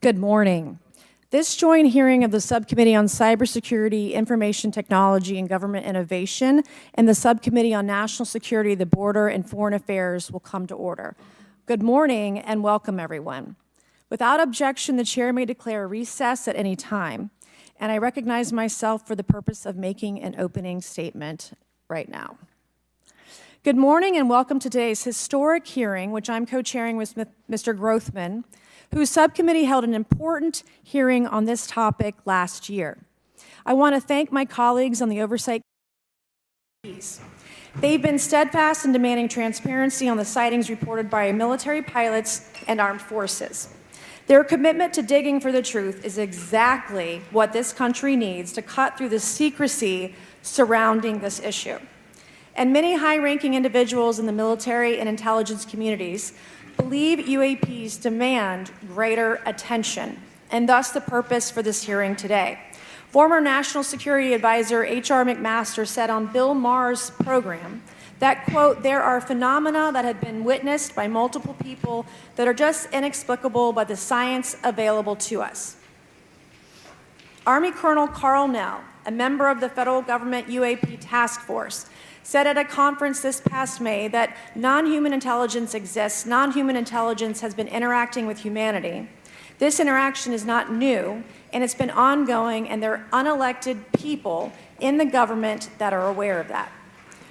Good morning. This joint hearing of the Subcommittee on Cybersecurity, Information Technology, and Government Innovation and the Subcommittee on National Security, the Border, and Foreign Affairs will come to order. Good morning and welcome, everyone. Without objection, the chair may declare a recess at any time, and I recognize myself for the purpose of making an opening statement right now. Good morning and welcome to today's historic hearing, which I'm co-chairing with Mr. Grothman, whose subcommittee held an important hearing on this topic last year. I want to thank my colleagues on the Oversight Committee. They've been steadfast in demanding transparency on the sightings reported by military pilots and armed forces. Their commitment to digging for the truth is exactly what this country needs to cut through the secrecy surrounding this issue. And many high-ranking individuals in the military and intelligence communities believe UAPs demand greater attention, and thus the purpose for this hearing today. Former National Security Advisor H.R. McMaster said on Bill Maher's program that, quote, "there are phenomena that have been witnessed by multiple people that are just inexplicable by the science available to us." Army Colonel Carl Nell, a member of the federal government UAP task force, said at a conference this past May that non-human intelligence exists, non-human intelligence has been interacting with humanity. This interaction is not new, and it's been ongoing, and there are unelected people in the government that are aware of that.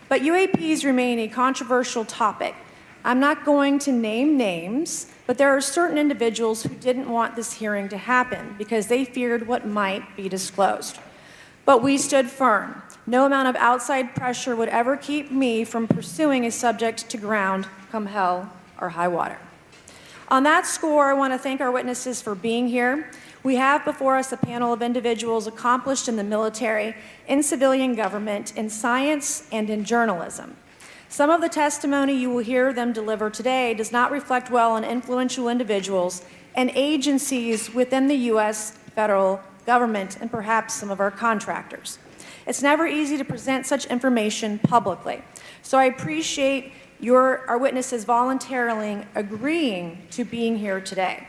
But UAPs remain a controversial topic. I'm not going to name names, but there are certain individuals who didn't want this hearing to happen because they feared what might be disclosed. But we stood firm. No amount of outside pressure would ever keep me from pursuing a subject to ground come hell or high water. On that score, I want to thank our witnesses for being here. We have before us a panel of individuals accomplished in the military, in civilian government, in science, and in journalism. Some of the testimony you will hear them deliver today does not reflect well on influential individuals and agencies within the U.S. federal government and perhaps some of our contractors. It's never easy to present such information publicly. So I appreciate our witnesses voluntarily agreeing to being here today.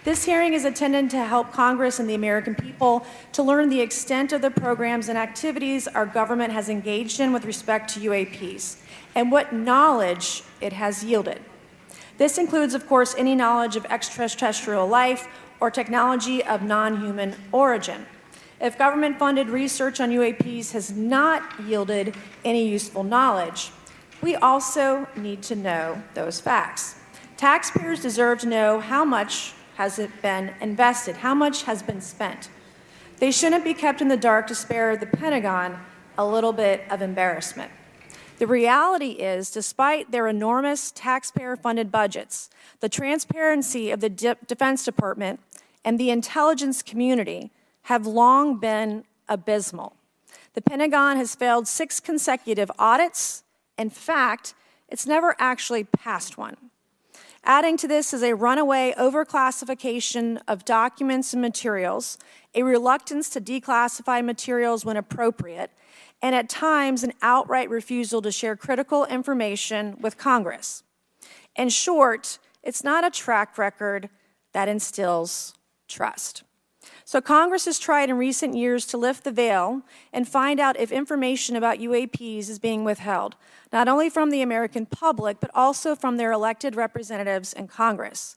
This hearing is intended to help Congress and the American people to learn the extent of the programs and activities our government has engaged in with respect to UAPs and what knowledge it has yielded. This includes, of course, any knowledge of extraterrestrial life or technology of non-human origin. If government-funded research on UAPs has not yielded any useful knowledge, we also need to know those facts. Taxpayers deserve to know how much has it been invested, how much has been spent. They shouldn't be kept in the dark to spare the Pentagon a little bit of embarrassment. The reality is, despite their enormous taxpayer-funded budgets, the transparency of the Defense Department and the intelligence community have long been abysmal. The Pentagon has failed 6 consecutive audits. In fact, it's never actually passed one. Adding to this is a runaway overclassification of documents and materials, a reluctance to declassify materials when appropriate, and at times an outright refusal to share critical information with Congress. In short, it's not a track record that instills trust. So Congress has tried in recent years to lift the veil and find out if information about UAPs is being withheld, not only from the American public, but also from their elected representatives in Congress.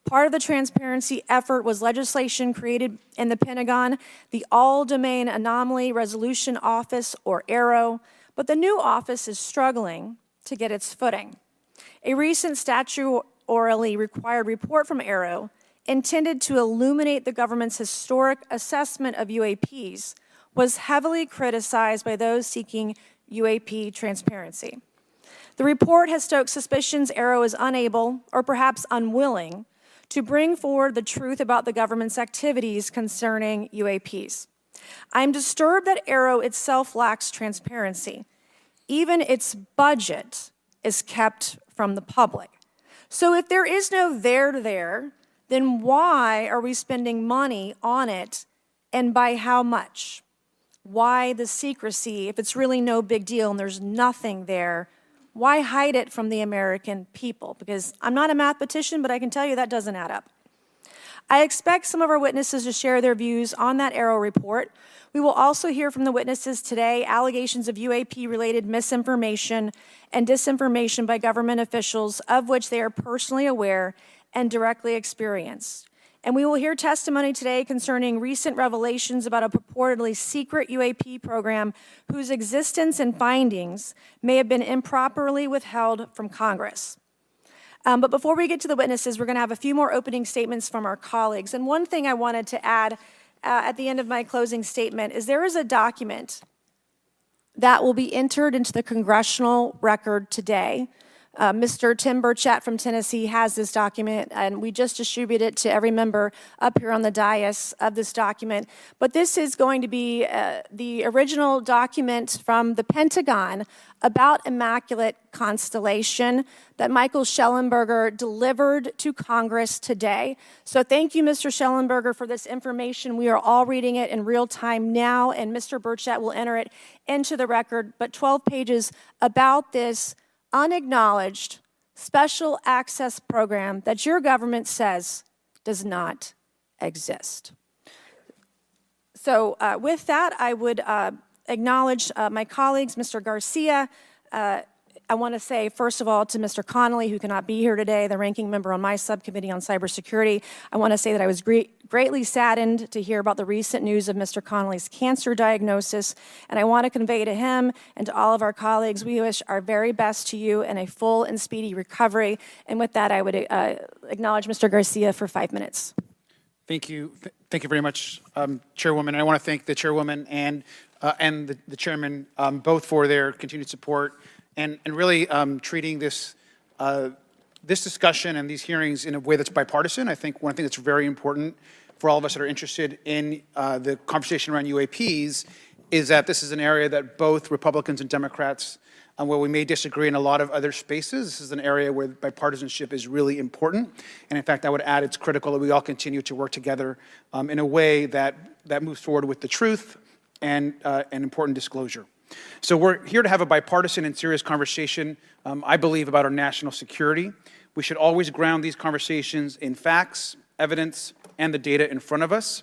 Part of the transparency effort was legislation created in the Pentagon, the All-Domain Anomaly Resolution Office, or AARO, but the new office is struggling to get its footing. A recent statutorily required report from AARO intended to illuminate the government's historic assessment of UAPs, was heavily criticized by those seeking UAP transparency. The report has stoked suspicions AARO is unable, or perhaps unwilling, to bring forward the truth about the government's activities concerning UAPs. I'm disturbed that AARO itself lacks transparency. Even its budget is kept from the public. So if there is no there, then why are we spending money on it, and by how much? Why the secrecy if it's really no big deal and there's nothing there? Why hide it from the American people? Because I'm not a mathematician, but I can tell you that doesn't add up. I expect some of our witnesses to share their views on that AARO report. We will also hear from the witnesses today allegations of UAP-related misinformation and disinformation by government officials of which they are personally aware and directly experienced. And we will hear testimony today concerning recent revelations about a purportedly secret UAP program whose existence and findings may have been improperly withheld from Congress. But before we get to the witnesses, we're going to have a few more opening statements from our colleagues. And one thing I wanted to add at the end of my closing statement is there is a document that will be entered into the congressional record today. Mr. Tim Burchett from Tennessee has this document, and we just distributed it to every member up here on the dais of this document. But this is going to be the original document from the Pentagon about Immaculate Constellation that Michael Shellenberger delivered to Congress today. So thank you, Mr. Shellenberger, for this information. We are all reading it in real time now, and Mr. Burchett will enter it into the record. But 12 pages about this unacknowledged special access program that your government says does not exist. So with that, I would acknowledge my colleagues, Mr. Garcia. I want to say, first of all, to Mr. Connolly, who cannot be here today, the ranking member on my subcommittee on cybersecurity, I want to say that I was greatly saddened to hear about the recent news of Mr. Connolly's cancer diagnosis, and I want to convey to him and to all of our colleagues, we wish our very best to you and a full and speedy recovery. And with that, I would acknowledge Mr. Garcia for 5 minutes. Thank you. Thank you very much, Chairwoman. And I want to thank the Chairwoman and the Chairman both for their continued support and really treating this discussion and these hearings in a way that's bipartisan. I think one thing that's very important for all of us that are interested in the conversation around UAPs is that this is an area that both Republicans and Democrats, where we may disagree in a lot of other spaces, this is an area where bipartisanship is really important. And in fact, I would add it's critical that we all continue to work together in a way that moves forward with the truth and important disclosure. So we're here to have a bipartisan and serious conversation, I believe, about our national security. We should always ground these conversations in facts, evidence, and the data in front of us.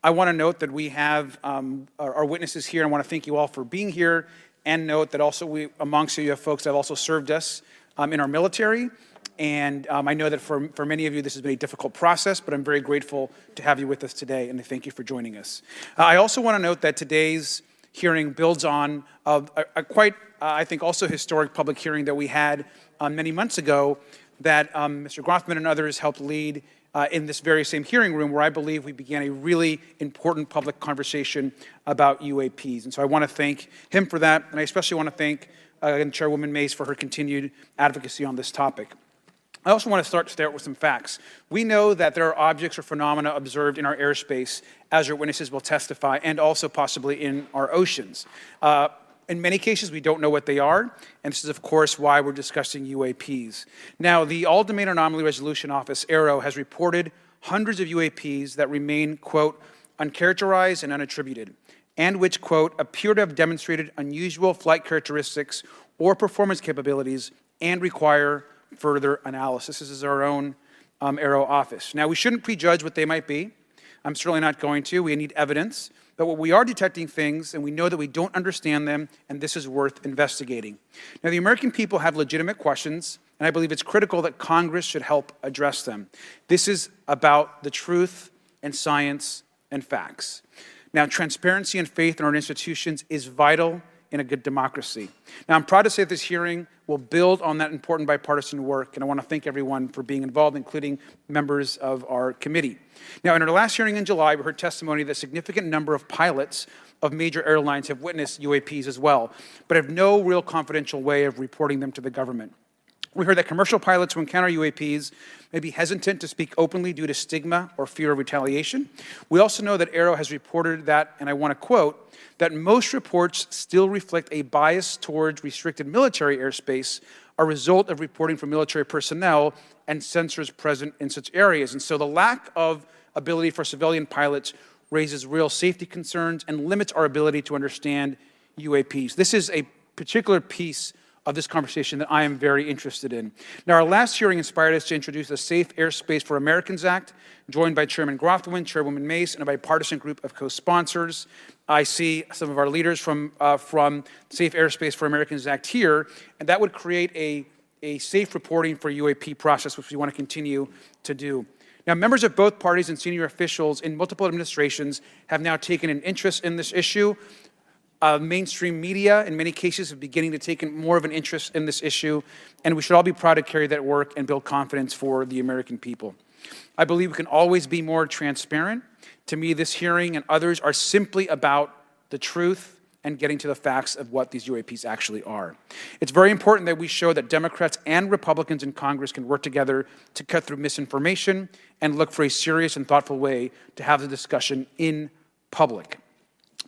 I want to note that we have our witnesses here. I want to thank you all for being here, and note that also amongst you have folks that have also served us in our military. And I know that for many of you, this has been a difficult process, but I'm very grateful to have you with us today, and thank you for joining us. I also want to note that today's hearing builds on a quite, I think, also historic public hearing that we had many months ago that Mr. Grothman and others helped lead in this very same hearing room, where I believe we began a really important public conversation about UAPs. And so I want to thank him for that, and I especially want to thank Chairwoman Mace for her continued advocacy on this topic. I also want to start with some facts. We know that there are objects or phenomena observed in our airspace, as our witnesses will testify, and also possibly in our oceans. In many cases, we don't know what they are, and this is, of course, why we're discussing UAPs. Now, the All-Domain Anomaly Resolution Office, AARO, has reported hundreds of UAPs that remain, quote, uncharacterized and unattributed, and which, quote, appear to have demonstrated unusual flight characteristics or performance capabilities and require further analysis. This is our own AARO office. Now, we shouldn't prejudge what they might be. I'm certainly not going to. We need evidence. But what we are detecting things, and we know that we don't understand them, and this is worth investigating. Now, the American people have legitimate questions, and I believe it's critical that Congress should help address them. This is about the truth and science and facts. Now, transparency and faith in our institutions is vital in a good democracy. Now, I'm proud to say that this hearing will build on that important bipartisan work, and I want to thank everyone for being involved, including members of our committee. Now, in our last hearing in July, we heard testimony that a significant number of pilots of major airlines have witnessed UAPs as well, but have no real confidential way of reporting them to the government. We heard that commercial pilots who encounter UAPs may be hesitant to speak openly due to stigma or fear of retaliation. We also know that AARO has reported that, and I want to quote, that most reports still reflect a bias towards restricted military airspace, a result of reporting from military personnel and sensors present in such areas. And so the lack of ability for civilian pilots raises real safety concerns and limits our ability to understand UAPs. This is a particular piece of this conversation that I am very interested in. Now, our last hearing inspired us to introduce the Safe Airspace for Americans Act, joined by Chairman Grothman, Chairwoman Mace, and a bipartisan group of co-sponsors. I see some of our leaders from Safe Airspace for Americans Act here, and that would create a safe reporting for UAP process, which we want to continue to do. Now, members of both parties and senior officials in multiple administrations have now taken an interest in this issue. Mainstream media, in many cases, are beginning to take more of an interest in this issue, and we should all be proud to carry that work and build confidence for the American people. I believe we can always be more transparent. To me, this hearing and others are simply about the truth and getting to the facts of what these UAPs actually are. It's very important that we show that Democrats and Republicans in Congress can work together to cut through misinformation and look for a serious and thoughtful way to have the discussion in public.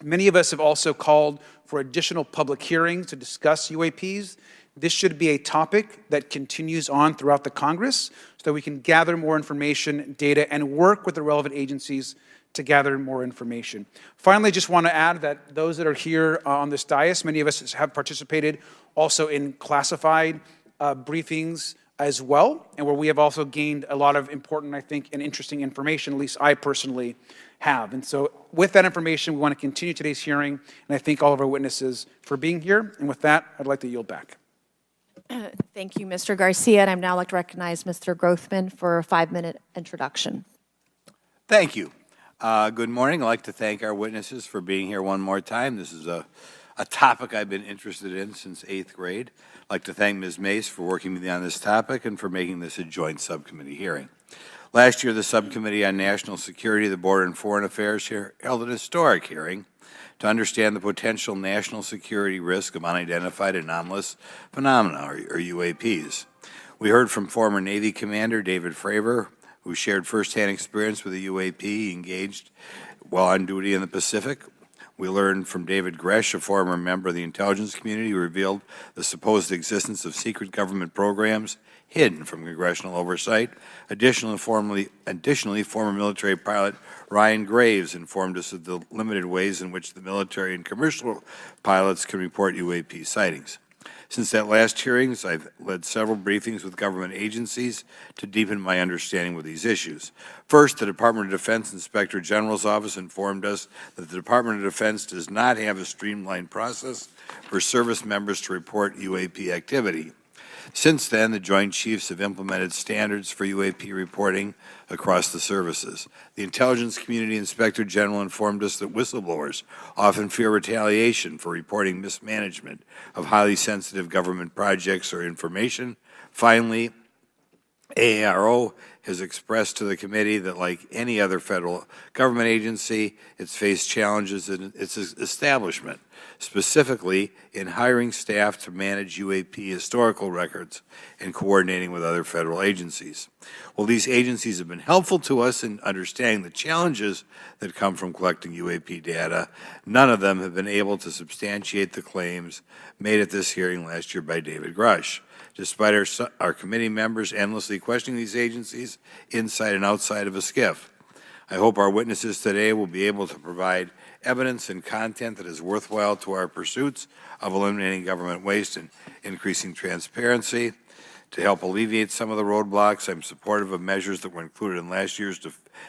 Many of us have also called for additional public hearings to discuss UAPs. This should be a topic that continues on throughout the Congress so that we can gather more information, data, and work with the relevant agencies to gather more information. Finally, just want to add that those that are here on this dais, many of us have participated also in classified briefings as well, and where we have also gained a lot of important, I think, and interesting information, at least I personally have. And so with that information, we want to continue today's hearing, and I thank all of our witnesses for being here. And with that, I'd like to yield back. Thank you, Mr. Garcia, and I'd now like to recognize Mr. Grothman for a 5-minute introduction. Thank you. Good morning. I'd like to thank our witnesses for being here one more time. This is a topic I've been interested in since 8th grade. I'd like to thank Ms. Mace for working with me on this topic and for making this a joint subcommittee hearing. Last year, the Subcommittee on National Security, the Border and Foreign Affairs held an historic hearing to understand the potential national security risk of unidentified anomalous phenomena, or UAPs. We heard from former Navy Commander David Fravor, who shared firsthand experience with a UAP engaged while on duty in the Pacific. We learned from David Gresh, a former member of the intelligence community, who revealed the supposed existence of secret government programs hidden from congressional oversight. Additionally, former military pilot Ryan Graves informed us of the limited ways in which the military and commercial pilots can report UAP sightings. Since that last hearings, I've led several briefings with government agencies to deepen my understanding with these issues. First, the Department of Defense Inspector General's Office informed us that the Department of Defense does not have a streamlined process for service members to report UAP activity. Since then, the Joint Chiefs have implemented standards for UAP reporting across the services. The Intelligence Community Inspector General informed us that whistleblowers often fear retaliation for reporting mismanagement of highly sensitive government projects or information. Finally, AARO has expressed to the committee that, like any other federal government agency, it's faced challenges in its establishment, specifically in hiring staff to manage UAP historical records and coordinating with other federal agencies. While these agencies have been helpful to us in understanding the challenges that come from collecting UAP data, none of them have been able to substantiate the claims made at this hearing last year by David Grush. Despite our committee members endlessly questioning these agencies inside and outside of a SCIF. I hope our witnesses today will be able to provide evidence and content that is worthwhile to our pursuits of eliminating government waste and increasing transparency. To help alleviate some of the roadblocks, I'm supportive of measures that were included in last year's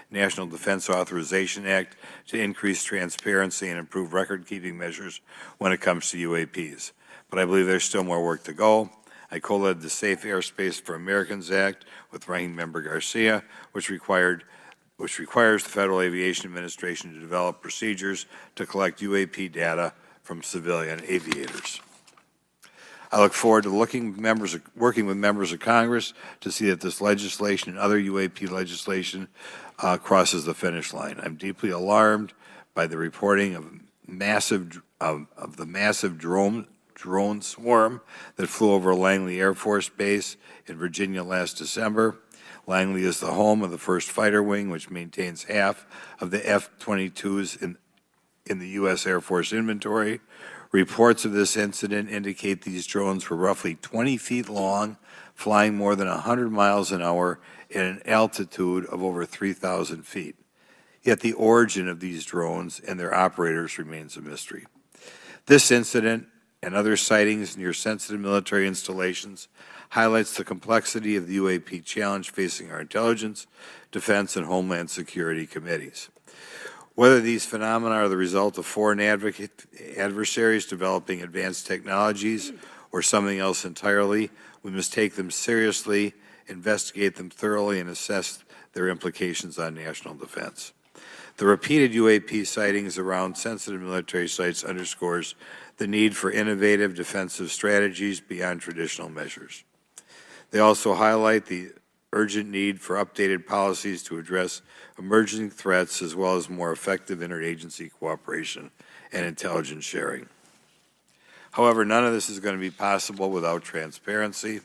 National Defense Authorization Act to increase transparency and improve record-keeping measures when it comes to UAPs. But I believe there's still more work to go. I co-led the Safe Airspace for Americans Act with Ranking Member Garcia, which requires the Federal Aviation Administration to develop procedures to collect UAP data from civilian aviators. I look forward to working with members of Congress to see that this legislation and other UAP legislation crosses the finish line. I'm deeply alarmed by the reporting of the massive drone swarm that flew over Langley Air Force Base in Virginia last December. Langley is the home of the 1st Fighter Wing, which maintains half of the F-22s in the U.S. Air Force inventory. Reports of this incident indicate these drones were roughly 20 feet long, flying more than 100 miles an hour at an altitude of over 3,000 feet. Yet the origin of these drones and their operators remains a mystery. This incident and other sightings near sensitive military installations highlights the complexity of the UAP challenge facing our intelligence, defense, and homeland security committees. Whether these phenomena are the result of foreign adversaries developing advanced technologies or something else entirely, we must take them seriously, investigate them thoroughly, and assess their implications on national defense. The repeated UAP sightings around sensitive military sites underscores the need for innovative defensive strategies beyond traditional measures. They also highlight the urgent need for updated policies to address emerging threats as well as more effective interagency cooperation and intelligence sharing. However, none of this is going to be possible without transparency.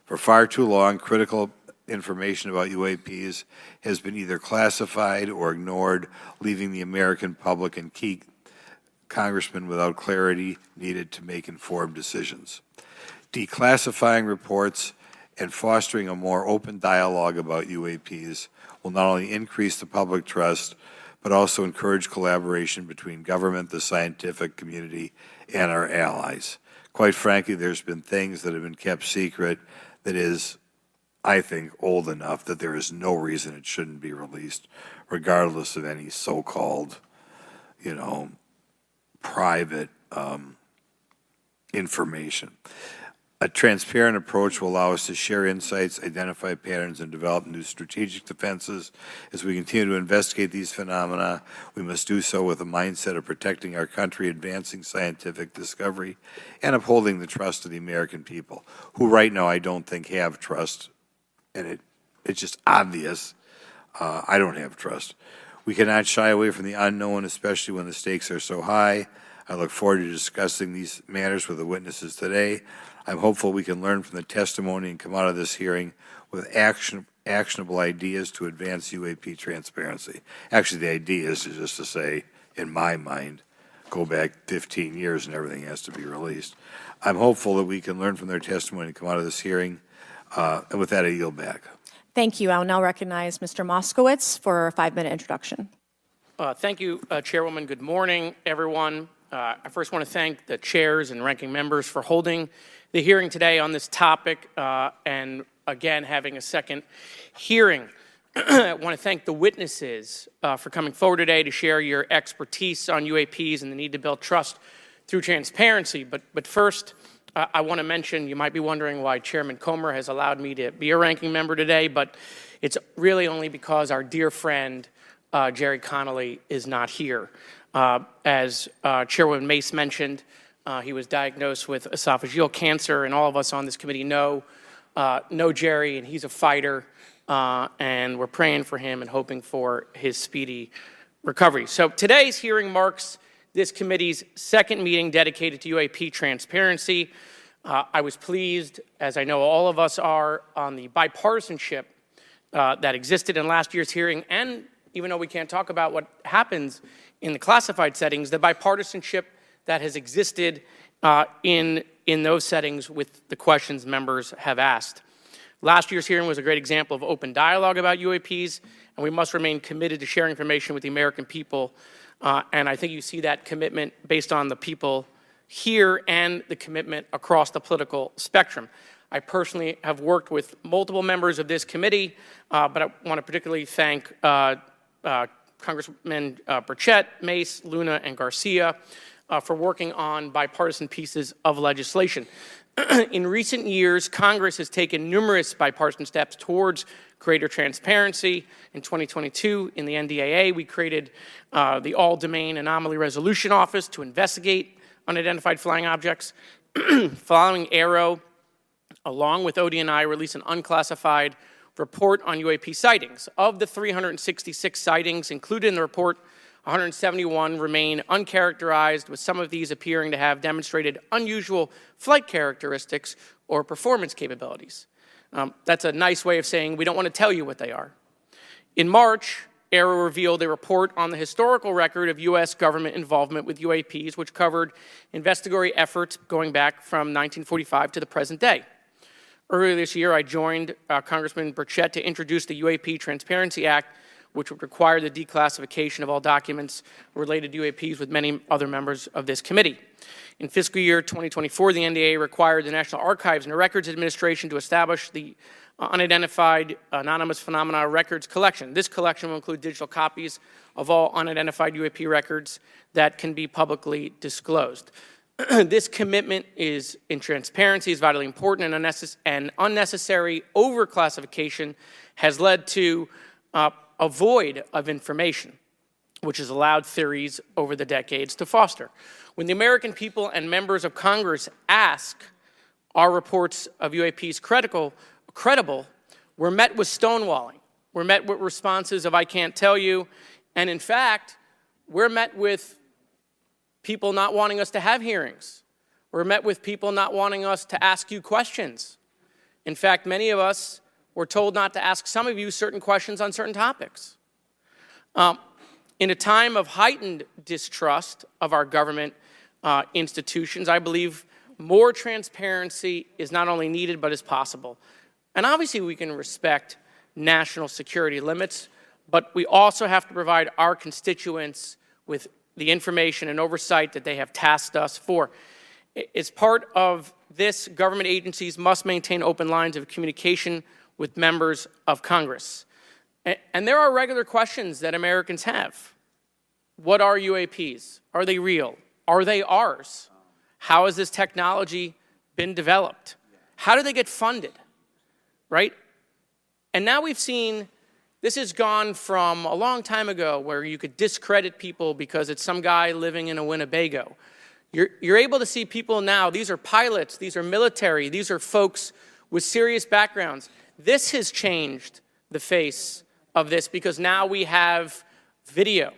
For far too long, critical information about UAPs has been either classified or ignored, leaving the American public and key congressmen without clarity needed to make informed decisions. Declassifying reports and fostering a more open dialogue about UAPs will not only increase the public trust, but also encourage collaboration between government, the scientific community, and our allies. Quite frankly, there's been things that have been kept secret that is, I think, old enough that there is no reason it shouldn't be released, regardless of any so-called, private information. A transparent approach will allow us to share insights, identify patterns, and develop new strategic defenses. As we continue to investigate these phenomena, we must do so with a mindset of protecting our country, advancing scientific discovery, and upholding the trust of the American people, who right now I don't think have trust, and it's just obvious I don't have trust. We cannot shy away from the unknown, especially when the stakes are so high. I look forward to discussing these matters with the witnesses today. I'm hopeful we can learn from the testimony and come out of this hearing with actionable ideas to advance UAP transparency. Actually, the idea is just to say, in my mind, go back 15 years and everything has to be released. I'm hopeful that we can learn from their testimony and come out of this hearing. And with that, I yield back. Thank you. I'll now recognize Mr. Moskowitz for a 5-minute introduction. Thank you, Chairwoman. Good morning, everyone. I first want to thank the chairs and ranking members for holding the hearing today on this topic and, again, having a second hearing. I want to thank the witnesses for coming forward today to share your expertise on UAPs and the need to build trust through transparency. But first, I want to mention, you might be wondering why Chairman Comer has allowed me to be a ranking member today, but it's really only because our dear friend, Jerry Connolly, is not here. As Chairwoman Mace mentioned, he was diagnosed with esophageal cancer, and all of us on this committee know Jerry, and he's a fighter, and we're praying for him and hoping for his speedy recovery. So today's hearing marks this committee's second meeting dedicated to UAP transparency. I was pleased, as I know all of us are, on the bipartisanship that existed in last year's hearing, and even though we can't talk about what happens in the classified settings, the bipartisanship that has existed in those settings with the questions members have asked. Last year's hearing was a great example of open dialogue about UAPs, and we must remain committed to sharing information with the American people. And I think you see that commitment based on the people here and the commitment across the political spectrum. I personally have worked with multiple members of this committee, but I want to particularly thank Congressman Burchett, Mace, Luna, and Garcia for working on bipartisan pieces of legislation. In recent years, Congress has taken numerous bipartisan steps towards greater transparency. In 2022, in the NDAA, we created the All-Domain Anomaly Resolution Office to investigate unidentified flying objects. Following AARO, along with ODNI, released an unclassified report on UAP sightings. Of the 366 sightings included in the report, 171 remain uncharacterized, with some of these appearing to have demonstrated unusual flight characteristics or performance capabilities. That's a nice way of saying we don't want to tell you what they are. In March, AARO revealed a report on the historical record of U.S. government involvement with UAPs, which covered investigatory efforts going back from 1945 to the present day. Earlier this year, I joined Congressman Burchett to introduce the UAP Transparency Act, which would require the declassification of all documents related to UAPs with many other members of this committee. In fiscal year 2024, the NDAA required the National Archives and Records Administration to establish the Unidentified Anonymous Phenomena Records Collection. This collection will include digital copies of all unidentified UAP records that can be publicly disclosed. This commitment in transparency is vitally important, and unnecessary overclassification has led to a void of information, which has allowed theories over the decades to foster. When the American people and members of Congress ask, are reports of UAPs credible, we're met with stonewalling. We're met with responses of, I can't tell you. And in fact, we're met with people not wanting us to have hearings. We're met with people not wanting us to ask you questions. In fact, many of us were told not to ask some of you certain questions on certain topics. In a time of heightened distrust of our government institutions, I believe more transparency is not only needed, but is possible. And obviously we can respect national security limits, but we also have to provide our constituents with the information and oversight that they have tasked us for. As part of this, government agencies must maintain open lines of communication with members of Congress. And there are regular questions that Americans have. What are UAPs? Are they real? Are they ours? How has this technology been developed? How do they get funded? Right? And now we've seen this has gone from a long time ago where you could discredit people because it's some guy living in a Winnebago. You're able to see people now, these are pilots, these are military, these are folks with serious backgrounds. This has changed the face of this because now we have video.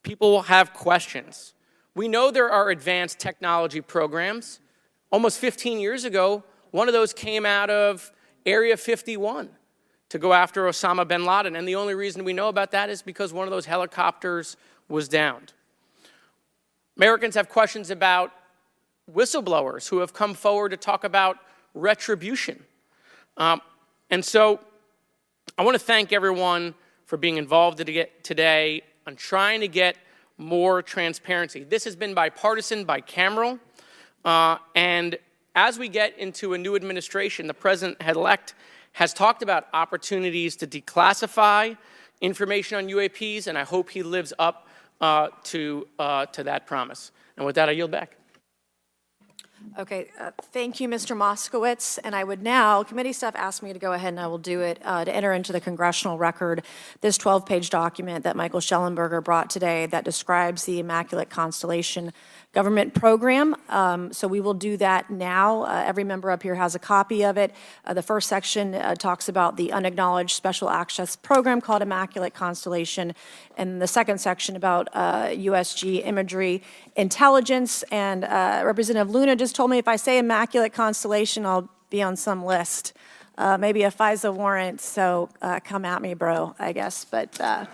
People will have questions. We know there are advanced technology programs. Almost 15 years ago, one of those came out of Area 51 to go after Osama bin Laden. And the only reason we know about that is because one of those helicopters was downed. Americans have questions about whistleblowers who have come forward to talk about retribution. And so I want to thank everyone for being involved today on trying to get more transparency. This has been bipartisan, bicameral, and as we get into a new administration, the president-elect has talked about opportunities to declassify information on UAPs, and I hope he lives up to that promise. And with that, I yield back. Okay, thank you, Mr. Moskowitz. And I would now, committee staff asked me to go ahead and I will do it, to enter into the congressional record this 12-page document that Michael Schellenberger brought today that describes the Immaculate Constellation government program. So we will do that now. Every member up here has a copy of it. The first section talks about the unacknowledged special access program called Immaculate Constellation, and the second section about USG imagery intelligence. And Representative Luna just told me if I say Immaculate Constellation, I'll be on some list. Maybe a FISA warrant, so come at me, bro, I guess. But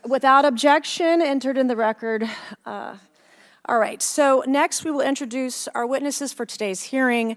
without objection, entered in the record. All right, so next we will introduce our witnesses for today's hearing.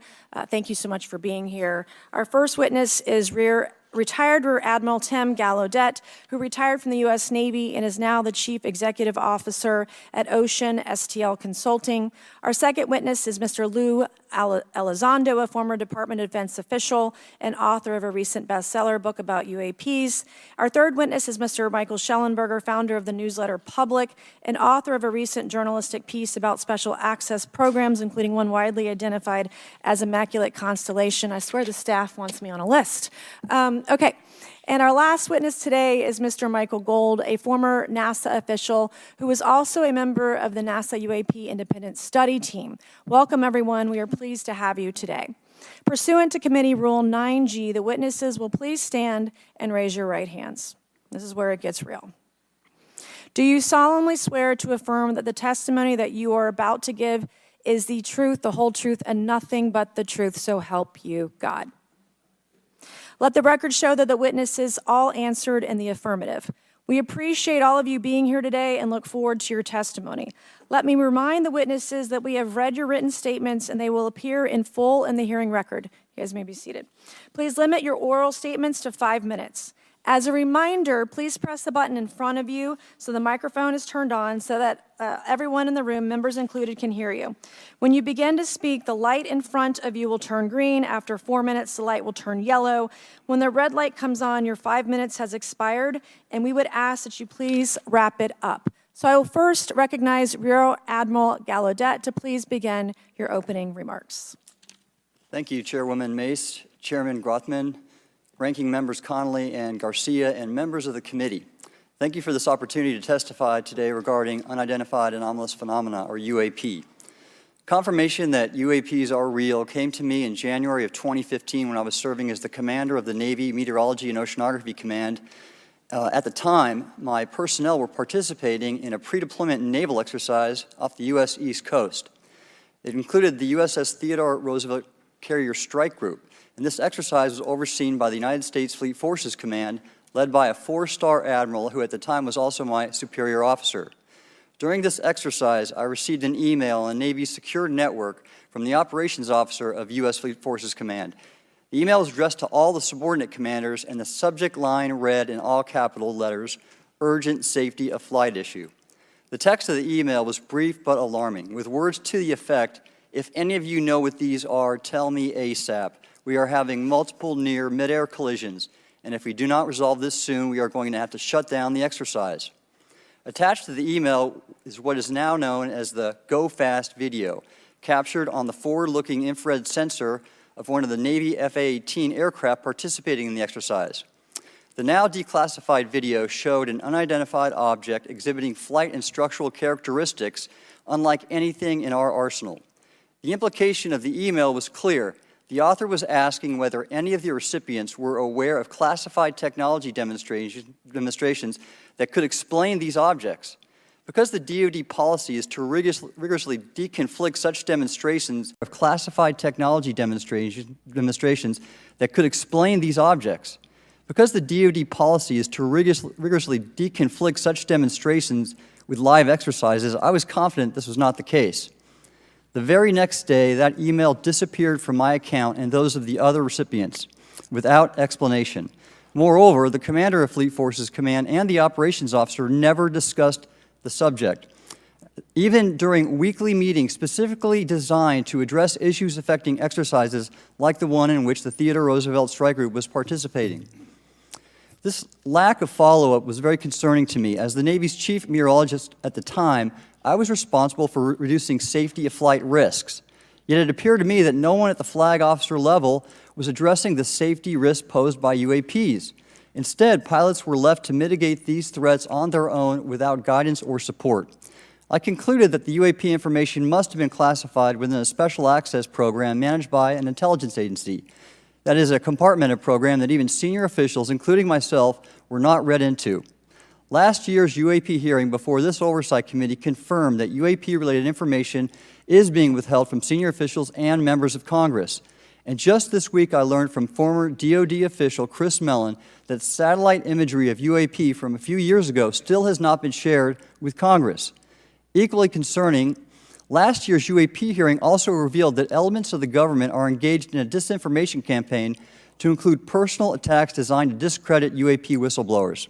Thank you so much for being here. Our first witness is retired Rear Admiral Tim Gallaudet, who retired from the U.S. Navy and is now the Chief Executive Officer at Ocean STL Consulting. Our second witness is Mr. Lou Elizondo, a former Department of Defense official and author of a recent bestseller book about UAPs. Our third witness is Mr. Michael Schellenberger, founder of the newsletter Public and author of a recent journalistic piece about special access programs, including one widely identified as Immaculate Constellation. I swear the staff wants me on a list. Okay, and our last witness today is Mr. Michael Gold, a former NASA official who is also a member of the NASA UAP Independent Study Team. Welcome, everyone. We are pleased to have you today. Pursuant to Committee Rule 9G, the witnesses will please stand and raise your right hands. This is where it gets real. Do you solemnly swear to affirm that the testimony that you are about to give is the truth, the whole truth, and nothing but the truth, so help you God? Let the record show that the witnesses all answered in the affirmative. We appreciate all of you being here today and look forward to your testimony. Let me remind the witnesses that we have read your written statements and they will appear in full in the hearing record. You guys may be seated. Please limit your oral statements to 5 minutes. As a reminder, please press the button in front of you so the microphone is turned on so that everyone in the room, members included, can hear you. When you begin to speak, the light in front of you will turn green. After 4 minutes, the light will turn yellow. When the red light comes on, your 5 minutes has expired, and we would ask that you please wrap it up. So I will first recognize Rear Admiral Gallaudet to please begin your opening remarks. Thank you, Chairwoman Mace, Chairman Grothman, Ranking Members Connolly and Garcia, and members of the committee. Thank you for this opportunity to testify today regarding unidentified anomalous phenomena, or UAP. Confirmation that UAPs are real came to me in January of 2015 when I was serving as the commander of the Navy Meteorology and Oceanography Command. At the time, my personnel were participating in a pre-deployment naval exercise off the U.S. East Coast. It included the USS Theodore Roosevelt Carrier Strike Group, and this exercise was overseen by the United States Fleet Forces Command, led by a 4-star admiral who at the time was also my superior officer. During this exercise, I received an email on Navy's secure network from the operations officer of U.S. Fleet Forces Command. The email was addressed to all the subordinate commanders, and the subject line read in all capital letters, "Urgent Safety of Flight Issue." The text of the email was brief but alarming, with words to the effect, "If any of you know what these are, tell me ASAP. We are having multiple near mid-air collisions, and if we do not resolve this soon, we are going to have to shut down the exercise." Attached to the email is what is now known as the Go Fast video, captured on the forward-looking infrared sensor of one of the Navy F-A-18 aircraft participating in the exercise. The now declassified video showed an unidentified object exhibiting flight and structural characteristics unlike anything in our arsenal. The implication of the email was clear. The author was asking whether any of the recipients were aware of classified technology demonstrations that could explain these objects. Because the DoD policy is to rigorously deconflict such demonstrations of classified technology demonstrations that could explain these objects. Because the DoD policy is to rigorously deconflict such demonstrations with live exercises, I was confident this was not the case. The very next day, that email disappeared from my account and those of the other recipients without explanation. Moreover, the commander of Fleet Forces Command and the operations officer never discussed the subject. Even during weekly meetings specifically designed to address issues affecting exercises like the one in which the Theodore Roosevelt Strike Group was participating. This lack of follow-up was very concerning to me. As the Navy's chief meteorologist at the time, I was responsible for reducing safety of flight risks. Yet it appeared to me that no one at the flag officer level was addressing the safety risk posed by UAPs. Instead, pilots were left to mitigate these threats on their own without guidance or support. I concluded that the UAP information must have been classified within a special access program managed by an intelligence agency. That is a compartmented program that even senior officials, including myself, were not read into. Last year's UAP hearing before this Oversight Committee confirmed that UAP-related information is being withheld from senior officials and members of Congress. And just this week, I learned from former DoD official Chris Mellon that satellite imagery of UAP from a few years ago still has not been shared with Congress. Equally concerning, last year's UAP hearing also revealed that elements of the government are engaged in a disinformation campaign to include personal attacks designed to discredit UAP whistleblowers.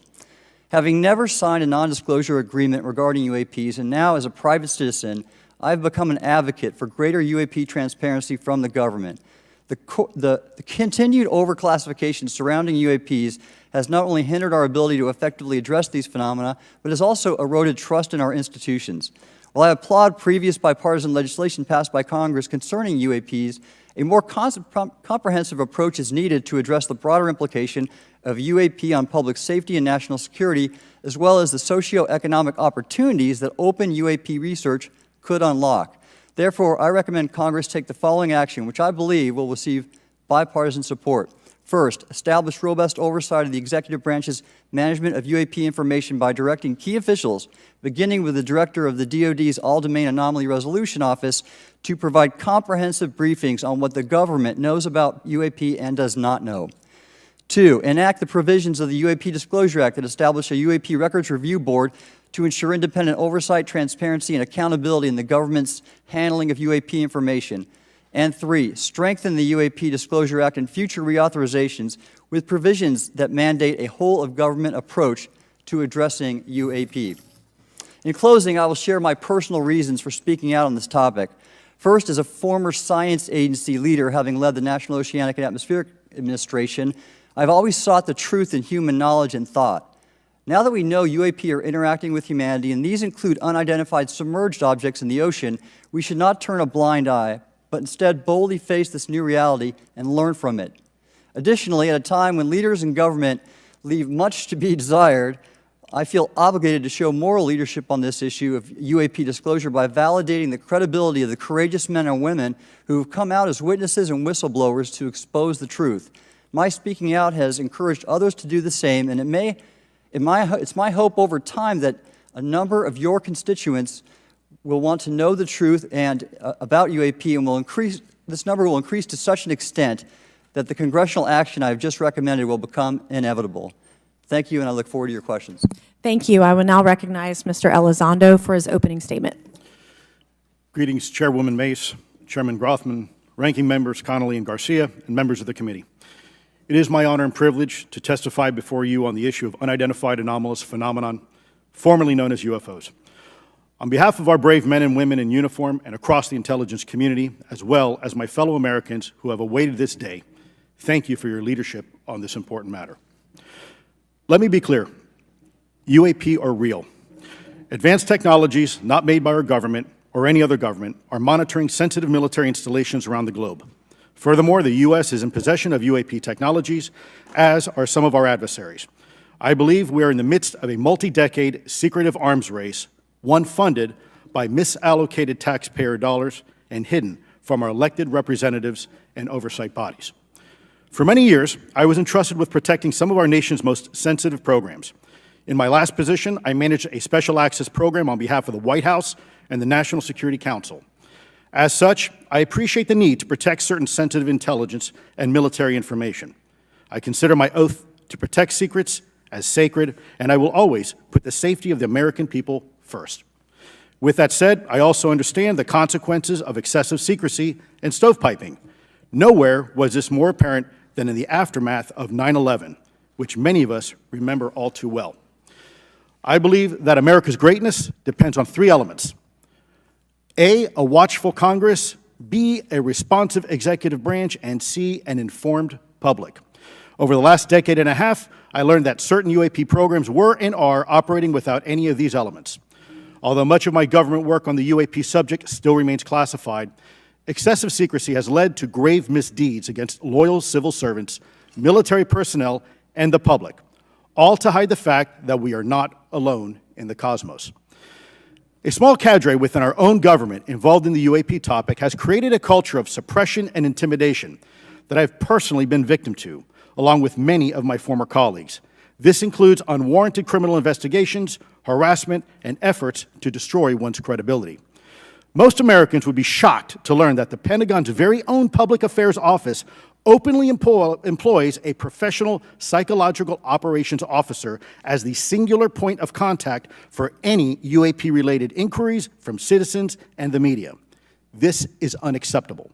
Having never signed a non-disclosure agreement regarding UAPs, and now as a private citizen, I've become an advocate for greater UAP transparency from the government. The continued overclassification surrounding UAPs has not only hindered our ability to effectively address these phenomena, but has also eroded trust in our institutions. While I applaud previous bipartisan legislation passed by Congress concerning UAPs, a more comprehensive approach is needed to address the broader implication of UAP on public safety and national security, as well as the socioeconomic opportunities that open UAP research could unlock. Therefore, I recommend Congress take the following action, which I believe will receive bipartisan support. First, establish robust oversight of the executive branch's management of UAP information by directing key officials, beginning with the director of the DoD's All-Domain Anomaly Resolution Office, to provide comprehensive briefings on what the government knows about UAP and does not know. Two, enact the provisions of the UAP Disclosure Act that establish a UAP Records Review Board to ensure independent oversight, transparency, and accountability in the government's handling of UAP information. And 3, strengthen the UAP Disclosure Act and future reauthorizations with provisions that mandate a whole-of-government approach to addressing UAP. In closing, I will share my personal reasons for speaking out on this topic. First, as a former science agency leader, having led the National Oceanic and Atmospheric Administration, I've always sought the truth in human knowledge and thought. Now that we know UAP are interacting with humanity, and these include unidentified submerged objects in the ocean, we should not turn a blind eye, but instead boldly face this new reality and learn from it. Additionally, at a time when leaders in government leave much to be desired, I feel obligated to show moral leadership on this issue of UAP disclosure by validating the credibility of the courageous men and women who have come out as witnesses and whistleblowers to expose the truth. My speaking out has encouraged others to do the same, and it's my hope over time that a number of your constituents will want to know the truth and about UAP, and this number will increase to such an extent that the congressional action I have just recommended will become inevitable. Thank you, and I look forward to your questions. Thank you. I will now recognize Mr. Elizondo for his opening statement. Greetings, Chairwoman Mace, Chairman Grothman, Ranking Members Connolly and Garcia, and members of the committee. It is my honor and privilege to testify before you on the issue of unidentified anomalous phenomenon, formerly known as UFOs. On behalf of our brave men and women in uniform and across the intelligence community, as well as my fellow Americans who have awaited this day, thank you for your leadership on this important matter. Let me be clear, UAP are real. Advanced technologies not made by our government or any other government are monitoring sensitive military installations around the globe. Furthermore, the U.S. is in possession of UAP technologies, as are some of our adversaries. I believe we are in the midst of a multi-decade secretive arms race, one funded by misallocated taxpayer dollars and hidden from our elected representatives and oversight bodies. For many years, I was entrusted with protecting some of our nation's most sensitive programs. In my last position, I managed a special access program on behalf of the White House and the National Security Council. As such, I appreciate the need to protect certain sensitive intelligence and military information. I consider my oath to protect secrets as sacred, and I will always put the safety of the American people first. With that said, I also understand the consequences of excessive secrecy and stovepiping. Nowhere was this more apparent than in the aftermath of 9/11, which many of us remember all too well. I believe that America's greatness depends on 3 elements: A, a watchful Congress, B, a responsive executive branch, and C, an informed public. Over the last decade and a half, I learned that certain UAP programs were and are operating without any of these elements. Although much of my government work on the UAP subject still remains classified, excessive secrecy has led to grave misdeeds against loyal civil servants, military personnel, and the public, all to hide the fact that we are not alone in the cosmos. A small cadre within our own government involved in the UAP topic has created a culture of suppression and intimidation that I've personally been victim to, along with many of my former colleagues. This includes unwarranted criminal investigations, harassment, and efforts to destroy one's credibility. Most Americans would be shocked to learn that the Pentagon's very own Public Affairs Office openly employs a professional psychological operations officer as the singular point of contact for any UAP-related inquiries from citizens and the media. This is unacceptable.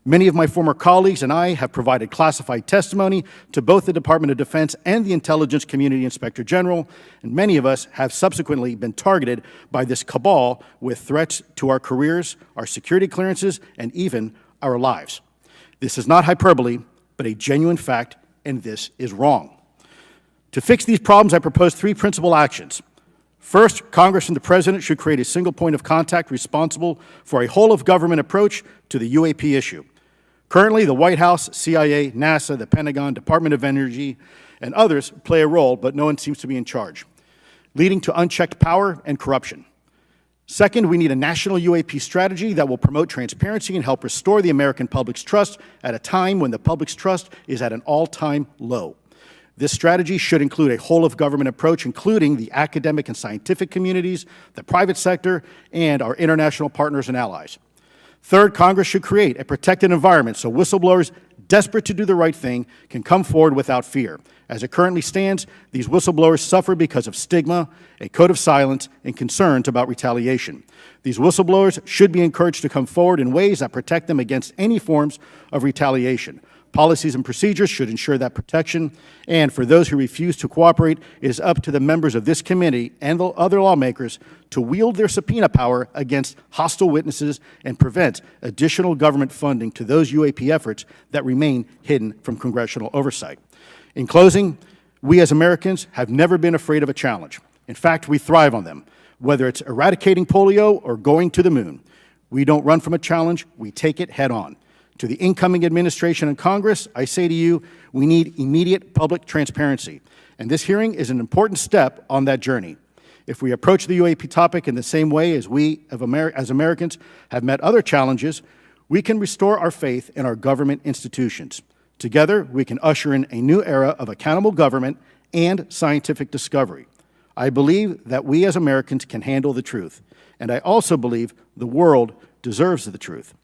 Many of my former colleagues and I have provided classified testimony to both the Department of Defense and the Intelligence Community Inspector General, and many of us have subsequently been targeted by this cabal with threats to our careers, our security clearances, and even our lives. This is not hyperbole, but a genuine fact, and this is wrong. To fix these problems, I propose 3 principal actions. First, Congress and the President should create a single point of contact responsible for a whole-of-government approach to the UAP issue. Currently, the White House, CIA, NASA, the Pentagon, Department of Energy, and others play a role, but no one seems to be in charge, leading to unchecked power and corruption. Second, we need a national UAP strategy that will promote transparency and help restore the American public's trust at a time when the public's trust is at an all-time low. This strategy should include a whole-of-government approach, including the academic and scientific communities, the private sector, and our international partners and allies. Third, Congress should create a protected environment so whistleblowers desperate to do the right thing, can come forward without fear. As it currently stands, these whistleblowers suffer because of stigma, a code of silence, and concerns about retaliation. These whistleblowers should be encouraged to come forward in ways that protect them against any forms of retaliation. Policies and procedures should ensure that protection, and for those who refuse to cooperate, it is up to the members of this committee and the other lawmakers to wield their subpoena power against hostile witnesses and prevent additional government funding to those UAP efforts that remain hidden from congressional oversight. In closing, we as Americans have never been afraid of a challenge. In fact, we thrive on them, whether it's eradicating polio or going to the moon. We don't run from a challenge, we take it head on. To the incoming administration and Congress, I say to you, we need immediate public transparency, and this hearing is an important step on that journey. If we approach the UAP topic in the same way as we as Americans have met other challenges, we can restore our faith in our government institutions. Together, we can usher in a new era of accountable government and scientific discovery. I believe that we as Americans can handle the truth, and I also believe the world deserves the truth.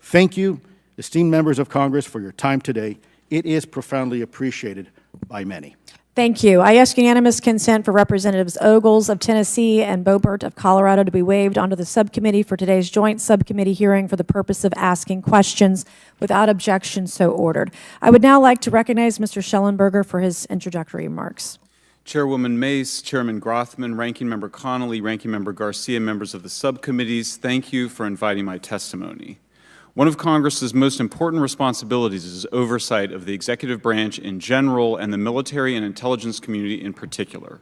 Thank you, esteemed members of Congress, for your time today. It is profoundly appreciated by many. Thank you. I ask unanimous consent for Representatives Ogles of Tennessee and Boebert of Colorado to be waived onto the subcommittee for today's joint subcommittee hearing for the purpose of asking questions. Without objection, so ordered. I would now like to recognize Mr. Schellenberger for his introductory remarks. Chairwoman Mace, Chairman Grothman, Ranking Member Connolly, Ranking Member Garcia, members of the subcommittees, thank you for inviting my testimony. One of Congress's most important responsibilities is oversight of the executive branch in general and the military and intelligence community in particular.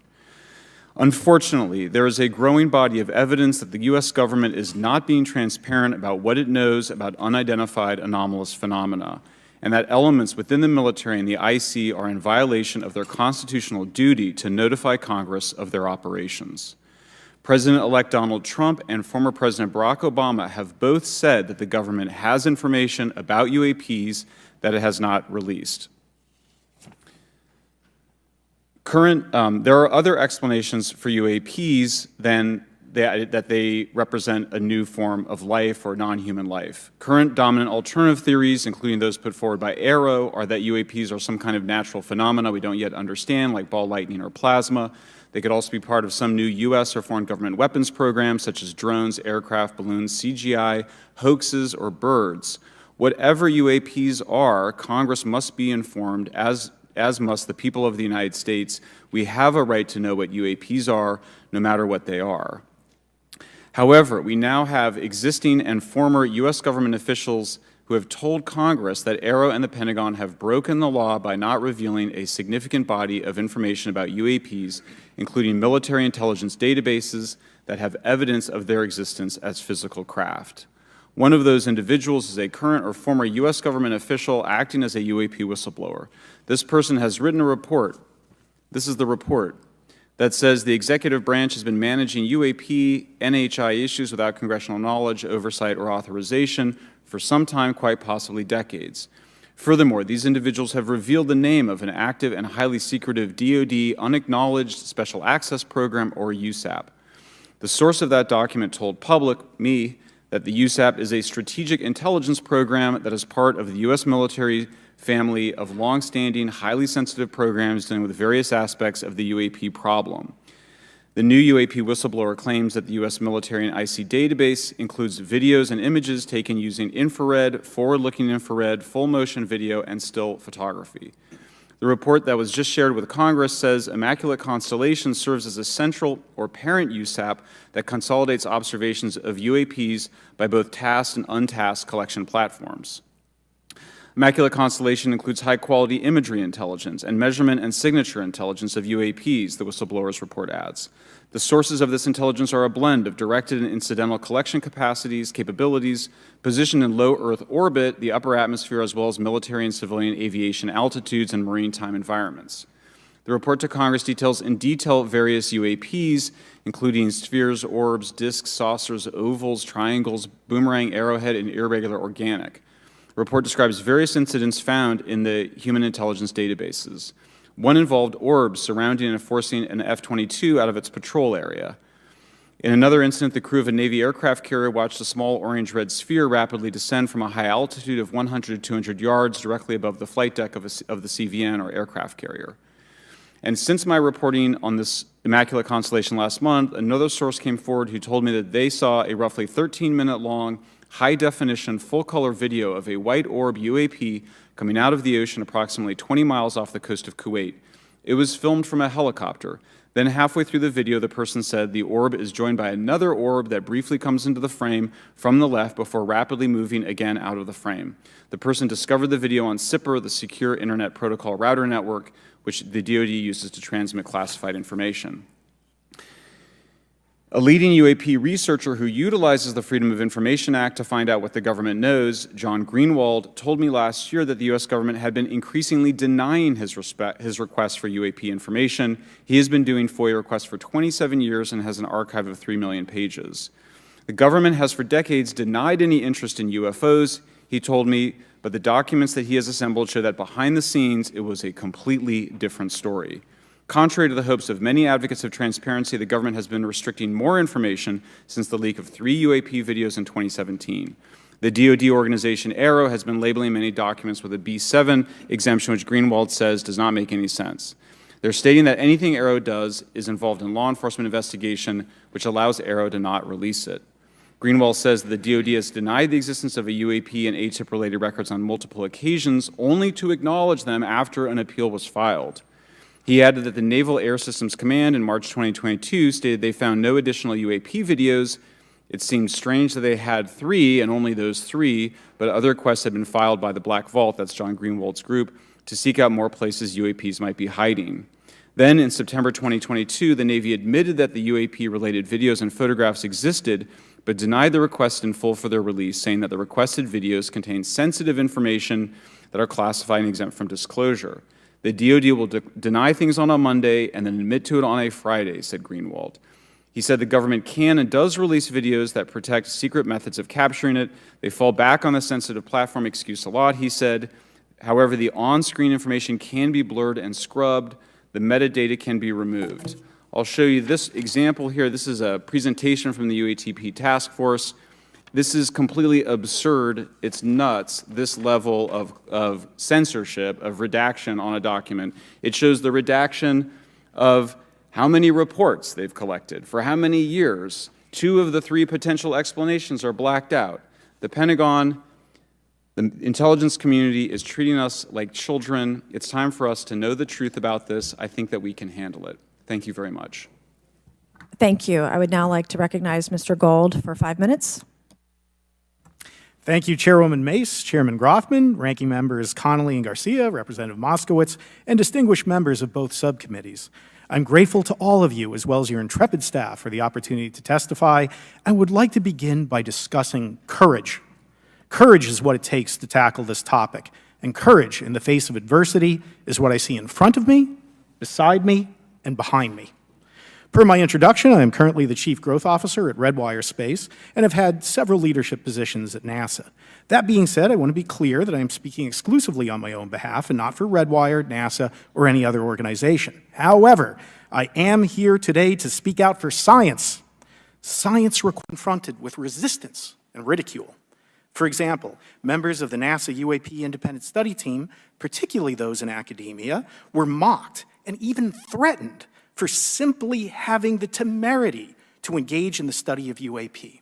Unfortunately, there is a growing body of evidence that the U.S. government is not being transparent about what it knows about unidentified anomalous phenomena, and that elements within the military and the IC are in violation of their constitutional duty to notify Congress of their operations. President-elect Donald Trump and former President Barack Obama have both said that the government has information about UAPs that it has not released. There are other explanations for UAPs than that they represent a new form of life or non-human life. Current dominant alternative theories, including those put forward by AARO, are that UAPs are some kind of natural phenomena we don't yet understand, like ball lightning or plasma. They could also be part of some new U.S. or foreign government weapons programs, such as drones, aircraft, balloons, CGI, hoaxes, or birds. Whatever UAPs are, Congress must be informed, as must the people of the United States. We have a right to know what UAPs are, no matter what they are. However, we now have existing and former U.S. government officials who have told Congress that AARO and the Pentagon have broken the law by not revealing a significant body of information about UAPs, including military intelligence databases that have evidence of their existence as physical craft. One of those individuals is a current or former U.S. government official acting as a UAP whistleblower. This person has written a report. This is the report that says the executive branch has been managing UAP, NHI issues without congressional knowledge, oversight, or authorization for some time, quite possibly decades. Furthermore, these individuals have revealed the name of an active and highly secretive DoD unacknowledged special access program, or USAP. The source of that document told me, that the USAP is a strategic intelligence program that is part of the U.S. military family of longstanding, highly sensitive programs dealing with various aspects of the UAP problem. The new UAP whistleblower claims that the U.S. military and IC database includes videos and images taken using infrared, forward-looking infrared, full-motion video, and still photography. The report that was just shared with Congress says Immaculate Constellation serves as a central or parent USAP that consolidates observations of UAPs by both tasked and untasked collection platforms. Immaculate Constellation includes high-quality imagery intelligence and measurement and signature intelligence of UAPs, the whistleblower's report adds. The sources of this intelligence are a blend of directed and incidental collection capabilities, positioned in low Earth orbit, the upper atmosphere, as well as military and civilian aviation altitudes and maritime environments. The report to Congress details in detail various UAPs, including spheres, orbs, disks, saucers, ovals, triangles, boomerang, arrowhead, and irregular organic. The report describes various incidents found in the human intelligence databases. One involved orbs surrounding and forcing an F-22 out of its patrol area. In another incident, the crew of a Navy aircraft carrier watched a small orange-red sphere rapidly descend from a high altitude of 100 to 200 yards directly above the flight deck of the CVN, or aircraft carrier. And since my reporting on this immaculate constellation last month, another source came forward who told me that they saw a roughly 13-minute-long, high-definition, full-color video of a white orb UAP coming out of the ocean approximately 20 miles off the coast of Kuwait. It was filmed from a helicopter. Then halfway through the video, the person said the orb is joined by another orb that briefly comes into the frame from the left before rapidly moving again out of the frame. The person discovered the video on SIPR, the Secure Internet Protocol Router Network, which the DoD uses to transmit classified information. A leading UAP researcher who utilizes the Freedom of Information Act to find out what the government knows, John Greenwald, told me last year that the U.S. government had been increasingly denying his requests for UAP information. He has been doing FOIA requests for 27 years and has an archive of 3 million pages. The government has for decades denied any interest in UFOs, he told me, but the documents that he has assembled show that behind the scenes it was a completely different story. Contrary to the hopes of many advocates of transparency, the government has been restricting more information since the leak of 3 UAP videos in 2017. The DoD organization AARO has been labeling many documents with a B7 exemption, which Greenwald says does not make any sense. They're stating that anything AARO does is involved in law enforcement investigation, which allows AARO to not release it. Greenwald says that the DoD has denied the existence of a UAP and ATIP-related records on multiple occasions, only to acknowledge them after an appeal was filed. He added that the Naval Air Systems Command in March 2022 stated they found no additional UAP videos. It seemed strange that they had 3, and only those 3, but other requests had been filed by the Black Vault, that's John Greenwald's group, to seek out more places UAPs might be hiding. Then, in September 2022, the Navy admitted that the UAP-related videos and photographs existed, but denied the request in full for their release, saying that the requested videos contain sensitive information that are classified and exempt from disclosure. The DoD will deny things on a Monday and then admit to it on a Friday, said Greenwald. He said the government can and does release videos that protect secret methods of capturing it. They fall back on the sensitive platform excuse a lot, he said. However, the on-screen information can be blurred and scrubbed. The metadata can be removed. I'll show you this example here. This is a presentation from the UATP task force. This is completely absurd. It's nuts, this level of censorship, of redaction on a document. It shows the redaction of how many reports they've collected, for how many years. 2 of the 3 potential explanations are blacked out. The Pentagon, the intelligence community is treating us like children. It's time for us to know the truth about this. I think that we can handle it. Thank you very much. Thank you. I would now like to recognize Mr. Gold for 5 minutes. Thank you, Chairwoman Mace, Chairman Grothman, Ranking Members Connolly and Garcia, Representative Moskowitz, and distinguished members of both subcommittees. I'm grateful to all of you, as well as your intrepid staff, for the opportunity to testify, and would like to begin by discussing courage. Courage is what it takes to tackle this topic, and courage in the face of adversity is what I see in front of me, beside me, and behind me. Per my introduction, I am currently the Chief Growth Officer at Redwire Space and have had several leadership positions at NASA. That being said, I want to be clear that I am speaking exclusively on my own behalf and not for Redwire, NASA, or any other organization. However, I am here today to speak out for science. Science we're confronted with resistance and ridicule. For example, members of the NASA UAP Independent Study Team, particularly those in academia, were mocked and even threatened for simply having the temerity to engage in the study of UAP.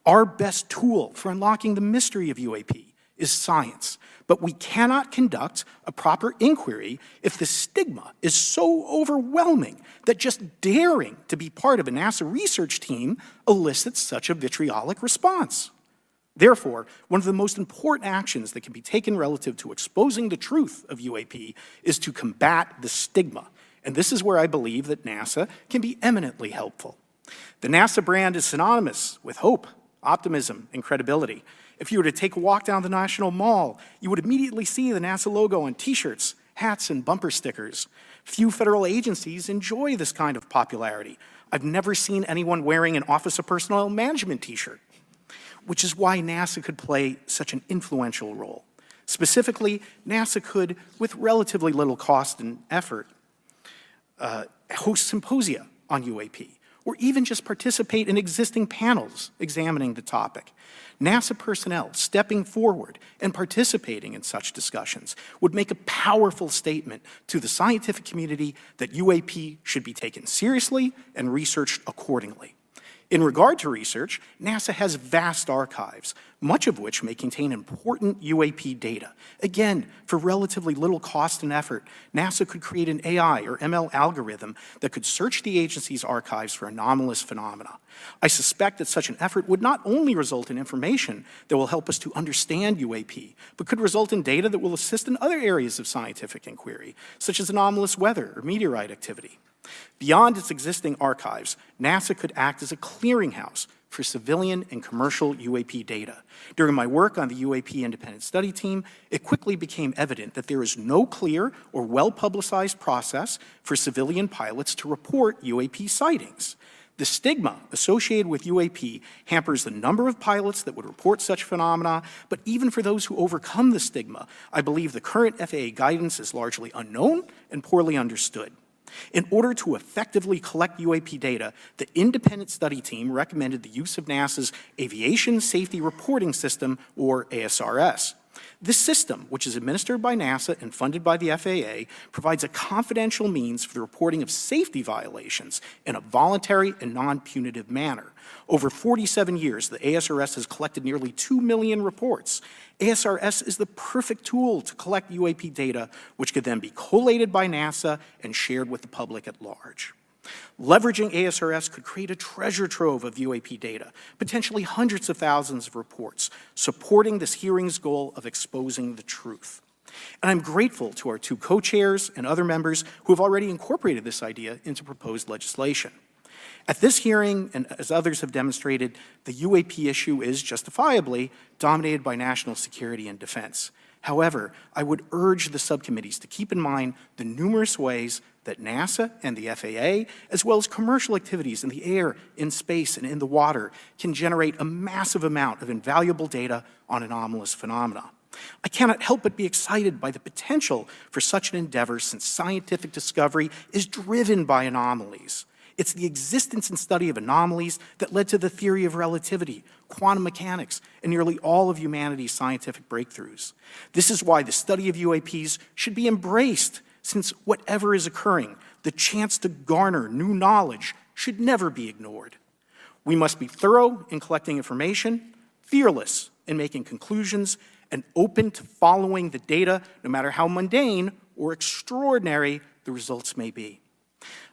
Our best tool for unlocking the mystery of UAP is science, but we cannot conduct a proper inquiry if the stigma is so overwhelming that just daring to be part of a NASA research team elicits such a vitriolic response. Therefore, one of the most important actions that can be taken relative to exposing the truth of UAP is to combat the stigma. And this is where I believe that NASA can be eminently helpful. The NASA brand is synonymous with hope, optimism, and credibility. If you were to take a walk down the National Mall, you would immediately see the NASA logo on t-shirts, hats, and bumper stickers. Few federal agencies enjoy this kind of popularity. I've never seen anyone wearing an Office of Personnel Management t-shirt, which is why NASA could play such an influential role. Specifically, NASA could, with relatively little cost and effort, host symposia on UAP, or even just participate in existing panels examining the topic. NASA personnel stepping forward and participating in such discussions would make a powerful statement to the scientific community that UAP should be taken seriously and researched accordingly. In regard to research, NASA has vast archives, much of which may contain important UAP data. Again, for relatively little cost and effort, NASA could create an AI or ML algorithm that could search the agency's archives for anomalous phenomena. I suspect that such an effort would not only result in information that will help us to understand UAP, but could result in data that will assist in other areas of scientific inquiry, such as anomalous weather or meteorite activity. Beyond its existing archives, NASA could act as a clearinghouse for civilian and commercial UAP data. During my work on the UAP Independent Study Team, it quickly became evident that there is no clear or well-publicized process for civilian pilots to report UAP sightings. The stigma associated with UAP hampers the number of pilots that would report such phenomena, but even for those who overcome the stigma, I believe the current FAA guidance is largely unknown and poorly understood. In order to effectively collect UAP data, the independent study team recommended the use of NASA's Aviation Safety Reporting System, or ASRS. This system, which is administered by NASA and funded by the FAA, provides a confidential means for the reporting of safety violations in a voluntary and non-punitive manner. Over 47 years, the ASRS has collected nearly 2 million reports. ASRS is the perfect tool to collect UAP data, which could then be collated by NASA and shared with the public at large. Leveraging ASRS could create a treasure trove of UAP data, potentially hundreds of thousands of reports, supporting this hearing's goal of exposing the truth. And I'm grateful to our two co-chairs and other members who have already incorporated this idea into proposed legislation. At this hearing, and as others have demonstrated, the UAP issue is justifiably dominated by national security and defense. However, I would urge the subcommittees to keep in mind the numerous ways that NASA and the FAA, as well as commercial activities in the air, in space, and in the water, can generate a massive amount of invaluable data on anomalous phenomena. I cannot help but be excited by the potential for such an endeavor, since scientific discovery is driven by anomalies. It's the existence and study of anomalies that led to the theory of relativity, quantum mechanics, and nearly all of humanity's scientific breakthroughs. This is why the study of UAPs should be embraced, since whatever is occurring, the chance to garner new knowledge should never be ignored. We must be thorough in collecting information, fearless in making conclusions, and open to following the data, no matter how mundane or extraordinary the results may be.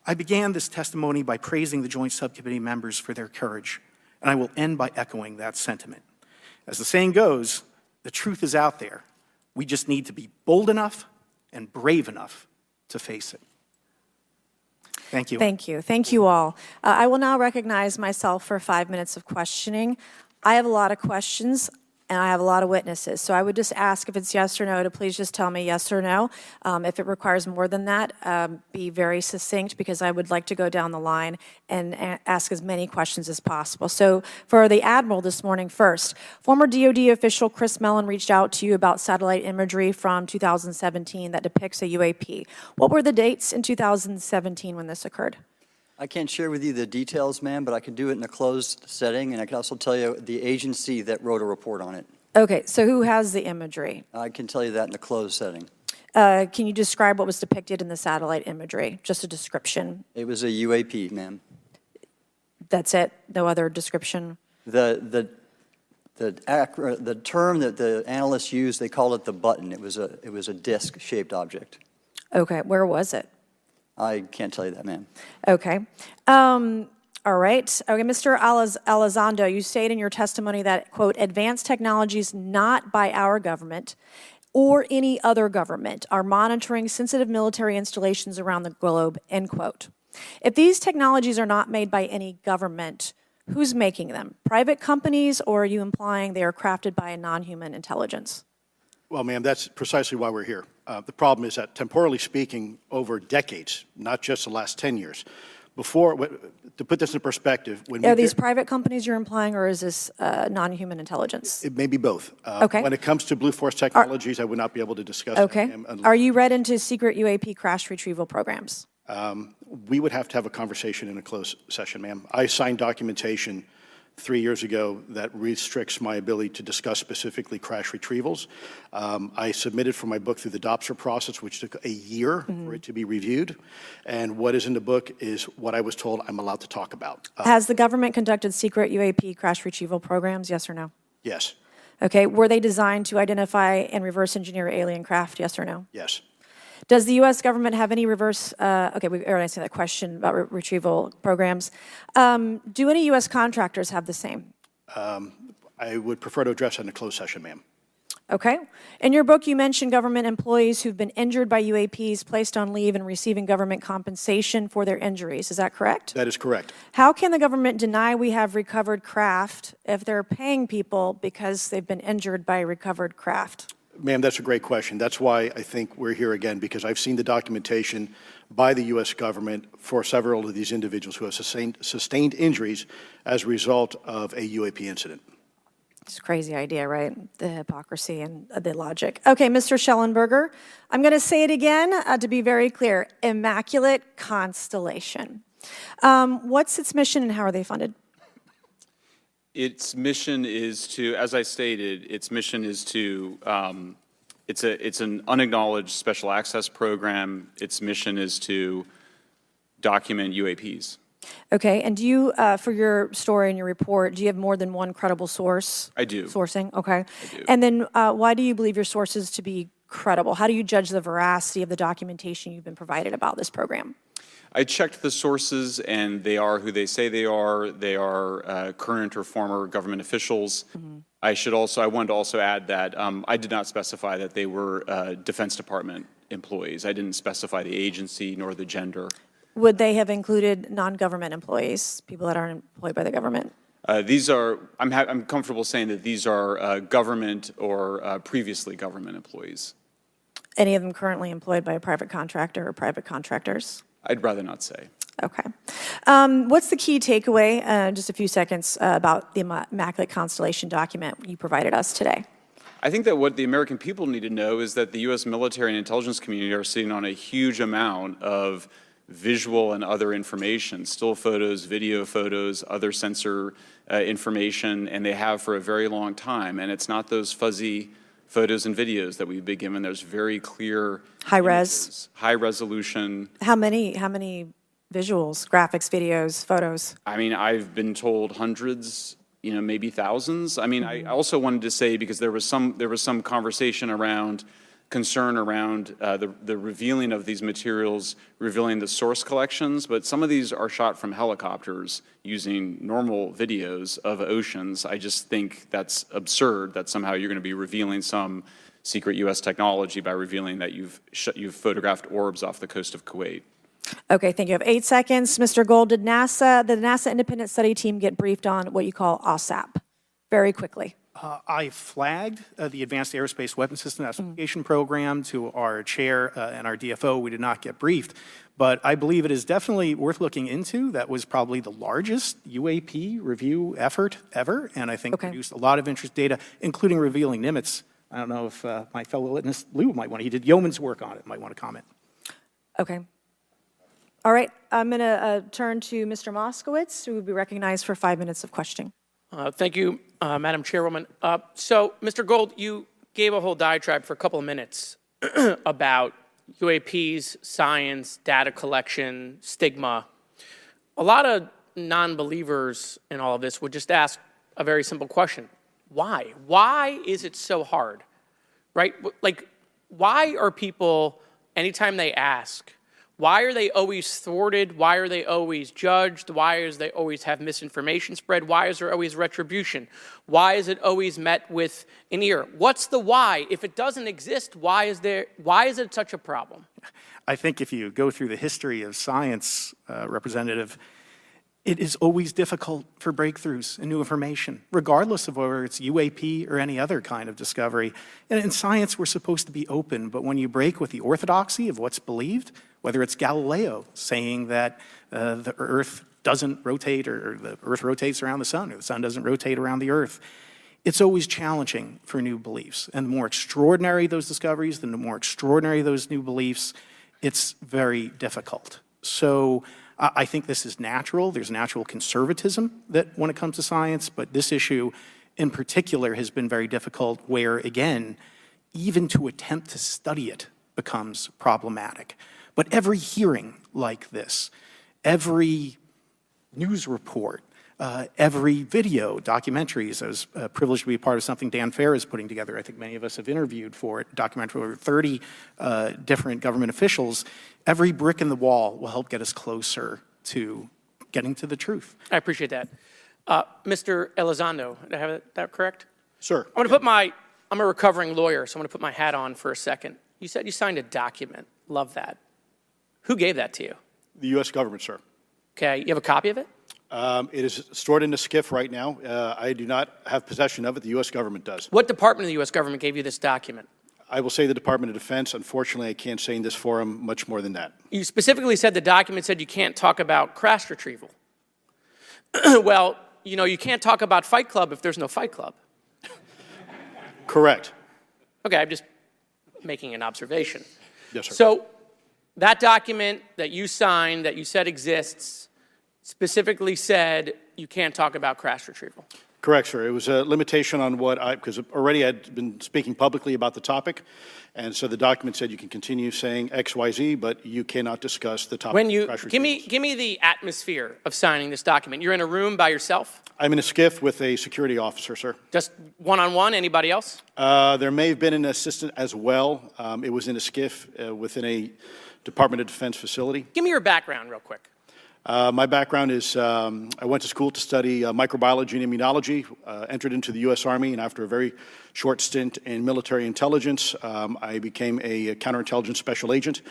I began this testimony by praising the Joint Subcommittee members for their courage, and I will end by echoing that sentiment. As the saying goes, the truth is out there. We just need to be bold enough and brave enough to face it. Thank you. Thank you. Thank you all. I will now recognize myself for 5 minutes of questioning. I have a lot of questions, and I have a lot of witnesses. So I would just ask, if it's yes or no, to please just tell me yes or no. If it requires more than that, be very succinct, because I would like to go down the line and ask as many questions as possible. So for the Admiral this morning first, former DoD official Chris Mellon reached out to you about satellite imagery from 2017 that depicts a UAP. What were the dates in 2017 when this occurred? I can't share with you the details, ma'am, but I can do it in a closed setting, and I can also tell you the agency that wrote a report on it. Okay, so who has the imagery? I can tell you that in a closed setting. Can you describe what was depicted in the satellite imagery? Just a description. It was a UAP, ma'am. That's it? No other description? The term that the analysts used, they called it the button. It was a disc-shaped object. Okay, where was it? I can't tell you that, ma'am. Okay. All right. Okay, Mr. Elizondo, you state in your testimony that, quote, advanced technologies not by our government or any other government are monitoring sensitive military installations around the globe, end quote. If these technologies are not made by any government, who's making them? Private companies, or are you implying they are crafted by a non-human intelligence? Well, ma'am, that's precisely why we're here. The problem is that, temporally speaking, over decades, not just the last 10 years, to put this in perspective, when Are these private companies you're implying, or is this non-human intelligence? It may be both. Okay. When it comes to Blue Force Technologies, I would not be able to discuss Okay. that, ma'am, Are you read into secret UAP crash retrieval programs? We would have to have a conversation in a closed session, ma'am. I signed documentation 3 years ago that restricts my ability to discuss specifically crash retrievals. I submitted for my book through the DOPSR process, which took a year for it to be reviewed. And what is in the book is what I was told I'm allowed to talk about. Has the government conducted secret UAP crash retrieval programs, yes or no? Yes, Okay, were they designed to identify and reverse engineer alien craft, yes or no? yes. Does the U.S. government have any reverse, okay, we already answered that question about retrieval programs. Do any U.S. contractors have the same? I would prefer to address that in a closed session, ma'am. Okay. In your book, you mentioned government employees who've been injured by UAPs, placed on leave, and receiving government compensation for their injuries. Is that correct? That is correct. How can the government deny we have recovered craft if they're paying people because they've been injured by recovered craft? Ma'am, that's a great question. That's why I think we're here again, because I've seen the documentation by the U.S. government for several of these individuals who have sustained injuries as a result of a UAP incident. It's a crazy idea, right? The hypocrisy and the logic. Okay, Mr. Schellenberger, I'm going to say it again to be very clear. Immaculate Constellation. What's its mission and how are they funded? Its mission is to, as I stated, its mission is to, it's an unacknowledged special access program. Its mission is to document UAPs. Okay, and do you, for your story and your report, do you have more than one credible source? I do. Sourcing, okay. I do. And then why do you believe your sources to be credible? How do you judge the veracity of the documentation you've been provided about this program? I checked the sources, and they are who they say they are. They are current or former government officials. I wanted to also add that I did not specify that they were Defense Department employees. I didn't specify the agency nor the gender. Would they have included non-government employees, people that aren't employed by the government? These are, I'm comfortable saying that these are government or previously government employees. Any of them currently employed by a private contractor or private contractors? I'd rather not say. Okay. What's the key takeaway, just a few seconds, about the Immaculate Constellation document you provided us today? I think that what the American people need to know is that the U.S. military and intelligence community are sitting on a huge amount of visual and other information, still photos, video photos, other sensor information, and they have for a very long time. And it's not those fuzzy photos and videos that we've been given. There's very clear High res. images, high resolution. How many visuals, graphics, videos, photos? I mean, I've been told hundreds, maybe thousands. I mean, I also wanted to say, because there was some conversation around concern around the revealing of these materials, revealing the source collections, but some of these are shot from helicopters using normal videos of oceans. I just think that's absurd that somehow you're going to be revealing some secret U.S. technology by revealing that you've photographed orbs off the coast of Kuwait. Okay, thank you. I have 8 seconds. Mr. Gold, did the NASA Independent Study Team get briefed on what you call OSAP? Very quickly. I flagged the Advanced Aerospace Weapons System Application Program to our chair and our DFO. We did not get briefed, but I believe it is definitely worth looking into. That was probably the largest UAP review effort ever, and I think produced a lot of interest data, including revealing Nimitz. I don't know if my fellow witness, Lou, might want to, he did yeoman's work on it, might want to comment. Okay. All right, I'm going to turn to Mr. Moskowitz, who will be recognized for 5 minutes of questioning. Thank you, Madam Chairwoman. So, Mr. Gold, you gave a whole diatribe for a couple of minutes about UAPs, science, data collection, stigma. A lot of non-believers in all of this would just ask a very simple question. Why? Why is it so hard? Right? Like, why are people, anytime they ask, why are they always thwarted? Why are they always judged? Why is they always have misinformation spread? Why is there always retribution? Why is it always met with an ear? What's the why? If it doesn't exist, why is it such a problem? I think if you go through the history of science, Representative, it is always difficult for breakthroughs and new information, regardless of whether it's UAP or any other kind of discovery. And in science, we're supposed to be open, but when you break with the orthodoxy of what's believed, whether it's Galileo saying that the Earth doesn't rotate, or the Earth rotates around the sun, or the sun doesn't rotate around the Earth, it's always challenging for new beliefs. And the more extraordinary those discoveries, the more extraordinary those new beliefs, it's very difficult. So I think this is natural. There's natural conservatism that when it comes to science, but this issue in particular has been very difficult where, again, even to attempt to study it becomes problematic. But every hearing like this, every news report, every video, documentaries. I was privileged to be a part of something Dan Fair is putting together. I think many of us have interviewed for it, documentary over 30 different government officials. Every brick in the wall will help get us closer to getting to the truth. I appreciate that. Mr. Elizondo, did I have that correct? Sir. I'm a recovering lawyer, so I'm going to put my hat on for a second. You said you signed a document. Love that. Who gave that to you? The U.S. government, sir. Okay, you have a copy of it? It is stored in a SCIF right now. I do not have possession of it. The U.S. government does. What department of the U.S. government gave you this document? I will say the Department of Defense. Unfortunately, I can't say in this forum much more than that. You specifically said the document said you can't talk about crash retrieval. Well, you know, you can't talk about Fight Club if there's no Fight Club. Correct. Okay, I'm just making an observation. Yes, sir. So that document that you signed, that you said exists, specifically said you can't talk about crash retrieval. Correct, sir. It was a limitation on what because already I'd been speaking publicly about the topic, and so the document said you can continue saying X, Y, Z, but you cannot discuss the topic. When you, of crash give retrievals. me the atmosphere of signing this document. You're in a room by yourself? I'm in a SCIF with a security officer, sir. Just one-on-one, anybody else? There may have been an assistant as well. It was in a SCIF within a Department of Defense facility. Give me your background real quick. My background is I went to school to study microbiology and immunology, entered into the U.S. Army, and after a very short stint in military intelligence, I became a counterintelligence special agent.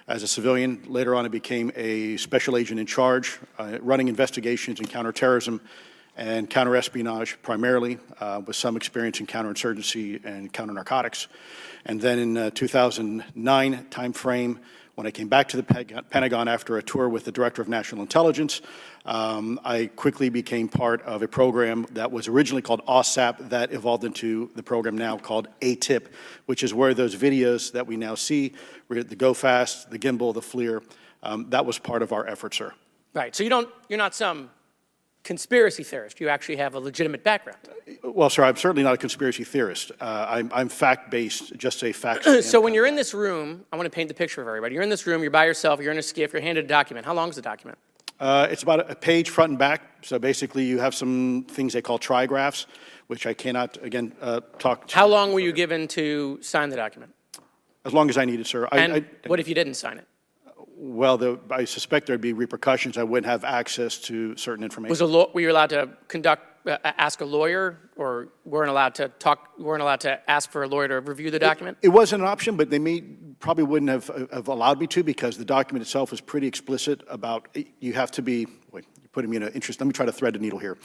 As a civilian, later on I became a special agent in charge, running investigations in counterterrorism and counterespionage primarily, with some experience in counterinsurgency and counternarcotics. And then in 2009 timeframe, when I came back to the Pentagon after a tour with the Director of National Intelligence, I quickly became part of a program that was originally called OSAP that evolved into the program now called ATIP, which is where those videos that we now see, the Go Fast, the Gimbal, the FLIR, that was part of our effort, sir. Right, so you're not some conspiracy theorist. You actually have a legitimate background. Well, sir, I'm certainly not a conspiracy theorist. I'm fact-based, just say facts. So when you're in this room, I want to paint the picture for everybody. You're in this room, you're by yourself, you're in a SCIF, you're handed a document. How long is the document? It's about a page front and back. So basically, you have some things they call trigraphs, which I cannot, again, talk to. How long were you given to sign the document? As long as I needed, sir. And what if you didn't sign it? Well, I suspect there'd be repercussions. I wouldn't have access to certain information. Were you allowed to ask a lawyer, or weren't allowed to ask for a lawyer to review the document? It wasn't an option, but they probably wouldn't have allowed me to, because the document itself was pretty explicit about you have to be, wait, you're putting me in an interest, let me try to thread the needle here.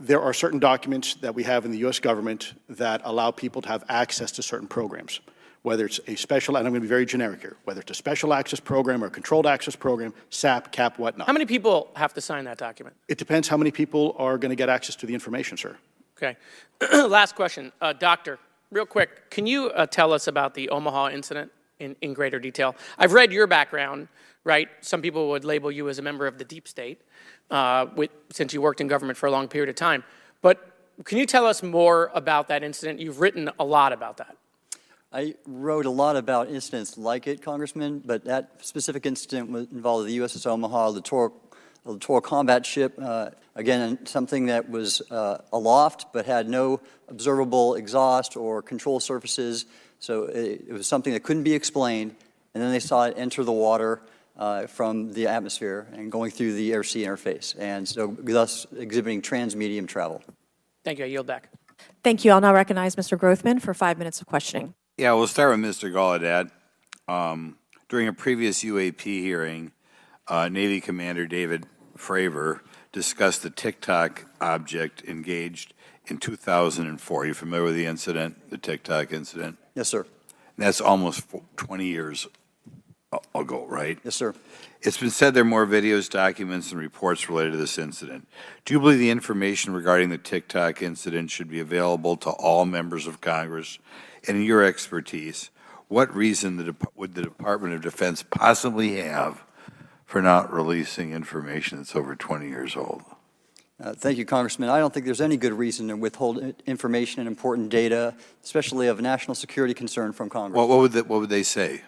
There are certain documents that we have in the U.S. government that allow people to have access to certain programs, whether it's a special, and I'm going to be very generic here, whether it's a special access program or a controlled access program, SAP, CAP, whatnot. How many people have to sign that document? It depends how many people are going to get access to the information, sir. Okay. Last question. Doctor, real quick, can you tell us about the Omaha incident in greater detail? I've read your background, right? Some people would label you as a member of the deep state, since you worked in government for a long period of time. But can you tell us more about that incident? You've written a lot about that. I wrote a lot about incidents like it, Congressman, but that specific incident involved the USS Omaha, littoral combat ship, again, something that was aloft but had no observable exhaust or control surfaces, so it was something that couldn't be explained, and then they saw it enter the water from the atmosphere and going through the air-sea interface, and so thus exhibiting trans-medium travel. Thank you. I yield back. Thank you. I'll now recognize Mr. Grothman for 5 minutes of questioning. Yeah, we'll start with Mr. Gallaudet. During a previous UAP hearing, Navy Commander David Fravor discussed the TikTok object engaged in 2004. Are you familiar with the incident, the TikTok incident? Yes, sir. And that's almost 20 years ago, right? Yes, sir. It's been said there are more videos, documents, and reports related to this incident. Do you believe the information regarding the TikTok incident should be available to all members of Congress? And in your expertise, what reason would the Department of Defense possibly have for not releasing information that's over 20 years old? Thank you, Congressman. I don't think there's any good reason to withhold information and important data, especially of national security concern, from Congress. What would they say?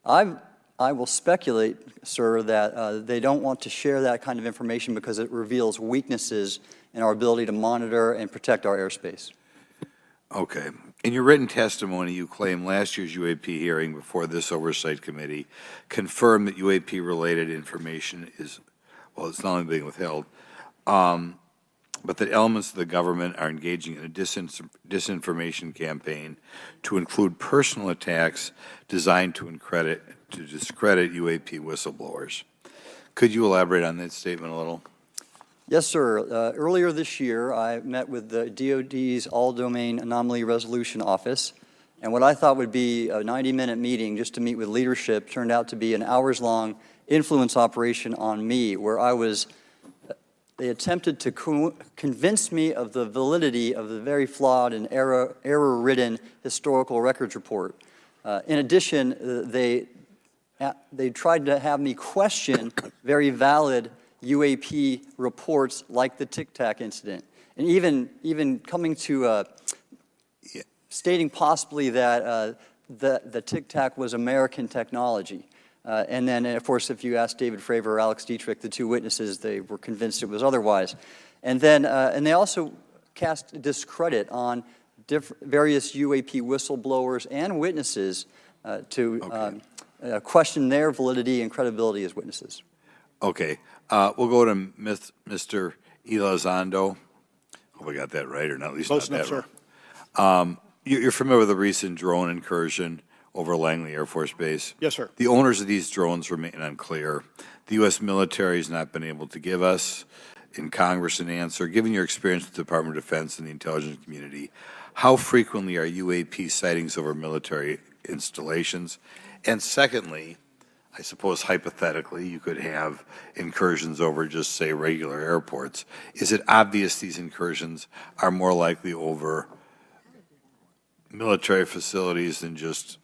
I will speculate, sir, that they don't want to share that kind of information because it reveals weaknesses in our ability to monitor and protect our airspace. Okay. In your written testimony, you claim last year's UAP hearing before this Oversight Committee confirmed that UAP-related information is, well, it's not only being withheld, but that elements of the government are engaging in a disinformation campaign to include personal attacks designed to discredit UAP whistleblowers. Could you elaborate on that statement a little? Yes, sir. Earlier this year, I met with the DoD's All-Domain Anomaly Resolution Office, and what I thought would be a 90-minute meeting just to meet with leadership turned out to be an hours-long influence operation on me, where they attempted to convince me of the validity of the very flawed and error-ridden historical records report. In addition, they tried to have me question very valid UAP reports like the Tic Tac incident, and even coming to stating possibly that the Tic Tac was American technology. And then, of course, if you ask David Fravor or Alex Dietrich, the two witnesses, they were convinced it was otherwise. And then, and they also cast discredit on various UAP whistleblowers and witnesses to question their validity and credibility as witnesses. Okay. We'll go to Mr. Elizondo. Hope I got that right, or not, at least Close not enough, that sir. right. You're familiar with the recent drone incursion over Langley Air Force Base? Yes, sir. The owners of these drones remain unclear. The U.S. military has not been able to give us in Congress an answer. Given your experience with the Department of Defense and the intelligence community, how frequently are UAP sightings over military installations? And secondly, I suppose hypothetically you could have incursions over just, say, regular airports. Is it obvious these incursions are more likely over military facilities than just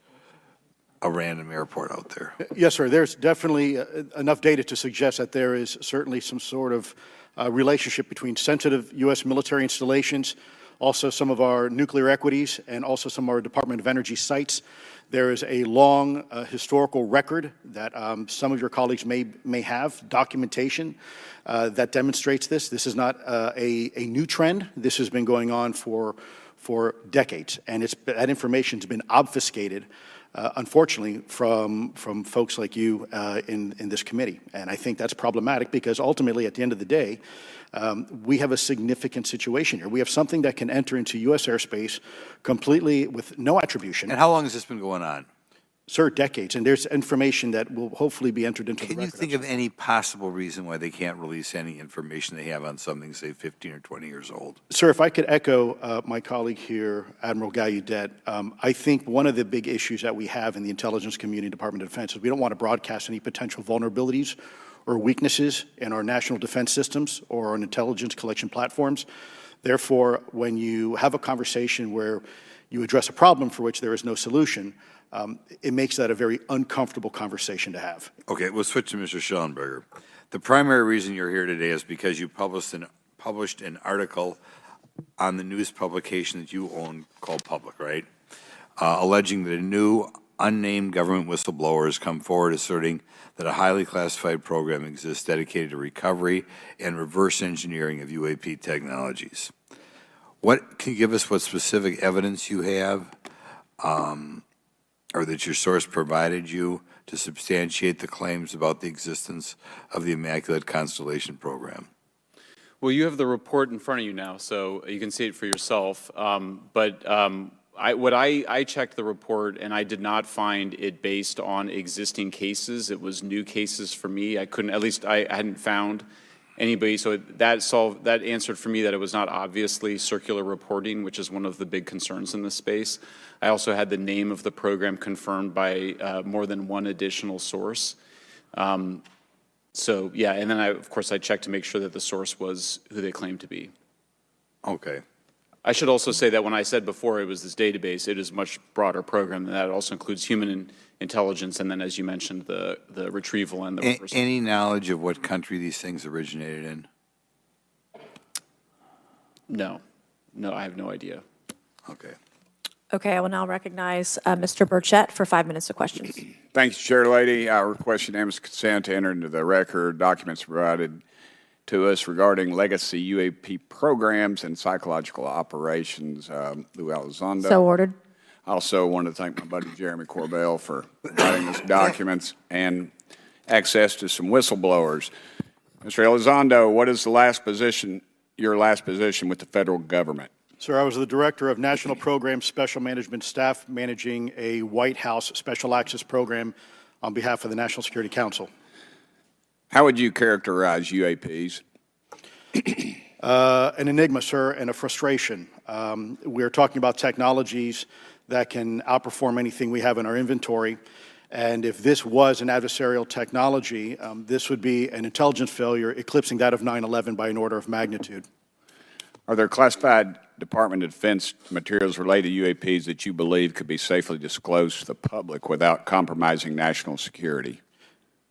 a random airport out there? Yes, sir. There's definitely enough data to suggest that there is certainly some sort of relationship between sensitive U.S. military installations, also some of our nuclear equities, and also some of our Department of Energy sites. There is a long historical record that some of your colleagues may have, documentation that demonstrates this. This is not a new trend. This has been going on for decades, and that information has been obfuscated, unfortunately, from folks like you in this committee. And I think that's problematic because ultimately, at the end of the day, we have a significant situation here. We have something that can enter into U.S. airspace completely with no attribution. And how long has this been going on? Sir, decades, and there's information that will hopefully be entered into the Can you record. think of any possible reason why they can't release any information they have on something, say, 15 or 20 years old? Sir, if I could echo my colleague here, Admiral Gallaudet, I think one of the big issues that we have in the intelligence community, Department of Defense, is we don't want to broadcast any potential vulnerabilities or weaknesses in our national defense systems or our intelligence collection platforms. Therefore, when you have a conversation where you address a problem for which there is no solution, it makes that a very uncomfortable conversation to have. Okay, we'll switch to Mr. Schellenberger. The primary reason you're here today is because you published an article on the news publication that you own called Public, right? Alleging that a new unnamed government whistleblower has come forward asserting that a highly classified program exists dedicated to recovery and reverse engineering of UAP technologies. Can you give us what specific evidence you have or that your source provided you to substantiate the claims about the existence of the Immaculate Constellation program? Well, you have the report in front of you now, so you can see it for yourself. I checked the report, and I did not find it based on existing cases. It was new cases for me. I hadn't found anybody. So that answered for me that it was not obviously circular reporting, which is one of the big concerns in this space. I also had the name of the program confirmed by more than one additional source. So yeah, and then of course I checked to make sure that the source was who they claimed to be. Okay. I should also say that when I said before it was this database, it is a much broader program than that. It also includes human intelligence, and then, as you mentioned, the retrieval and the reversal. Any knowledge of what country these things originated in? No, I have no idea. Okay. Okay, I will now recognize Mr. Burchett for 5 minutes of questions. Thank you, Chair Lady. I request unanimous consent to enter into the record documents provided to us regarding legacy UAP programs and psychological operations. Lou Elizondo. So ordered. I also want to thank my buddy Jeremy Corbell for providing us documents and access to some whistleblowers. Mr. Elizondo, what is your last position with the federal government? Sir, I was the Director of National Program Special Management Staff, managing a White House Special Access Program on behalf of the National Security Council. How would you characterize UAPs? An enigma, sir, and a frustration. We're talking about technologies that can outperform anything we have in our inventory. And if this was an adversarial technology, this would be an intelligence failure eclipsing that of 9/11 by an order of magnitude. Are there classified Department of Defense materials related to UAPs that you believe could be safely disclosed to the public without compromising national security?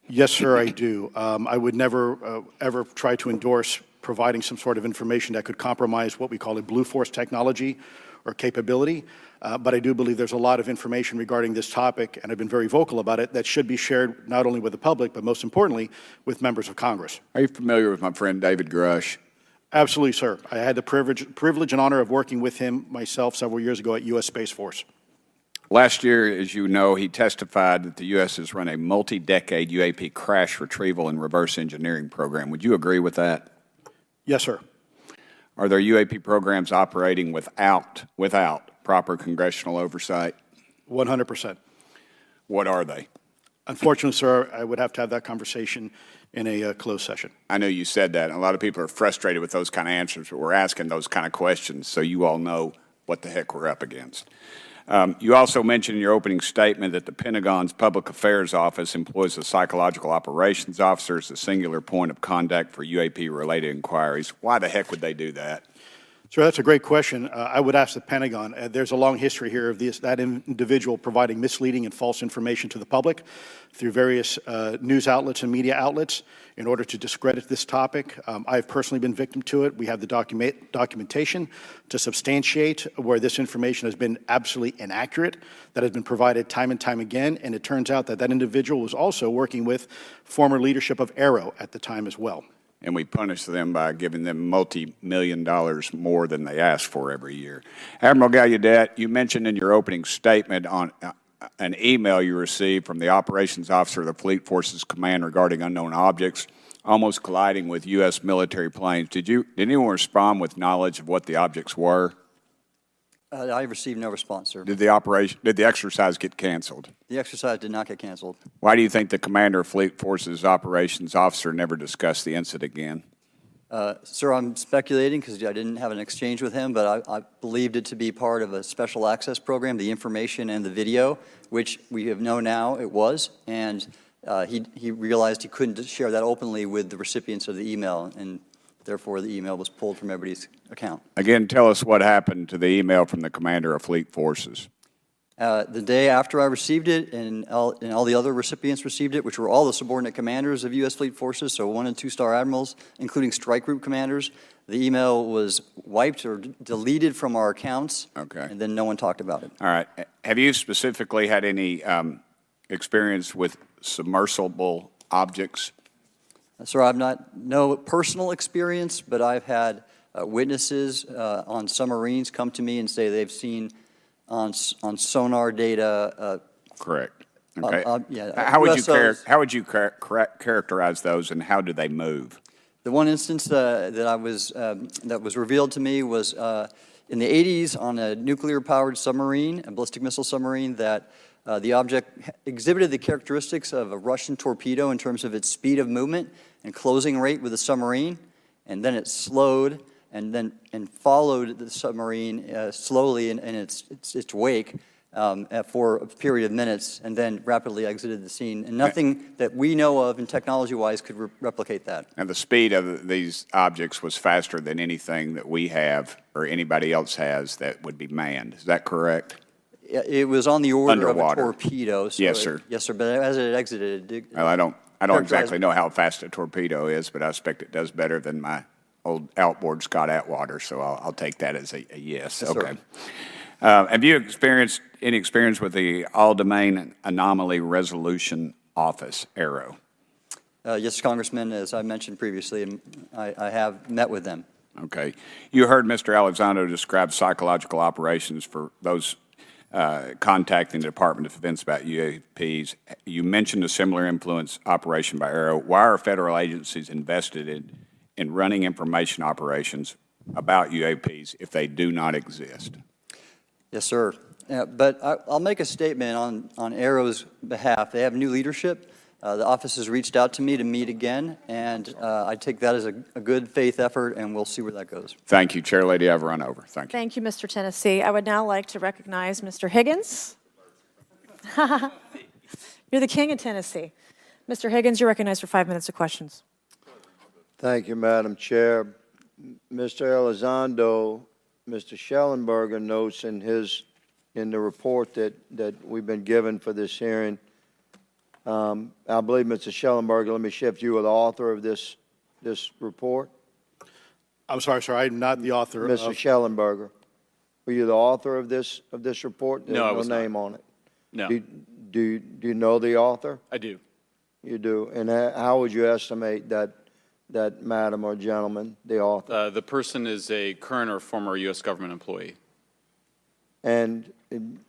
Yes, sir, I do. I would never, ever try to endorse providing some sort of information that could compromise what we call a Blue Force technology or capability. But I do believe there's a lot of information regarding this topic, and I've been very vocal about it, that should be shared not only with the public, but most importantly, with members of Congress. Are you familiar with my friend David Grush? Absolutely, sir. I had the privilege and honor of working with him myself several years ago at U.S. Space Force. Last year, as you know, he testified that the U.S. has run a multi-decade UAP crash retrieval and reverse engineering program. Would you agree with that? Yes, sir. Are there UAP programs operating without proper congressional oversight? 100%. What are they? Unfortunately, sir, I would have to have that conversation in a closed session. I know you said that, and a lot of people are frustrated with those kind of answers, but we're asking those kind of questions so you all know what the heck we're up against. You also mentioned in your opening statement that the Pentagon's Public Affairs Office employs a psychological operations officer as the singular point of contact for UAP-related inquiries. Why the heck would they do that? Sir, that's a great question. I would ask the Pentagon. There's a long history here of that individual providing misleading and false information to the public through various news outlets and media outlets in order to discredit this topic. I've personally been victim to it. We have the documentation to substantiate where this information has been absolutely inaccurate, that has been provided time and time again, and it turns out that that individual was also working with former leadership of Arrow at the time as well. And we punish them by giving them multi-million dollars more than they ask for every year. Admiral Gallaudet, you mentioned in your opening statement on an email you received from the operations officer of the Fleet Forces Command regarding unknown objects almost colliding with U.S. military planes. Did anyone respond with knowledge of what the objects were? I received no response, sir. Did the exercise get canceled? The exercise did not get canceled. Why do you think the commander of Fleet Forces operations officer never discussed the incident again? Sir, I'm speculating because I didn't have an exchange with him, but I believed it to be part of a special access program, the information and the video, which we have known now it was, and he realized he couldn't share that openly with the recipients of the email, and therefore the email was pulled from everybody's account. Again, tell us what happened to the email from the commander of Fleet Forces. The day after I received it, and all the other recipients received it, which were all the subordinate commanders of U.S. Fleet Forces, so 1- and 2-star admirals, including strike group commanders, the email was wiped or deleted from our accounts, Okay. and then no one talked about it. All right. Have you specifically had any experience with submersible objects? Sir, I've no personal experience, but I've had witnesses on submarines come to me and say they've seen on sonar data. Correct. Okay. Yeah, how would USOs. how would you characterize those, and how do they move? The one instance that was revealed to me was in the 80s on a nuclear-powered submarine, a ballistic missile submarine, that the object exhibited the characteristics of a Russian torpedo in terms of its speed of movement and closing rate with the submarine, and then it slowed and followed the submarine slowly in its wake for a period of minutes and then rapidly exited the scene. And nothing that we know of and technology-wise could replicate that. And the speed of these objects was faster than anything that we have or anybody else has that would be manned. Is that correct? It was on the order Underwater. of a torpedo. So Yes, sir. Yes, sir, but as it exited, Well, I don't Characterize- exactly know how fast a torpedo is, but I expect it does better than my old outboard Scott Atwater, so I'll take that as a yes. Yes, sir. Okay. Have you experienced any experience with the All-Domain Anomaly Resolution Office, ARROW? Yes, Congressman, as I mentioned previously, I have met with them. Okay. You heard Mr. Elizondo describe psychological operations for those contacting the Department of Defense about UAPs. You mentioned a similar influence operation by ARROW. Why are federal agencies invested in running information operations about UAPs if they do not exist? Yes, sir. But I'll make a statement on ARROW's behalf. They have new leadership. The office has reached out to me to meet again, and I take that as a good faith effort, and we'll see where that goes. Thank you, Chair Lady. I've run over. Thank you. Thank you, Mr. Tennessee. I would now like to recognize Mr. Higgins. You're the king of Tennessee. Mr. Higgins, you're recognized for 5 minutes of questions. Thank you, Madam Chair. Mr. Elizondo, Mr. Schellenberger notes in the report that we've been given for this hearing. I believe, Mr. Schellenberger, let me shift you, the author of this report. I'm sorry, sir, I'm not the author Mr. of... Schellenberger, were you the author of this report? No, I was no not. name on it. No, Do you know the author? I do. You do. And how would you estimate that madam or gentleman, the author? The person is a current or former U.S. government employee. And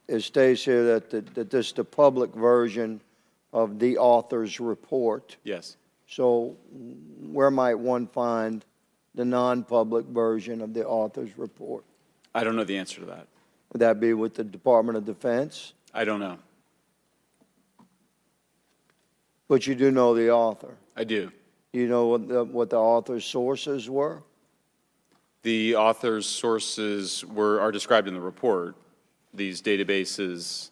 it states here that this is the public version of the author's report. Yes. So where might one find the non-public version of the author's report? I don't know the answer to that. Would that be with the Department of Defense? I don't know. But you do know the author. I do. You know what the author's sources were? The author's sources are described in the report. These databases,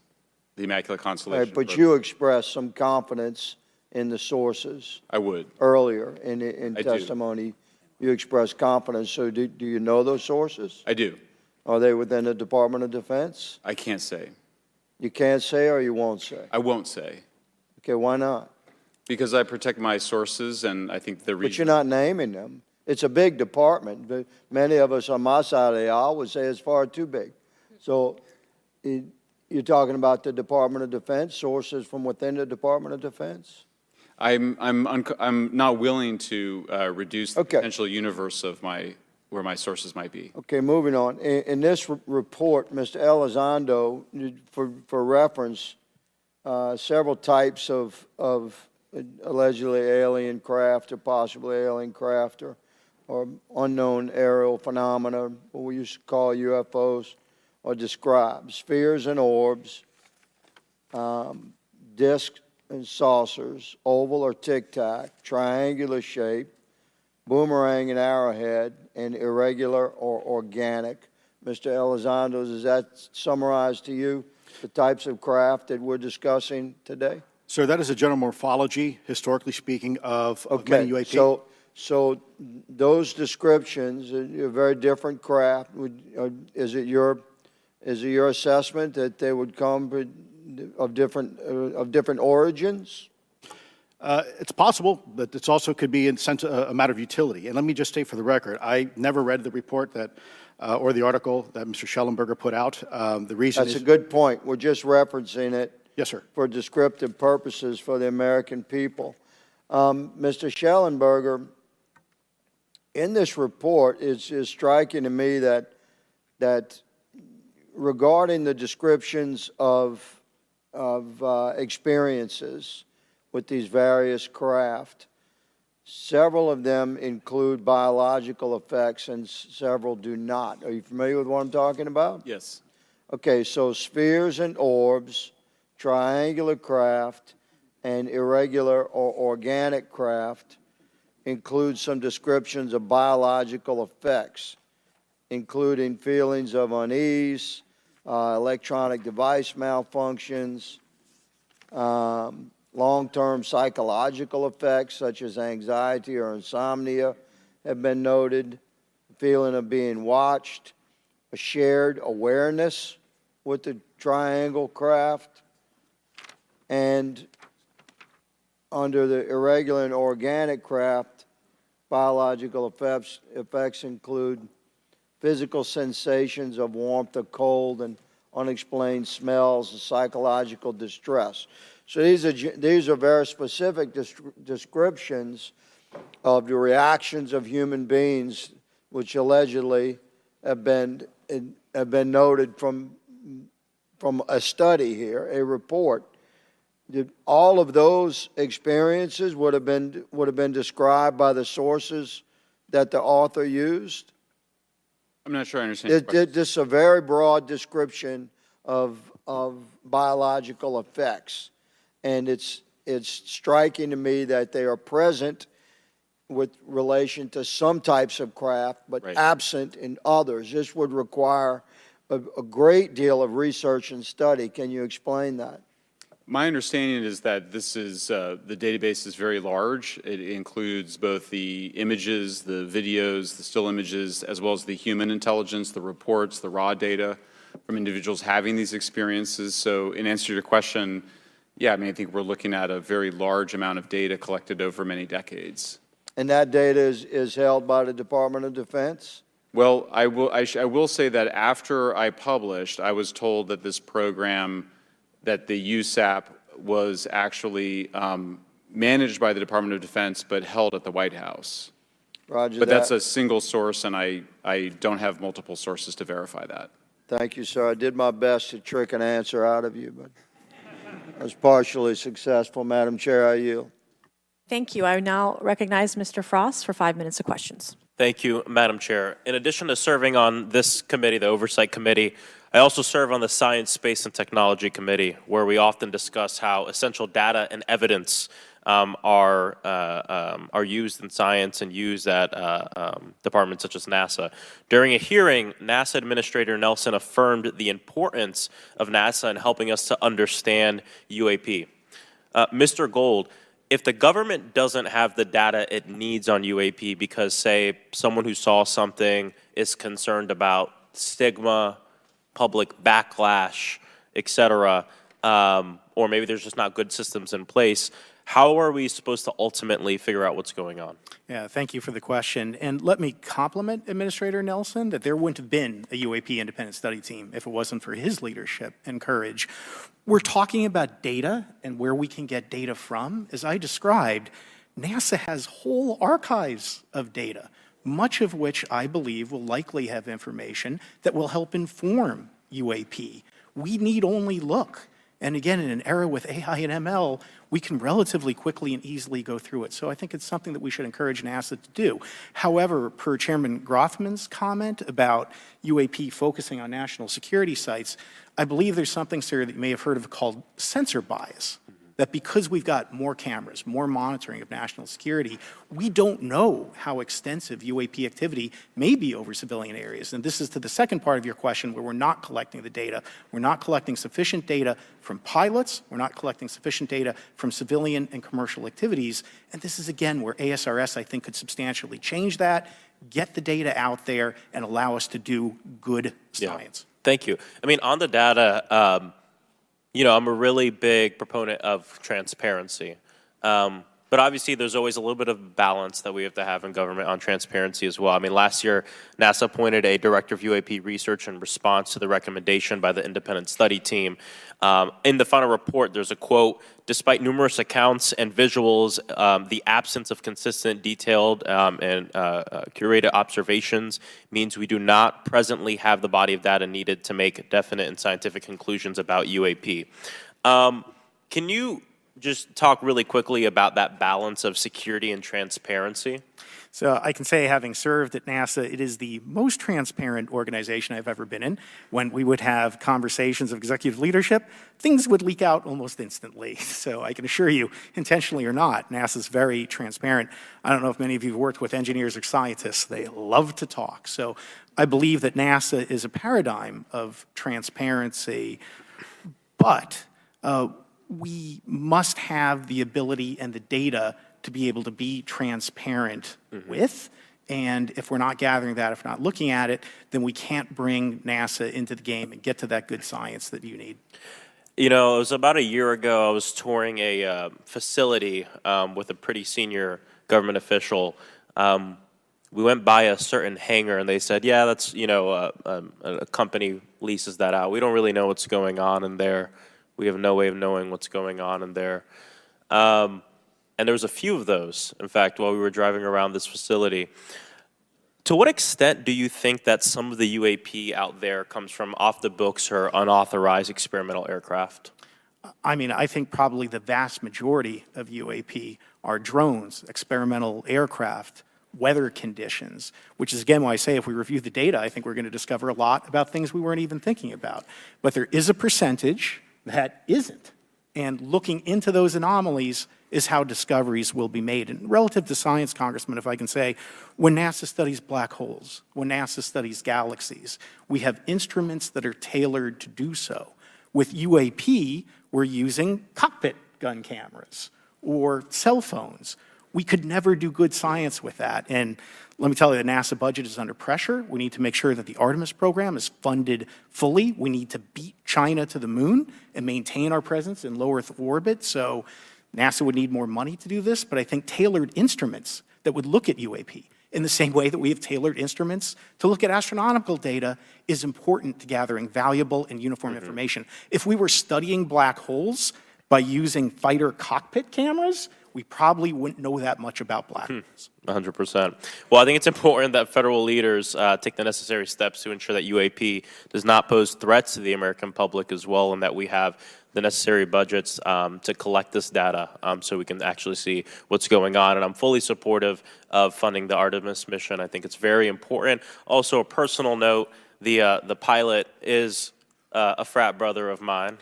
the Immaculate Constellation. Right, but you expressed some confidence in the sources I would. earlier in I do. testimony. You expressed confidence. So do you know those sources? I do. Are they within the Department of Defense? I can't say. You can't say or you won't say? I won't say. Okay, why not? Because I protect my sources, and I think the But you're reason. not naming them. It's a big department. But many of us on my side of the aisle would say it's far too big. So you're talking about the Department of Defense, sources from within the Department of Defense? I'm not willing to reduce the Okay. potential universe of where my sources might be. Okay, moving on. In this report, Mr. Elizondo, for reference, several types of allegedly alien craft or possibly alien craft or unknown aerial phenomena, what we used to call UFOs, are described. Spheres and orbs, discs and saucers, oval or tic-tac, triangular shape, boomerang and arrowhead, and irregular or organic. Mr. Elizondo, does that summarize to you the types of craft that we're discussing today? Sir, that is a general morphology, historically speaking, of many UAP. So those descriptions are very different craft. Is it your assessment that they would come of different origins? It's possible, but it's also could be in sense a matter of utility. And let me just state for the record, I never read the report that or the article that Mr. Schellenberger put out. The reason That's is a good point. We're just referencing it. Yes, sir. For descriptive purposes for the American people. Mr. Schellenberger, in this report, it's striking to me that regarding the descriptions of experiences with these various craft, several of them include biological effects and several do not. Are you familiar with what I'm talking about? Yes. Okay, so spheres and orbs, triangular craft, and irregular or organic craft include some descriptions of biological effects, including feelings of unease, electronic device malfunctions, long-term psychological effects such as anxiety or insomnia have been noted, feeling of being watched, a shared awareness with the triangle craft, and under the irregular and organic craft, biological effects include physical sensations of warmth or cold and unexplained smells and psychological distress. So these are very specific descriptions of the reactions of human beings, which allegedly have been noted from a study here, a report. All of those experiences would have been described by the sources that the author used. I'm not sure I understand your question. This is a very broad description of biological effects, and it's striking to me that they are present with relation to some types of craft, but Right. absent in others. This would require a great deal of research and study. Can you explain that? My understanding is that this is, the database is very large. It includes both the images, the videos, the still images, as well as the human intelligence, the reports, the raw data from individuals having these experiences. So in answer to your question, yeah, I mean, I think we're looking at a very large amount of data collected over many decades. And that data is held by the Department of Defense? Well, I will say that after I published, I was told that this program, that the USAP was actually managed by the Department of Defense, but held at the White House. Roger But that. that's a single source, and I don't have multiple sources to verify that. Thank you, sir. I did my best to trick an answer out of you, but I was partially successful. Madam Chair, I yield. Thank you. I now recognize Mr. Frost for 5 minutes of questions. Thank you, Madam Chair. In addition to serving on this committee, the Oversight Committee, I also serve on the Science, Space, and Technology Committee, where we often discuss how essential data and evidence are used in science and used at departments such as NASA. During a hearing, NASA Administrator Nelson affirmed the importance of NASA in helping us to understand UAP. Mr. Gold, if the government doesn't have the data it needs on UAP because, say, someone who saw something is concerned about stigma, public backlash, et cetera, or maybe there's just not good systems in place, how are we supposed to ultimately figure out what's going on? Yeah, thank you for the question. And let me compliment Administrator Nelson that there wouldn't have been a UAP independent study team if it wasn't for his leadership and courage. We're talking about data and where we can get data from. As I described, NASA has whole archives of data, much of which I believe will likely have information that will help inform UAP. We need only look. And again, in an era with AI and ML, we can relatively quickly and easily go through it. So I think it's something that we should encourage NASA to do. However, per Chairman Grothman's comment about UAP focusing on national security sites, I believe there's something, sir, that you may have heard of called sensor bias. That because we've got more cameras, more monitoring of national security, we don't know how extensive UAP activity may be over civilian areas. And this is to the second part of your question where we're not collecting the data. We're not collecting sufficient data from pilots. We're not collecting sufficient data from civilian and commercial activities. And this is, again, where ASRS, I think, could substantially change that, get the data out there, and allow us to do good science. Yeah. Thank you. I mean, on the data, you know, I'm a really big proponent of transparency. But obviously, there's always a little bit of balance that we have to have in government on transparency as well. I mean, last year, NASA appointed a director of UAP research in response to the recommendation by the independent study team. In the final report, there's a quote, "Despite numerous accounts and visuals, the absence of consistent, detailed, and curated observations means we do not presently have the body of data needed to make definite and scientific conclusions about UAP." Can you just talk really quickly about that balance of security and transparency? So I can say, having served at NASA, it is the most transparent organization I've ever been in. When we would have conversations of executive leadership, things would leak out almost instantly. So I can assure you, intentionally or not, NASA's very transparent. I don't know if many of you have worked with engineers or scientists. They love to talk. So I believe that NASA is a paradigm of transparency, but we must have the ability and the data to be able to be transparent with. And if we're not gathering that, if we're not looking at it, then we can't bring NASA into the game and get to that good science that you need. You know, it was about a year ago, I was touring a facility with a pretty senior government official. We went by a certain hangar, and they said, yeah, that's, you know, a company leases that out. We don't really know what's going on in there. We have no way of knowing what's going on in there. And there was a few of those, in fact, while we were driving around this facility. To what extent do you think that some of the UAP out there comes from off the books or unauthorized experimental aircraft? I mean, I think probably the vast majority of UAP are drones, experimental aircraft, weather conditions, which is, again, why I say if we review the data, I think we're going to discover a lot about things we weren't even thinking about. But there is a percentage that isn't. And looking into those anomalies is how discoveries will be made. And relative to science, Congressman, if I can say, when NASA studies black holes, when NASA studies galaxies, we have instruments that are tailored to do so. With UAP, we're using cockpit gun cameras or cell phones. We could never do good science with that. And let me tell you, the NASA budget is under pressure. We need to make sure that the Artemis program is funded fully. We need to beat China to the moon and maintain our presence in low Earth orbit. So NASA would need more money to do this, but I think tailored instruments that would look at UAP in the same way that we have tailored instruments to look at astronomical data is important to gathering valuable and uniform information. If we were studying black holes by using fighter cockpit cameras, we probably wouldn't know that much about black holes. 100%. Well, I think it's important that federal leaders take the necessary steps to ensure that UAP does not pose threats to the American public as well, and that we have the necessary budgets to collect this data so we can actually see what's going on. And I'm fully supportive of funding the Artemis mission. I think it's very important. Also, a personal note, the pilot is a frat brother of mine.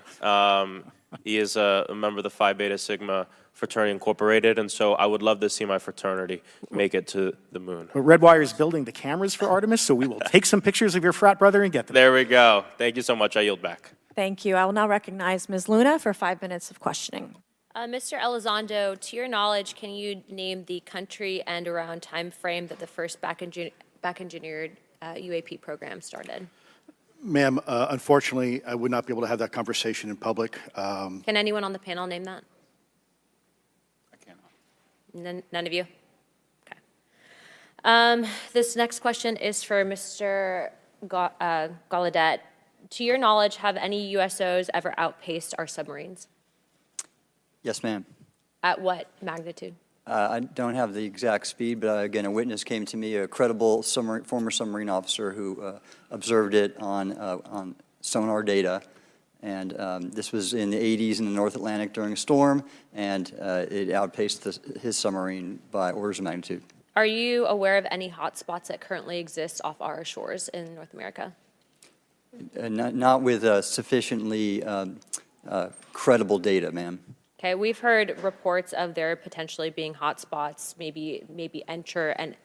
He is a member of the Phi Beta Sigma Fraternity Incorporated, and so I would love to see my fraternity make it to the moon. But Redwire is building the cameras for Artemis, so we will take some pictures of your frat brother and get them. There we go. Thank you so much. I yield back. Thank you. I will now recognize Ms. Luna for 5 minutes of questioning. Mr. Elizondo, to your knowledge, can you name the country and around time frame that the first back-engineered UAP program started? Ma'am, unfortunately, I would not be able to have that conversation in public. Can anyone on the panel name that? None of you? Okay. This next question is for Mr. Gallaudet. To your knowledge, have any USOs ever outpaced our submarines? Yes, ma'am. At what magnitude? I don't have the exact speed, but again, a witness came to me, a credible former submarine officer who observed it on sonar data. And this was in the 80s in the North Atlantic during a storm, and it outpaced his submarine by orders of magnitude. Are you aware of any hotspots that currently exist off our shores in North America? Not with sufficiently credible data, ma'am. Okay, we've heard reports of there potentially being hotspots, maybe entry and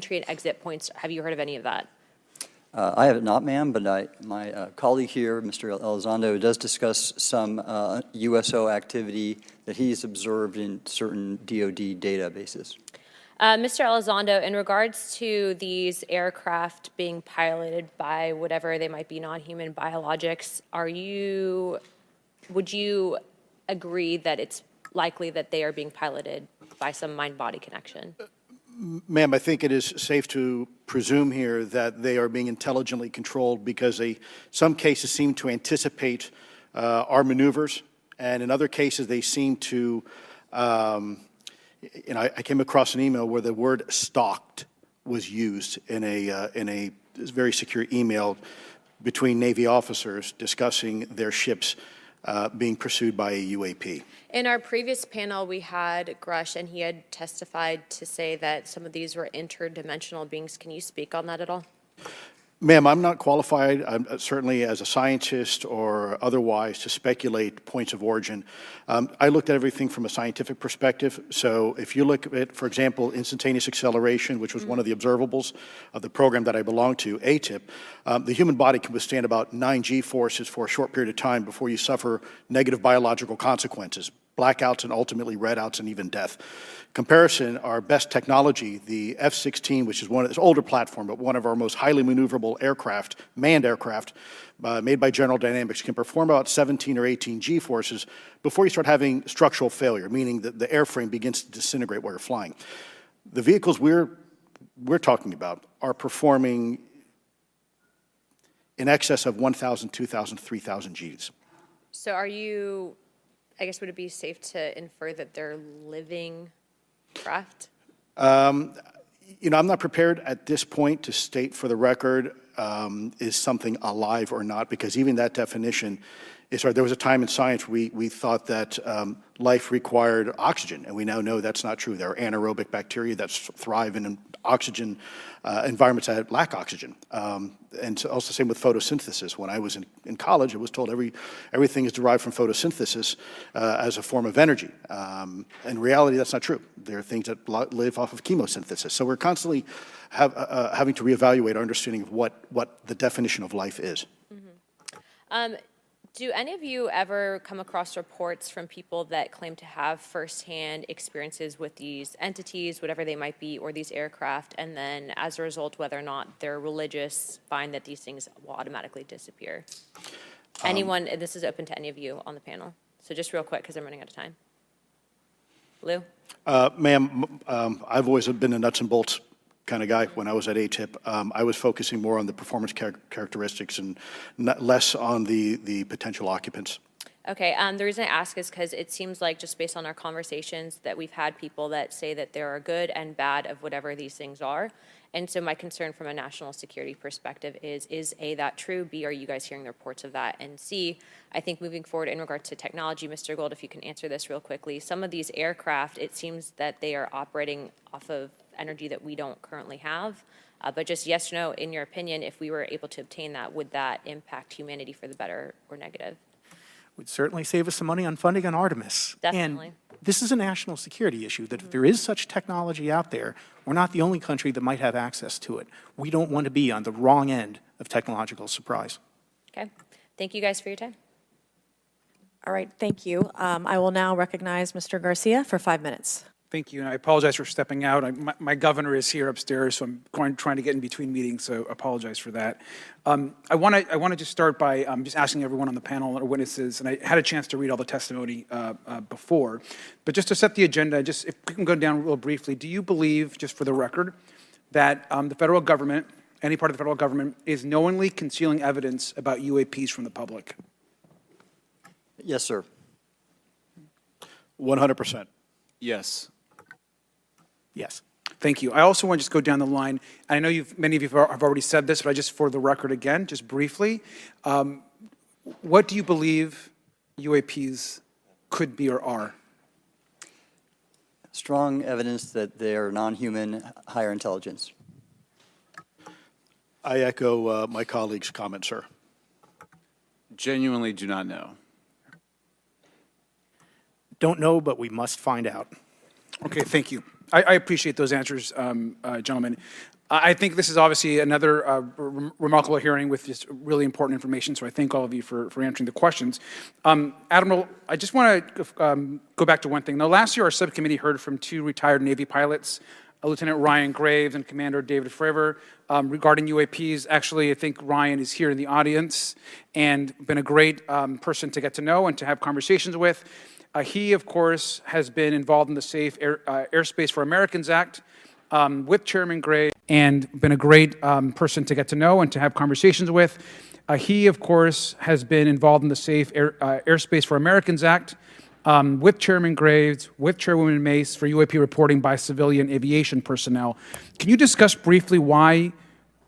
exit points. Have you heard of any of that? I have not, ma'am, but my colleague here, Mr. Elizondo, does discuss some USO activity that he's observed in certain DoD databases. Mr. Elizondo, in regards to these aircraft being piloted by whatever they might be, non-human biologics, would you agree that it's likely that they are being piloted by some mind-body connection? Ma'am, I think it is safe to presume here that they are being intelligently controlled because some cases seem to anticipate our maneuvers, and in other cases they seem to, I came across an email where the word stalked was used in a very secure email between Navy officers discussing their ships' being pursued by a UAP. In our previous panel, we had Grush, and he had testified to say that some of these were interdimensional beings. Can you speak on that at all? Ma'am, I'm not qualified, certainly as a scientist or otherwise, to speculate points of origin. I looked at everything from a scientific perspective. So if you look at, for example, instantaneous acceleration, which was one of the observables of the program that I belong to, ATIP, the human body can withstand about 9 G-forces for a short period of time before you suffer negative biological consequences, blackouts and ultimately redouts and even death. Comparison, our best technology, the F-16, which is it's an older platform, but one of our most highly maneuverable aircraft, manned aircraft, made by General Dynamics, can perform about 17 or 18 G-forces before you start having structural failure, meaning that the airframe begins to disintegrate while you're flying. The vehicles we're talking about are performing in excess of 1,000, 2,000, 3,000 Gs. So are you, I guess, would it be safe to infer that they're living craft? You know, I'm not prepared at this point to state for the record is something alive or not, because even that definition is hard. There was a time in science we thought that life required oxygen, and we now know that's not true. There are anaerobic bacteria that thrive in oxygen environments that lack oxygen. And so also the same with photosynthesis. When I was in college, I was told everything is derived from photosynthesis as a form of energy. In reality, that's not true. There are things that live off of chemosynthesis. So we're constantly having to reevaluate our understanding of what the definition of life is. Do any of you ever come across reports from people that claim to have firsthand experiences with these entities, whatever they might be, or these aircraft, and then as a result, whether or not they're religious, find that these things will automatically disappear? Anyone, and this is open to any of you on the panel. So just real quick, because I'm running out of time. Lou? Ma'am, I've always been a nuts and bolts kind of guy. When I was at ATIP, I was focusing more on the performance characteristics and less on the potential occupants. Okay, the reason I ask is because it seems like, just based on our conversations, that we've had people that say that there are good and bad of whatever these things are. And so my concern from a national security perspective is A, that true? B, are you guys hearing the reports of that? And C, I think moving forward in regard to technology, Mr. Gold, if you can answer this real quickly, some of these aircraft, it seems that they are operating off of energy that we don't currently have. But just yes or no, in your opinion, if we were able to obtain that, would that impact humanity for the better or negative? Would certainly save us some money on funding on Artemis. Definitely. And this is a national security issue, that if there is such technology out there, we're not the only country that might have access to it. We don't want to be on the wrong end of technological surprise. Okay. Thank you guys for your time. All right, thank you. I will now recognize Mr. Garcia for 5 minutes. Thank you, and I apologize for stepping out. My governor is here upstairs, so I'm trying to get in between meetings, so apologize for that. I want to just start by just asking everyone on the panel or witnesses, and I had a chance to read all the testimony before, but just to set the agenda, just if we can go down real briefly, do you believe, just for the record, that the federal government, any part of the federal government, is knowingly concealing evidence about UAPs from the public? Yes, sir. 100%. Yes. Yes. Thank you. I also want to just go down the line. I know many of you have already said this, but I just, for the record again, just briefly, what do you believe UAPs could be or are? Strong evidence that they are non-human, higher intelligence. I echo my colleague's comment, sir. Genuinely do not know. Don't know, but we must find out. Okay, thank you. I appreciate those answers, gentlemen. I think this is obviously another remarkable hearing with just really important information, so I thank all of you for answering the questions. Admiral, I just want to go back to one thing. Now, last year, our subcommittee heard from 2 retired Navy pilots, Lieutenant Ryan Graves and Commander David Fravor, regarding UAPs. Actually, I think Ryan is here in the audience and been a great person to get to know and to have conversations with. He, of course, has been involved in the Safe Airspace for Americans Act with Chairman Gray and been a great person to get to know and to have conversations with. He, of course, has been involved in the Safe Airspace for Americans Act with Chairman Graves, with Chairwoman Mace for UAP reporting by civilian aviation personnel. Can you discuss briefly why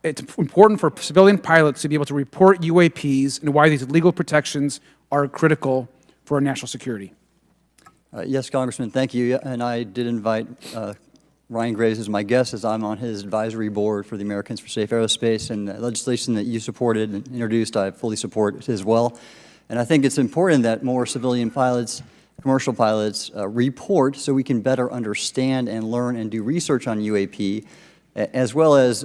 it's important for civilian pilots to be able to report UAPs and why these legal protections are critical for our national security. Yes, Congressman, thank you. And I did invite Ryan Graves as my guest, as I'm on his advisory board for the Americans for Safe Aerospace, and the legislation that you supported and introduced, I fully support as well. And I think it's important that more civilian pilots, commercial pilots, report so we can better understand and learn and do research on UAP, as well as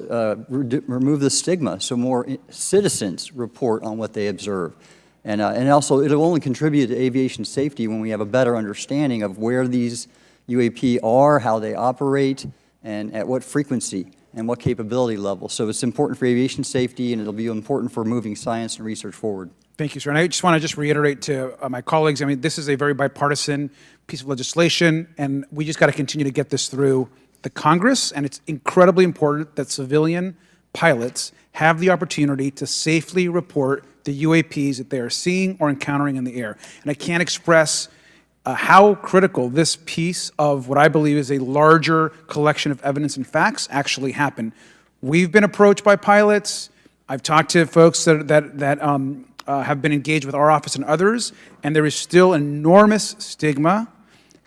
remove the stigma so more citizens report on what they observe. And also, it'll only contribute to aviation safety when we have a better understanding of where these UAP are, how they operate, and at what frequency and what capability level. So it's important for aviation safety, and it'll be important for moving science and research forward. Thank you, sir. And I just want to reiterate to my colleagues, I mean, this is a very bipartisan piece of legislation, and we just got to continue to get this through the Congress, and it's incredibly important that civilian pilots have the opportunity to safely report the UAPs that they are seeing or encountering in the air. And I can't express how critical this piece of what I believe is a larger collection of evidence and facts actually happened. We've been approached by pilots. I've talked to folks that have been engaged with our office and others, and there is still enormous stigma.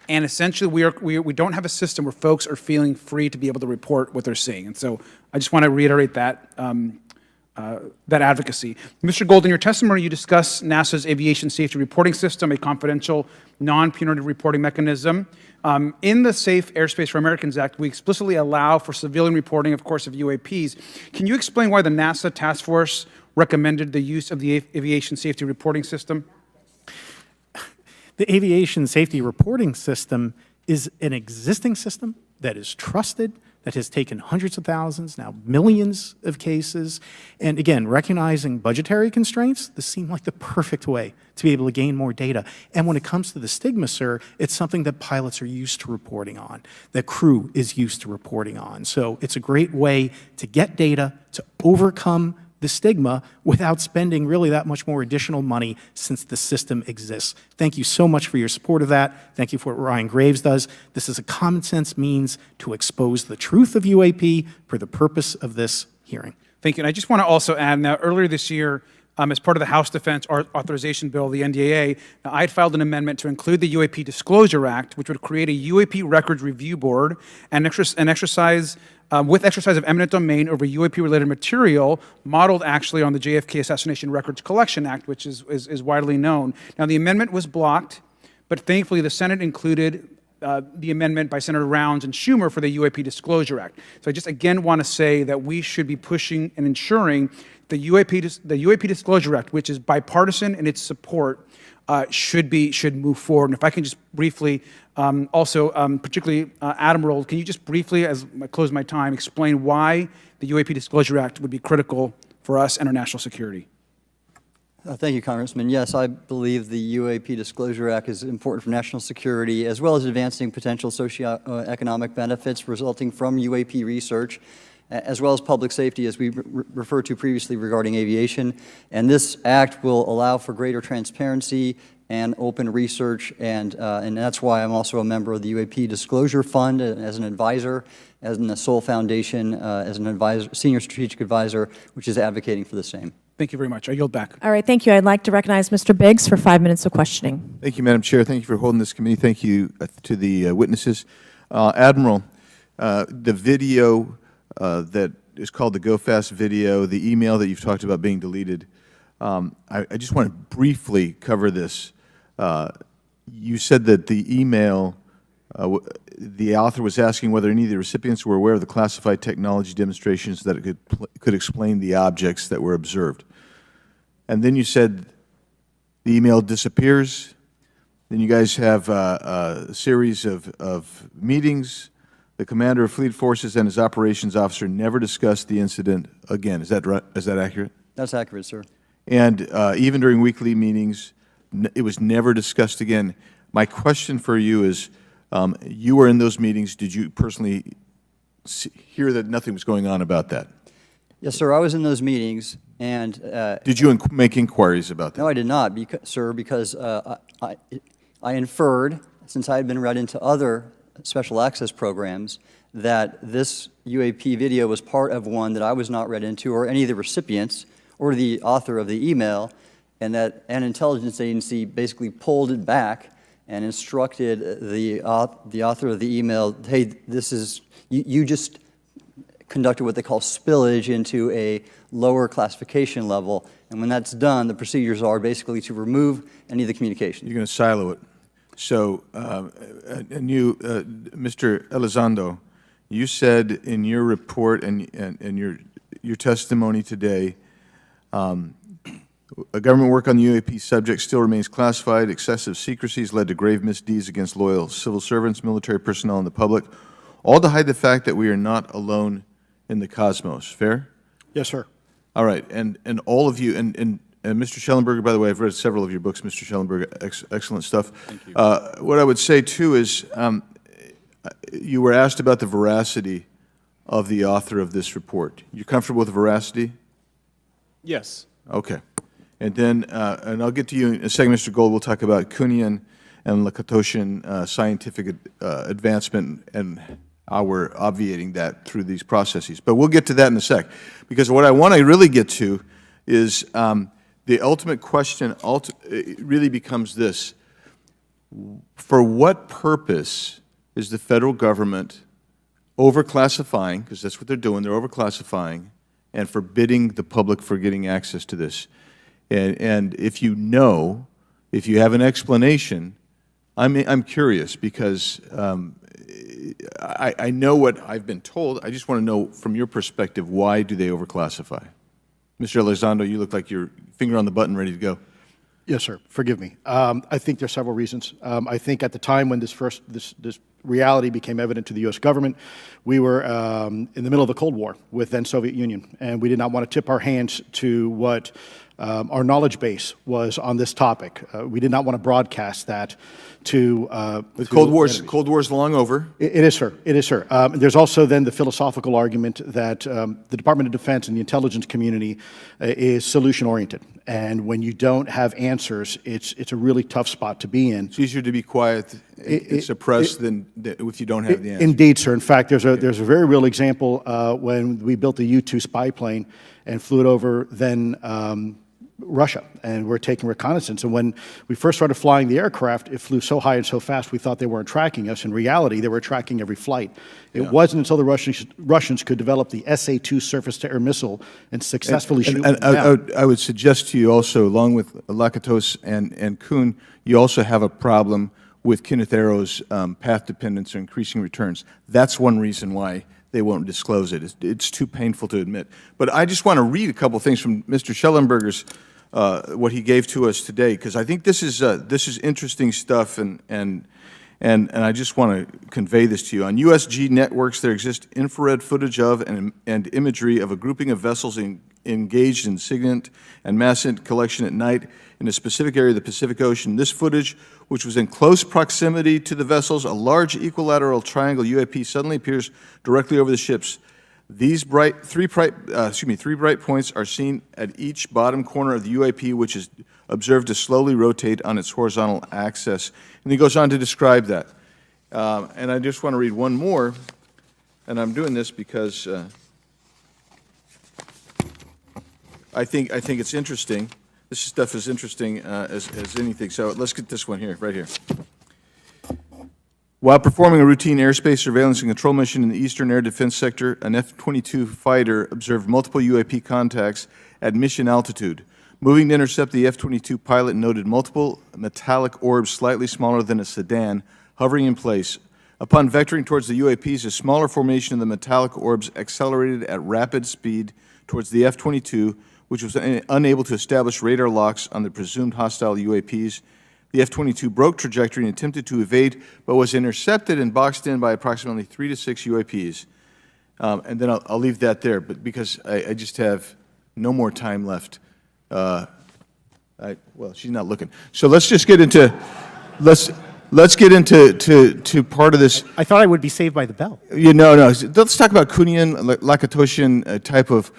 And essentially, we don't have a system where folks are feeling free to be able to report what they're seeing. And so I just want to reiterate that advocacy. Mr. Gold, in your testimony, you discuss NASA's Aviation Safety Reporting System, a confidential, non-punitive reporting mechanism. In the Safe Airspace for Americans Act, we explicitly allow for civilian reporting, of course, of UAPs. Can you explain why the NASA task force recommended the use of the Aviation Safety Reporting System? The Aviation Safety Reporting System is an existing system that is trusted, that has taken hundreds of thousands, now millions of cases. And again, recognizing budgetary constraints, this seemed like the perfect way to be able to gain more data. And when it comes to the stigma, sir, it's something that pilots are used to reporting on, that crew is used to reporting on. So it's a great way to get data, to overcome the stigma without spending really that much more additional money since the system exists. Thank you so much for your support of that. Thank you for what Ryan Graves does. This is a common sense means to expose the truth of UAP for the purpose of this hearing. Thank you. And I just want to also add, now earlier this year, as part of the House Defense Authorization Bill, the NDAA, I had filed an amendment to include the UAP Disclosure Act, which would create a UAP Records Review Board and exercise with exercise of eminent domain over UAP-related material, modeled actually on the JFK Assassination Records Collection Act, which is widely known. Now, the amendment was blocked, but thankfully the Senate included the amendment by Senator Rounds and Schumer for the UAP Disclosure Act. So I just again want to say that we should be pushing and ensuring the UAP Disclosure Act, which is bipartisan in its support, should move forward. And if I can just briefly, particularly Admiral, can you just briefly, as I close my time, explain why the UAP Disclosure Act would be critical for us and our national security? Thank you, Congressman. Yes, I believe the UAP Disclosure Act is important for national security, as well as advancing potential socioeconomic benefits resulting from UAP research, as well as public safety, as we referred to previously regarding aviation. And this act will allow for greater transparency and open research, and that's why I'm also a member of the UAP Disclosure Fund as an advisor, as in the Sol Foundation, as an advisor, senior strategic advisor, which is advocating for the same. Thank you very much. I yield back. All right, thank you. I'd like to recognize Mr. Biggs for 5 minutes of questioning. Thank you, Madam Chair. Thank you for holding this committee. Thank you to the witnesses. Admiral, the video that is called the Go Fast video, the email that you've talked about being deleted, I just want to briefly cover this. You said that the email, the author was asking whether any of the recipients were aware of the classified technology demonstrations that it could explain the objects that were observed. And then you said the email disappears. Then you guys have a series of meetings. The commander of fleet forces and his operations officer never discussed the incident again. Is that right? Is that accurate? That's accurate, sir. And even during weekly meetings, it was never discussed again. My question for you is, you were in those meetings. Did you personally hear that nothing was going on about that? Yes, sir. I was in those meetings, and did you make inquiries about that? No, I did not, sir, because I inferred, since I had been read into other special access programs, that this UAP video was part of one that I was not read into, or any of the recipients, or the author of the email, and that an intelligence agency basically pulled it back and instructed the author of the email, hey, this is, you just conducted what they call spillage into a lower classification level, and when that's done, the procedures are basically to remove any of the communications. You're going to silo it. So, and you, Mr. Elizondo, you said in your report and your testimony today, a government work on the UAP subject still remains classified. Excessive secrecy has led to grave misdeeds against loyal civil servants, military personnel, and the public, all to hide the fact that we are not alone in the cosmos. Fair? Yes, sir. All right, and all of you, and Mr. Schellenberger, by the way, I've read several of your books, Mr. Schellenberger, excellent stuff. Thank you. What I would say, too, is you were asked about the veracity of the author of this report. You comfortable with the veracity? Yes. Okay. And then, and I'll get to you in a second, Mr. Gold, we'll talk about Kuhnian and Lakatoshian scientific advancement and how we're obviating that through these processes. But we'll get to that in a sec, because what I want to really get to is the ultimate question really becomes this: for what purpose is the federal government overclassifying, because that's what they're doing, they're overclassifying, and forbidding the public from getting access to this? And if you know, if you have an explanation, I'm curious, because I know what I've been told. I just want to know, from your perspective, why do they overclassify? Mr. Elizondo, you look like you're finger on the button, ready to go. Yes, sir. Forgive me. I think there are several reasons. I think at the time when this reality became evident to the U.S. government, we were in the middle of the Cold War with then Soviet Union, and we did not want to tip our hands to what our knowledge base was on this topic. We did not want to broadcast that to the Cold War's long over. It is, sir. It is, sir. There's also then the philosophical argument that the Department of Defense and the intelligence community is solution-oriented. And when you don't have answers, it's a really tough spot to be in. It's easier to be quiet and suppressed than if you don't have the answer. Indeed, sir. In fact, there's a very real example when we built the U-2 spy plane and flew it over then Russia, and we're taking reconnaissance. And when we first started flying the aircraft, it flew so high and so fast we thought they weren't tracking us. In reality, they were tracking every flight. It wasn't until the Russians could develop the SA-2 surface-to-air missile and successfully shoot them down. I would suggest to you also, along with Lakatos and Kuhn, you also have a problem with Kenneth Arrow's path dependence or increasing returns. That's one reason why they won't disclose it. It's too painful to admit. But I just want to read a couple things from Mr. Schellenberger's, what he gave to us today, because I think this is interesting stuff, and I just want to convey this to you. On USG networks, there exists infrared footage of and imagery of a grouping of vessels engaged in SIGINT and massive collection at night in a specific area of the Pacific Ocean. This footage, which was in close proximity to the vessels, a large equilateral triangle UAP suddenly appears directly over the ships. These three bright points are seen at each bottom corner of the UAP, which is observed to slowly rotate on its horizontal axis. And he goes on to describe that. And I just want to read one more, and I'm doing this because I think it's interesting. This stuff is interesting as anything. So let's get this one here, right here. While performing a routine airspace surveillance and control mission in the Eastern Air Defense Sector, an F-22 fighter observed multiple UAP contacts at mission altitude. Moving to intercept, the F-22 pilot noted multiple metallic orbs slightly smaller than a sedan hovering in place. Upon vectoring towards the UAPs, a smaller formation of the metallic orbs accelerated at rapid speed towards the F-22, which was unable to establish radar locks on the presumed hostile UAPs. The F-22 broke trajectory and attempted to evade, but was intercepted and boxed in by approximately 3 to 6 UAPs. And then I'll leave that there, but because I just have no more time left. Well, she's not looking. So let's just get into let's get into part of this. I thought I would be saved by the bell. No. Let's talk about Kuhnian, Lakatoshian type of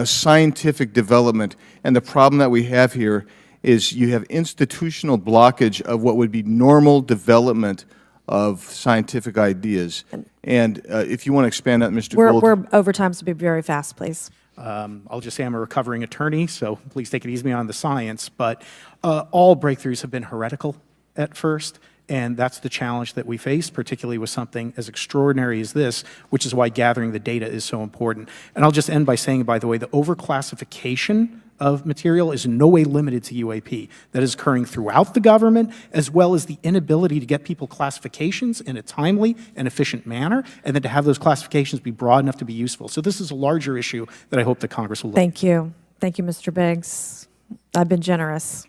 scientific development, and the problem that we have here is you have institutional blockage of what would be normal development of scientific ideas. And if you want to expand that, Mr. Gold. We're over time, so be very fast, please. I'll just say I'm a recovering attorney, so please take it easy on the science, but all breakthroughs have been heretical at first, and that's the challenge that we face, particularly with something as extraordinary as this, which is why gathering the data is so important. And I'll just end by saying, by the way, the overclassification of material is in no way limited to UAP. That is occurring throughout the government, as well as the inability to get people classifications in a timely and efficient manner, and then to have those classifications be broad enough to be useful. So this is a larger issue that I hope that Congress will look at. Thank you. Thank you, Mr. Biggs. I've been generous.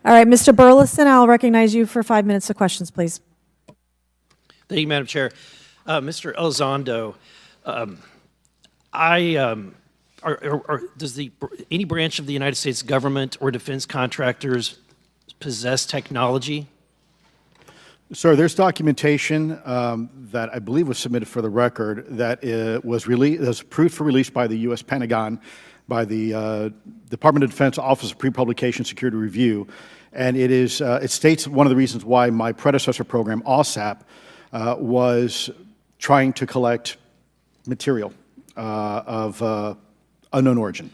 All right, Mr. Burleson, I'll recognize you for 5 minutes of questions, please. Thank you, Madam Chair. Mr. Elizondo, does any branch of the United States government or defense contractors possess technology? Sir, there's documentation that I believe was submitted for the record that was approved for release by the U.S. Pentagon, by the Department of Defense Office of Pre-Publication Security Review, and it states one of the reasons why my predecessor program, OSAP, was trying to collect material of unknown origin.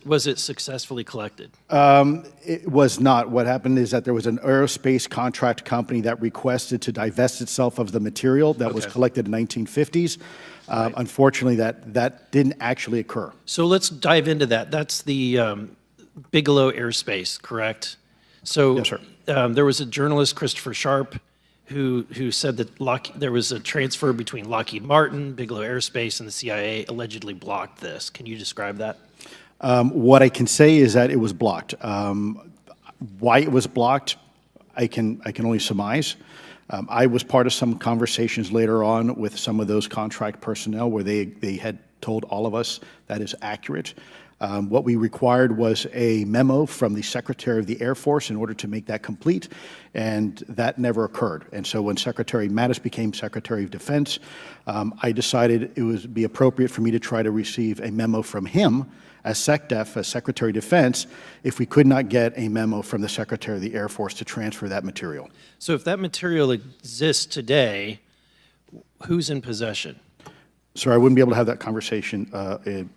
Was it successfully collected? It was not. What happened is that there was an aerospace contract company that requested to divest itself of the material that was collected in the 1950s. Right. Unfortunately, that didn't actually occur. So let's dive into that. That's the Bigelow Aerospace, correct? So yes, sir. There was a journalist, Christopher Sharp, who said that there was a transfer between Lockheed Martin, Bigelow Aerospace, and the CIA allegedly blocked this. Can you describe that? What I can say is that it was blocked. Why it was blocked, I can only surmise. I was part of some conversations later on with some of those contract personnel where they had told all of us that is accurate. What we required was a memo from the Secretary of the Air Force in order to make that complete, and that never occurred. And so when Secretary Mattis became Secretary of Defense, I decided it would be appropriate for me to try to receive a memo from him as SecDef, as Secretary of Defense, if we could not get a memo from the Secretary of the Air Force to transfer that material. So if that material exists today, who's in possession? Sir, I wouldn't be able to have that conversation in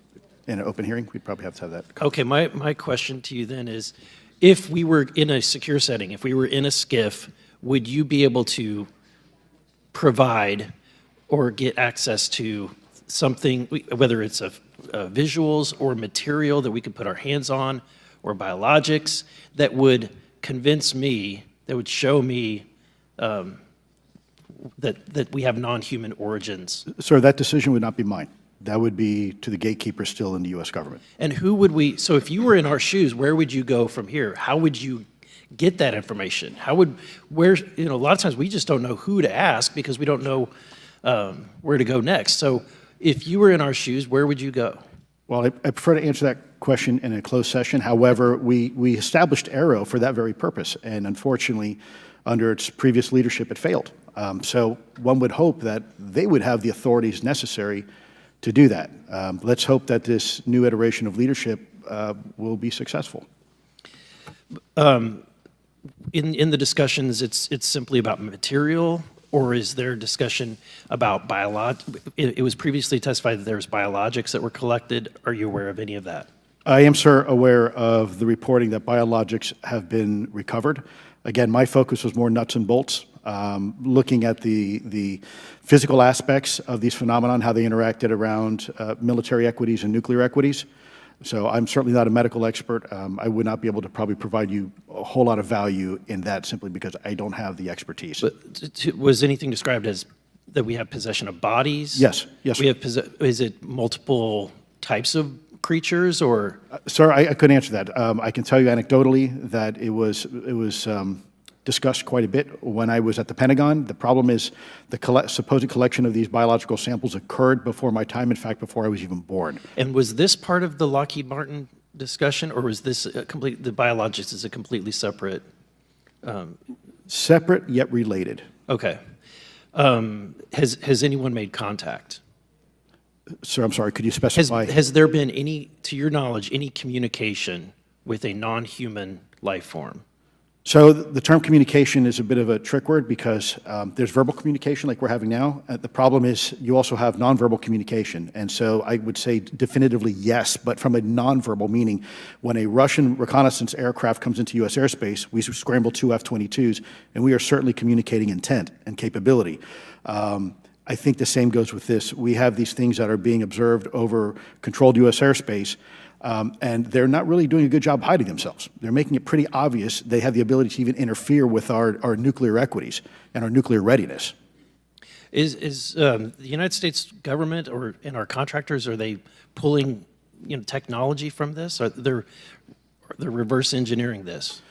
an open hearing. We'd probably have to have that. Okay, my question to you then is, if we were in a secure setting, if we were in a SCIF, would you be able to provide or get access to something, whether it's visuals or material that we could put our hands on, or biologics, that would convince me, that would show me that we have non-human origins? Sir, that decision would not be mine. That would be to the gatekeeper still in the U.S. government. And who would we, so if you were in our shoes, where would you go from here? How would you get that information? A lot of times we just don't know who to ask because we don't know where to go next. So if you were in our shoes, where would you go? Well, I prefer to answer that question in a closed session. However, we established AARO for that very purpose, and unfortunately, under its previous leadership, it failed. So one would hope that they would have the authorities necessary to do that. Let's hope that this new iteration of leadership will be successful. In the discussions, it's simply about material, or is there discussion about it was previously testified that there was biologics that were collected. Are you aware of any of that? I am, sir, aware of the reporting that biologics have been recovered. Again, my focus was more nuts and bolts, looking at the physical aspects of these phenomenon, how they interacted around military equities and nuclear equities. So I'm certainly not a medical expert. I would not be able to probably provide you a whole lot of value in that simply because I don't have the expertise. But was anything described as that we have possession of bodies? Yes, yes. Is it multiple types of creatures, or? Sir, I couldn't answer that. I can tell you anecdotally that it was discussed quite a bit when I was at the Pentagon. The problem is the supposed collection of these biological samples occurred before my time, in fact, before I was even born. And was this part of the Lockheed Martin discussion, or was this the biologics is a completely separate? Separate yet related. Okay. Has anyone made contact? Sir, I'm sorry, could you specify? Has there been any, to your knowledge, any communication with a non-human life form? So the term communication is a bit of a trick word because there's verbal communication like we're having now. The problem is you also have nonverbal communication. And so I would say definitively yes, but from a nonverbal meaning, when a Russian reconnaissance aircraft comes into U.S. airspace, we scramble 2 F-22s, and we are certainly communicating intent and capability. I think the same goes with this. We have these things that are being observed over controlled U.S. airspace, and they're not really doing a good job hiding themselves. They're making it pretty obvious they have the ability to even interfere with our nuclear equities and our nuclear readiness. Is the United States government and our contractors, are they pulling technology from this? Or they're reverse engineering this?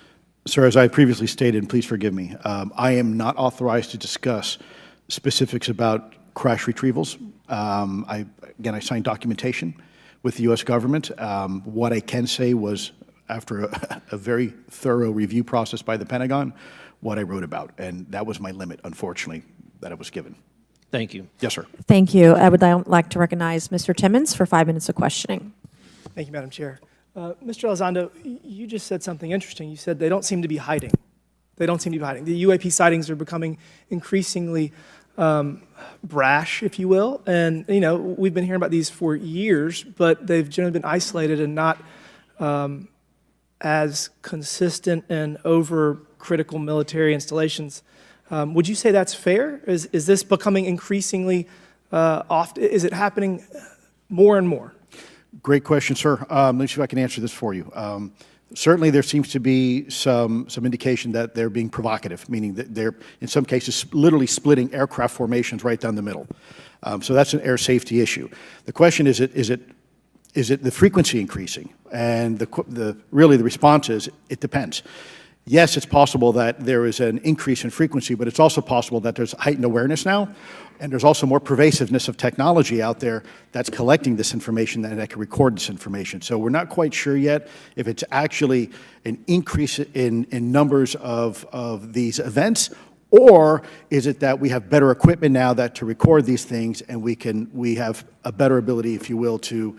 Sir, as I previously stated, and please forgive me, I am not authorized to discuss specifics about crash retrievals. I signed documentation with the U.S. government. What I can say was, after a very thorough review process by the Pentagon, what I wrote about, and that was my limit, unfortunately, that I was given. Thank you. Yes, sir. Thank you. I would like to recognize Mr. Timmons for 5 minutes of questioning. Thank you, Madam Chair. Mr. Elizondo, you just said something interesting. You said they don't seem to be hiding. They don't seem to be hiding. The UAP sightings are becoming increasingly brash, if you will. And, we've been hearing about these for years, but they've generally been isolated and not as consistent and over critical military installations. Would you say that's fair? Is this becoming increasingly often? Is it happening more and more? Great question, sir. Let me see if I can answer this for you. Certainly, there seems to be some indication that they're being provocative, meaning that they're, in some cases, literally splitting aircraft formations right down the middle. So that's an air safety issue. The question is it the frequency increasing? And really the response is it depends. Yes, it's possible that there is an increase in frequency, but it's also possible that there's heightened awareness now, and there's also more pervasiveness of technology out there that's collecting this information and that can record this information. So we're not quite sure yet if it's actually an increase in numbers of these events, or is it that we have better equipment now to record these things, and we have a better ability, if you will, to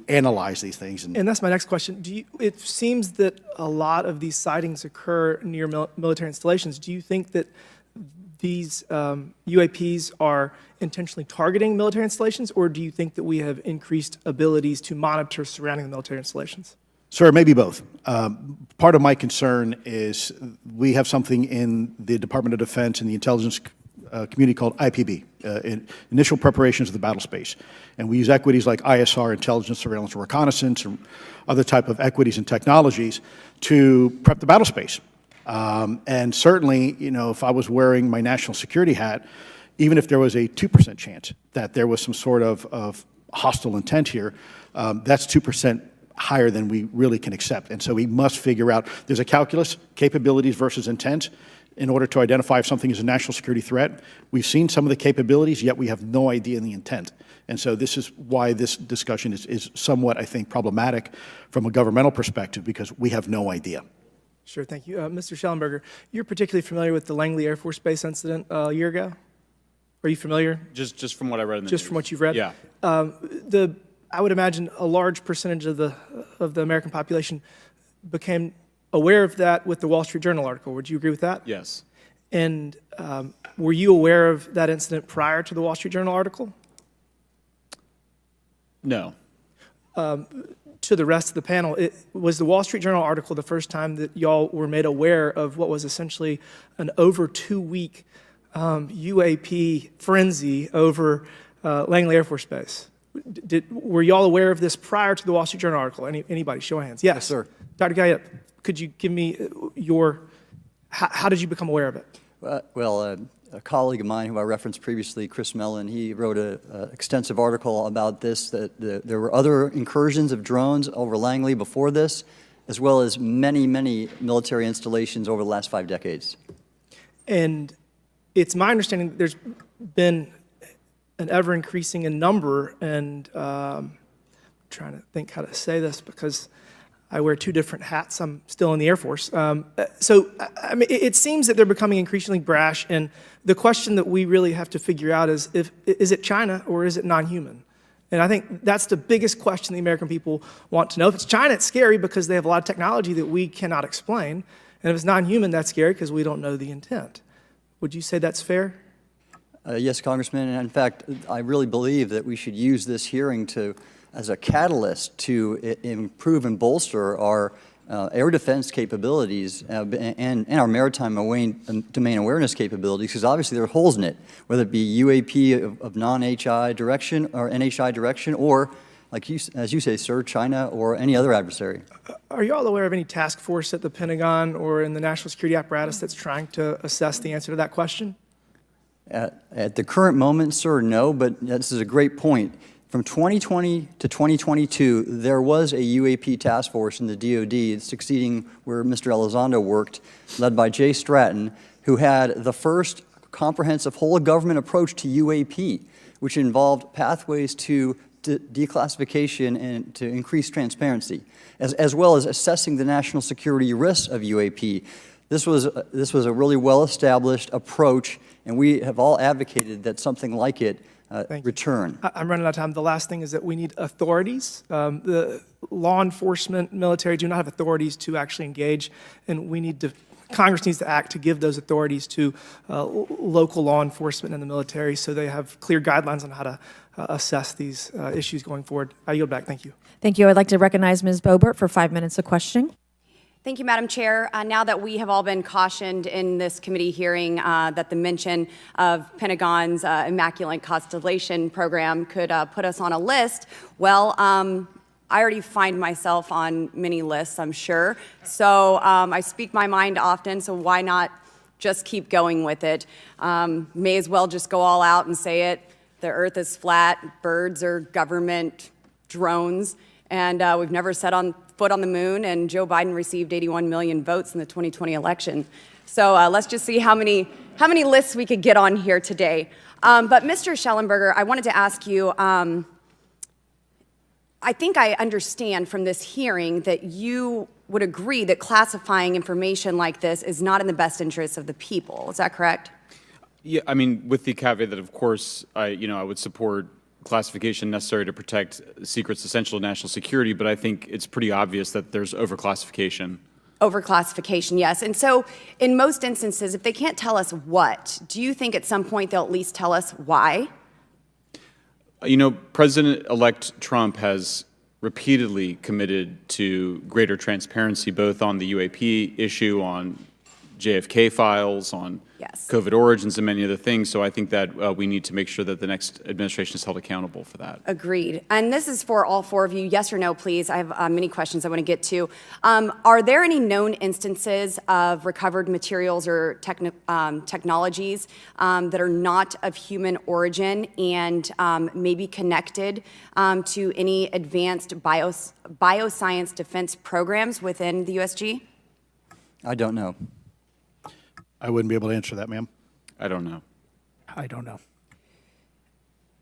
analyze these things. And that's my next question. It seems that a lot of these sightings occur near military installations. Do you think that these UAPs are intentionally targeting military installations, or do you think that we have increased abilities to monitor surrounding the military installations? Sir, maybe both. Part of my concern is we have something in the Department of Defense and the intelligence community called IPB, Initial Preparations of the Battle Space. And we use equities like ISR, intelligence, surveillance, and reconnaissance, and other type of equities and technologies to prep the battle space. And certainly, if I was wearing my national security hat, even if there was a 2% chance that there was some sort of hostile intent here, that's 2% higher than we really can accept. And so we must figure out, there's a calculus, capabilities versus intent, in order to identify if something is a national security threat. We've seen some of the capabilities, yet we have no idea in the intent. And so this is why this discussion is somewhat, I think, problematic from a governmental perspective, because we have no idea. Sure, thank you. Mr. Schellenberger, you're particularly familiar with the Langley Air Force Base incident a year ago? Are you familiar? Just from what I read in the Just news. from what you've read? Yeah. I would imagine a large percentage of the American population became aware of that with the Wall Street Journal article. Would you agree with that? Yes. And were you aware of that incident prior to the Wall Street Journal article? No. To the rest of the panel, was the Wall Street Journal article the first time that y'all were made aware of what was essentially an over 2-week UAP frenzy over Langley Air Force Base? Were y'all aware of this prior to the Wall Street Journal article? Anybody, show of hands. Yes, sir. Dr. Guyette, could you give me how did you become aware of it? A colleague of mine who I referenced previously, Chris Mellon, he wrote an extensive article about this, that there were other incursions of drones over Langley before this, as well as many, many military installations over the last 5 decades. And it's my understanding that there's been an ever-increasing in number, and I'm trying to think how to say this because I wear 2 different hats. I'm still in the Air Force. So, I mean, it seems that they're becoming increasingly brash, and the question that we really have to figure out is it China or is it non-human? And I think that's the biggest question the American people want to know. If it's China, it's scary because they have a lot of technology that we cannot explain. And if it's non-human, that's scary because we don't know the intent. Would you say that's fair? Yes, Congressman. And in fact, I really believe that we should use this hearing as a catalyst to improve and bolster our air defense capabilities and our maritime domain awareness capabilities, because obviously there are holes in it, whether it be UAP of non-HI direction or NHI direction, or, as you say, sir, China or any other adversary. Are you all aware of any task force at the Pentagon or in the national security apparatus that's trying to assess the answer to that question? At the current moment, sir, no, but this is a great point. From 2020 to 2022, there was a UAP task force in the DoD succeeding where Mr. Elizondo worked, led by Jay Stratton, who had the first comprehensive whole-of-government approach to UAP, which involved pathways to declassification and to increase transparency, as well as assessing the national security risks of UAP. This was a really well-established approach, and we have all advocated that something like it return. I'm running out of time. The last thing is that we need authorities. The law enforcement, military do not have authorities to actually engage, and Congress needs to act to give those authorities to local law enforcement and the military so they have clear guidelines on how to assess these issues going forward. I yield back. Thank you. Thank you. I'd like to recognize Ms. Boebert for 5 minutes of questioning. Thank you, Madam Chair. Now that we have all been cautioned in this committee hearing that the mention of Pentagon's Immaculate Constellation program could put us on a list, well, I already find myself on many lists, I'm sure. So I speak my mind often, so why not just keep going with it? May as well just go all out and say it. The earth is flat, birds are government drones, and we've never set foot on the moon, and Joe Biden received 81 million votes in the 2020 election. So let's just see how many lists we could get on here today. But Mr. Shellenberger, I wanted to ask you, I think I understand from this hearing that you would agree that classifying information like this is not in the best interest of the people. Is that correct? Yeah, I mean, with the caveat that, of course, I would support classification necessary to protect secrets essential to national security, but I think it's pretty obvious that there's overclassification. Overclassification, yes. And so in most instances, if they can't tell us what, do you think at some point they'll at least tell us why? President-elect Trump has repeatedly committed to greater transparency, both on the UAP issue, on JFK files, on COVID origins, and many other things. So I think that we need to make sure that the next administration is held accountable for that. Agreed. And this is for all four of you. Yes or no, please. I have many questions I want to get to. Are there any known instances of recovered materials or technologies that are not of human origin and maybe connected to any advanced bioscience defense programs within the USG? I don't know. I wouldn't be able to answer that, ma'am. I don't know. I don't know.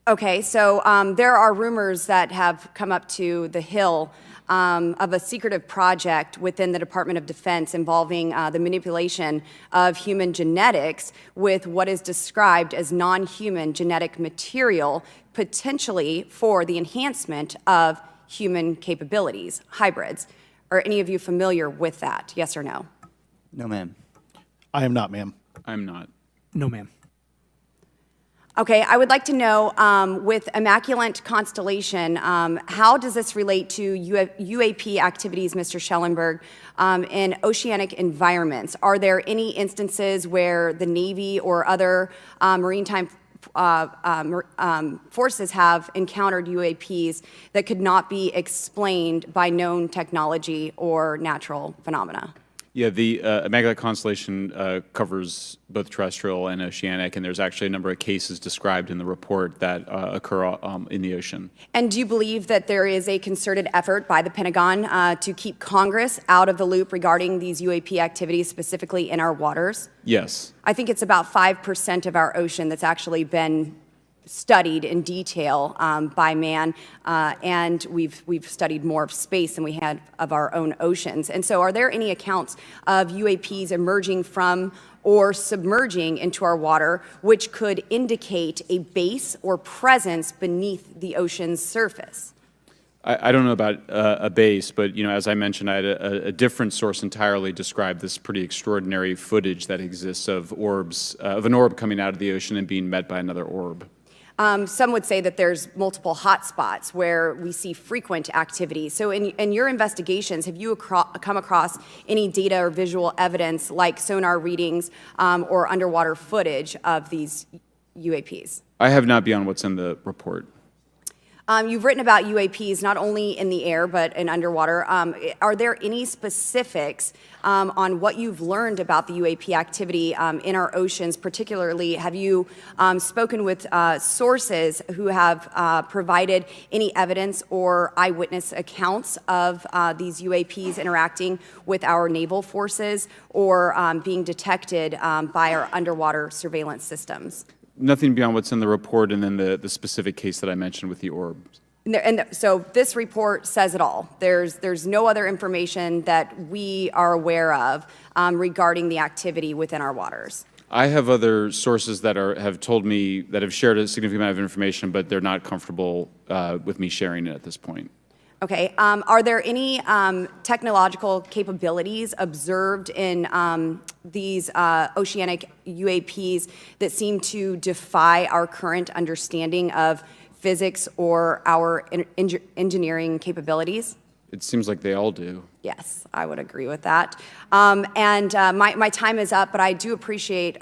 Okay, so there are rumors that have come up to the Hill of a secretive project within the Department of Defense involving the manipulation of human genetics with what is described as non-human genetic material, potentially for the enhancement of human capabilities, hybrids. Are any of you familiar with that, yes or no? No, ma'am. I am not, ma'am. I'm not. No, ma'am. Okay, I would like to know, with Immaculate Constellation, how does this relate to UAP activities, Mr. Schellenberg, in oceanic environments? Are there any instances where the Navy or other maritime forces have encountered UAPs that could not be explained by known technology or natural phenomena? Yeah, the Immaculate Constellation covers both terrestrial and oceanic, and there's actually a number of cases described in the report that occur in the ocean. And do you believe that there is a concerted effort by the Pentagon to keep Congress out of the loop regarding these UAP activities, specifically in our waters? Yes. I think it's about 5% of our ocean that's actually been studied in detail by man, and we've studied more of space than we had of our own oceans. And so are there any accounts of UAPs emerging from or submerging into our water which could indicate a base or presence beneath the ocean's surface? I don't know about a base, but, as I mentioned, I had a different source entirely describe this pretty extraordinary footage that exists of orbs, of an orb coming out of the ocean and being met by another orb. Some would say that there's multiple hotspots where we see frequent activity. So in your investigations, have you come across any data or visual evidence like sonar readings or underwater footage of these UAPs? I have not beyond what's in the report. You've written about UAPs not only in the air but in underwater. Are there any specifics on what you've learned about the UAP activity in our oceans? Particularly, have you spoken with sources who have provided any evidence or eyewitness accounts of these UAPs interacting with our naval forces or being detected by our underwater surveillance systems? Nothing beyond what's in the report and then the specific case that I mentioned with the orbs. So this report says it all. There's no other information that we are aware of regarding the activity within our waters. I have other sources that have told me, that have shared a significant amount of information, but they're not comfortable with me sharing it at this point. Okay. Are there any technological capabilities observed in these oceanic UAPs that seem to defy our current understanding of physics or our engineering capabilities? It seems like they all do. Yes, I would agree with that. My time is up, but I do appreciate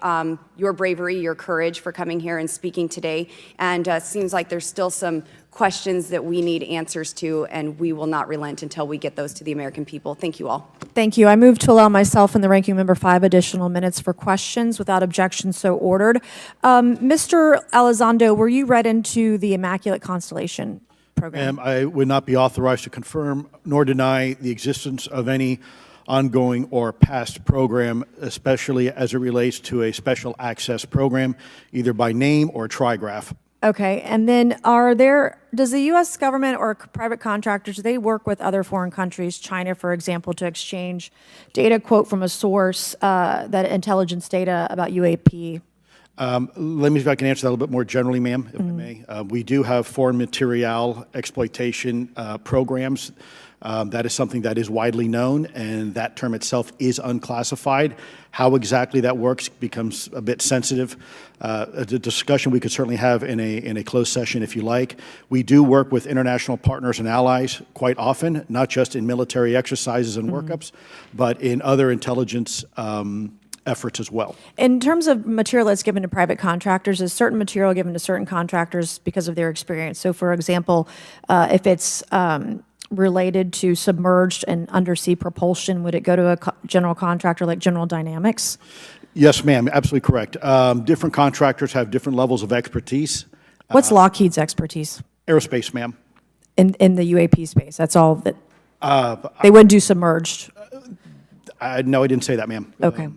your bravery, your courage for coming here and speaking today. And it seems like there's still some questions that we need answers to, and we will not relent until we get those to the American people. Thank you all. Thank you. I move to allow myself and the ranking member 5 additional minutes for questions. Without objection, so ordered. Mr. Elizondo, were you read into the Immaculate Constellation program? I would not be authorized to confirm nor deny the existence of any ongoing or past program, especially as it relates to a special access program, either by name or trigraph. Okay, and then does the U.S. government or private contractors, do they work with other foreign countries, China, for example, to exchange data, quote from a source, that intelligence data about UAP? Let me see if I can answer that a little bit more generally, ma'am, if I may. We do have foreign material exploitation programs. That is something that is widely known, and that term itself is unclassified. How exactly that works becomes a bit sensitive. A discussion we could certainly have in a closed session if you like. We do work with international partners and allies quite often, not just in military exercises and workups, but in other intelligence efforts as well. In terms of material that's given to private contractors, is certain material given to certain contractors because of their experience? So, for example, if it's related to submerged and undersea propulsion, would it go to a general contractor like General Dynamics? Yes, ma'am, absolutely correct. Different contractors have different levels of expertise. What's Lockheed's expertise? Aerospace, ma'am. In the UAP space, that's all that, they wouldn't do submerged? No, I didn't say that, ma'am. Okay.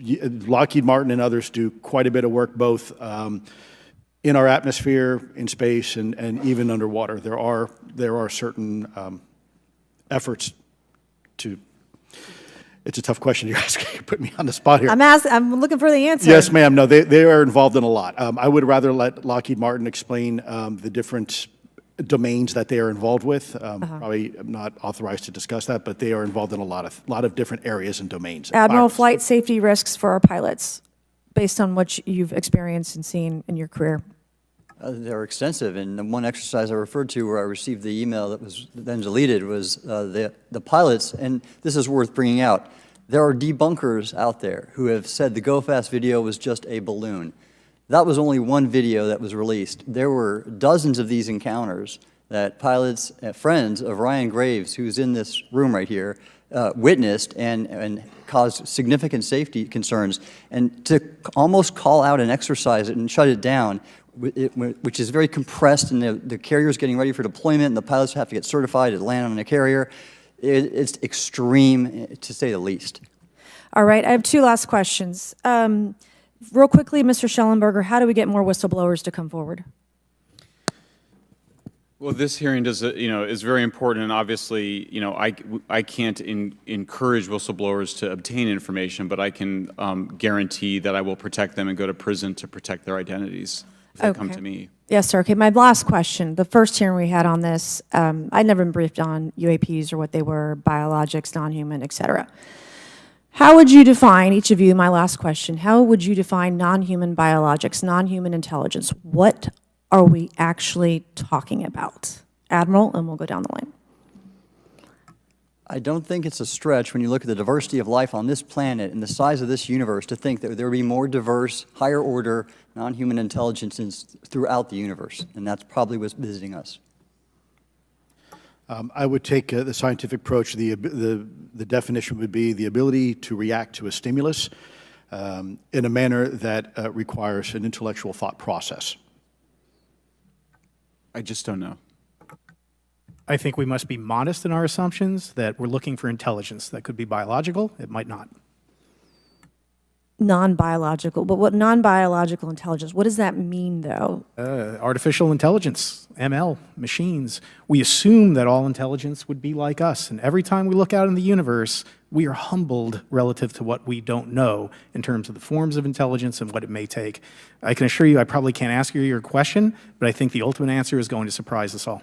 Lockheed Martin and others do quite a bit of work both in our atmosphere, in space, and even underwater. There are certain efforts to. It's a tough question you're asking. You put me on the spot here. I'm looking for the answer. Yes, ma'am. No, they are involved in a lot. I would rather let Lockheed Martin explain the different domains that they are involved with. Probably I'm not authorized to discuss that, but they are involved in a lot of different areas and domains. Admiral, flight safety risks for our pilots, based on what you've experienced and seen in your career. They're extensive, and the one exercise I referred to where I received the email that was then deleted was the pilots, and this is worth bringing out. There are debunkers out there who have said the GoFast video was just a balloon. That was only one video that was released. There were dozens of these encounters that pilots, friends of Ryan Graves, who's in this room right here, witnessed and caused significant safety concerns. And to almost call out and exercise it and shut it down, which is very compressed, and the carrier's getting ready for deployment, and the pilots have to get certified to land on a carrier, it's extreme, to say the least. All right, I have two last questions. Real quickly, Mr. Schellenberger, how do we get more whistleblowers to come forward? Well, this hearing is very important, and obviously, I can't encourage whistleblowers to obtain information, but I can guarantee that I will protect them and go to prison to protect their identities. if they come Okay. to me. Yes, sir. Okay, my last question. The first hearing we had on this, I'd never been briefed on UAPs or what they were, biologics, non-human, et cetera. How would you define, each of you, my last question, how would you define non-human biologics, non-human intelligence? What are we actually talking about? Admiral, and we'll go down the line. I don't think it's a stretch when you look at the diversity of life on this planet and the size of this universe to think that there would be more diverse, higher order, non-human intelligences throughout the universe, and that's probably what's visiting us. I would take the scientific approach. The definition would be the ability to react to a stimulus in a manner that requires an intellectual thought process. I just don't know. I think we must be modest in our assumptions that we're looking for intelligence. That could be biological, it might not. Non-biological, but what non-biological intelligence, what does that mean, though? Artificial intelligence, ML, machines. We assume that all intelligence would be like us, and every time we look out in the universe, we are humbled relative to what we don't know in terms of the forms of intelligence and what it may take. I can assure you I probably can't ask you your question, but I think the ultimate answer is going to surprise us all.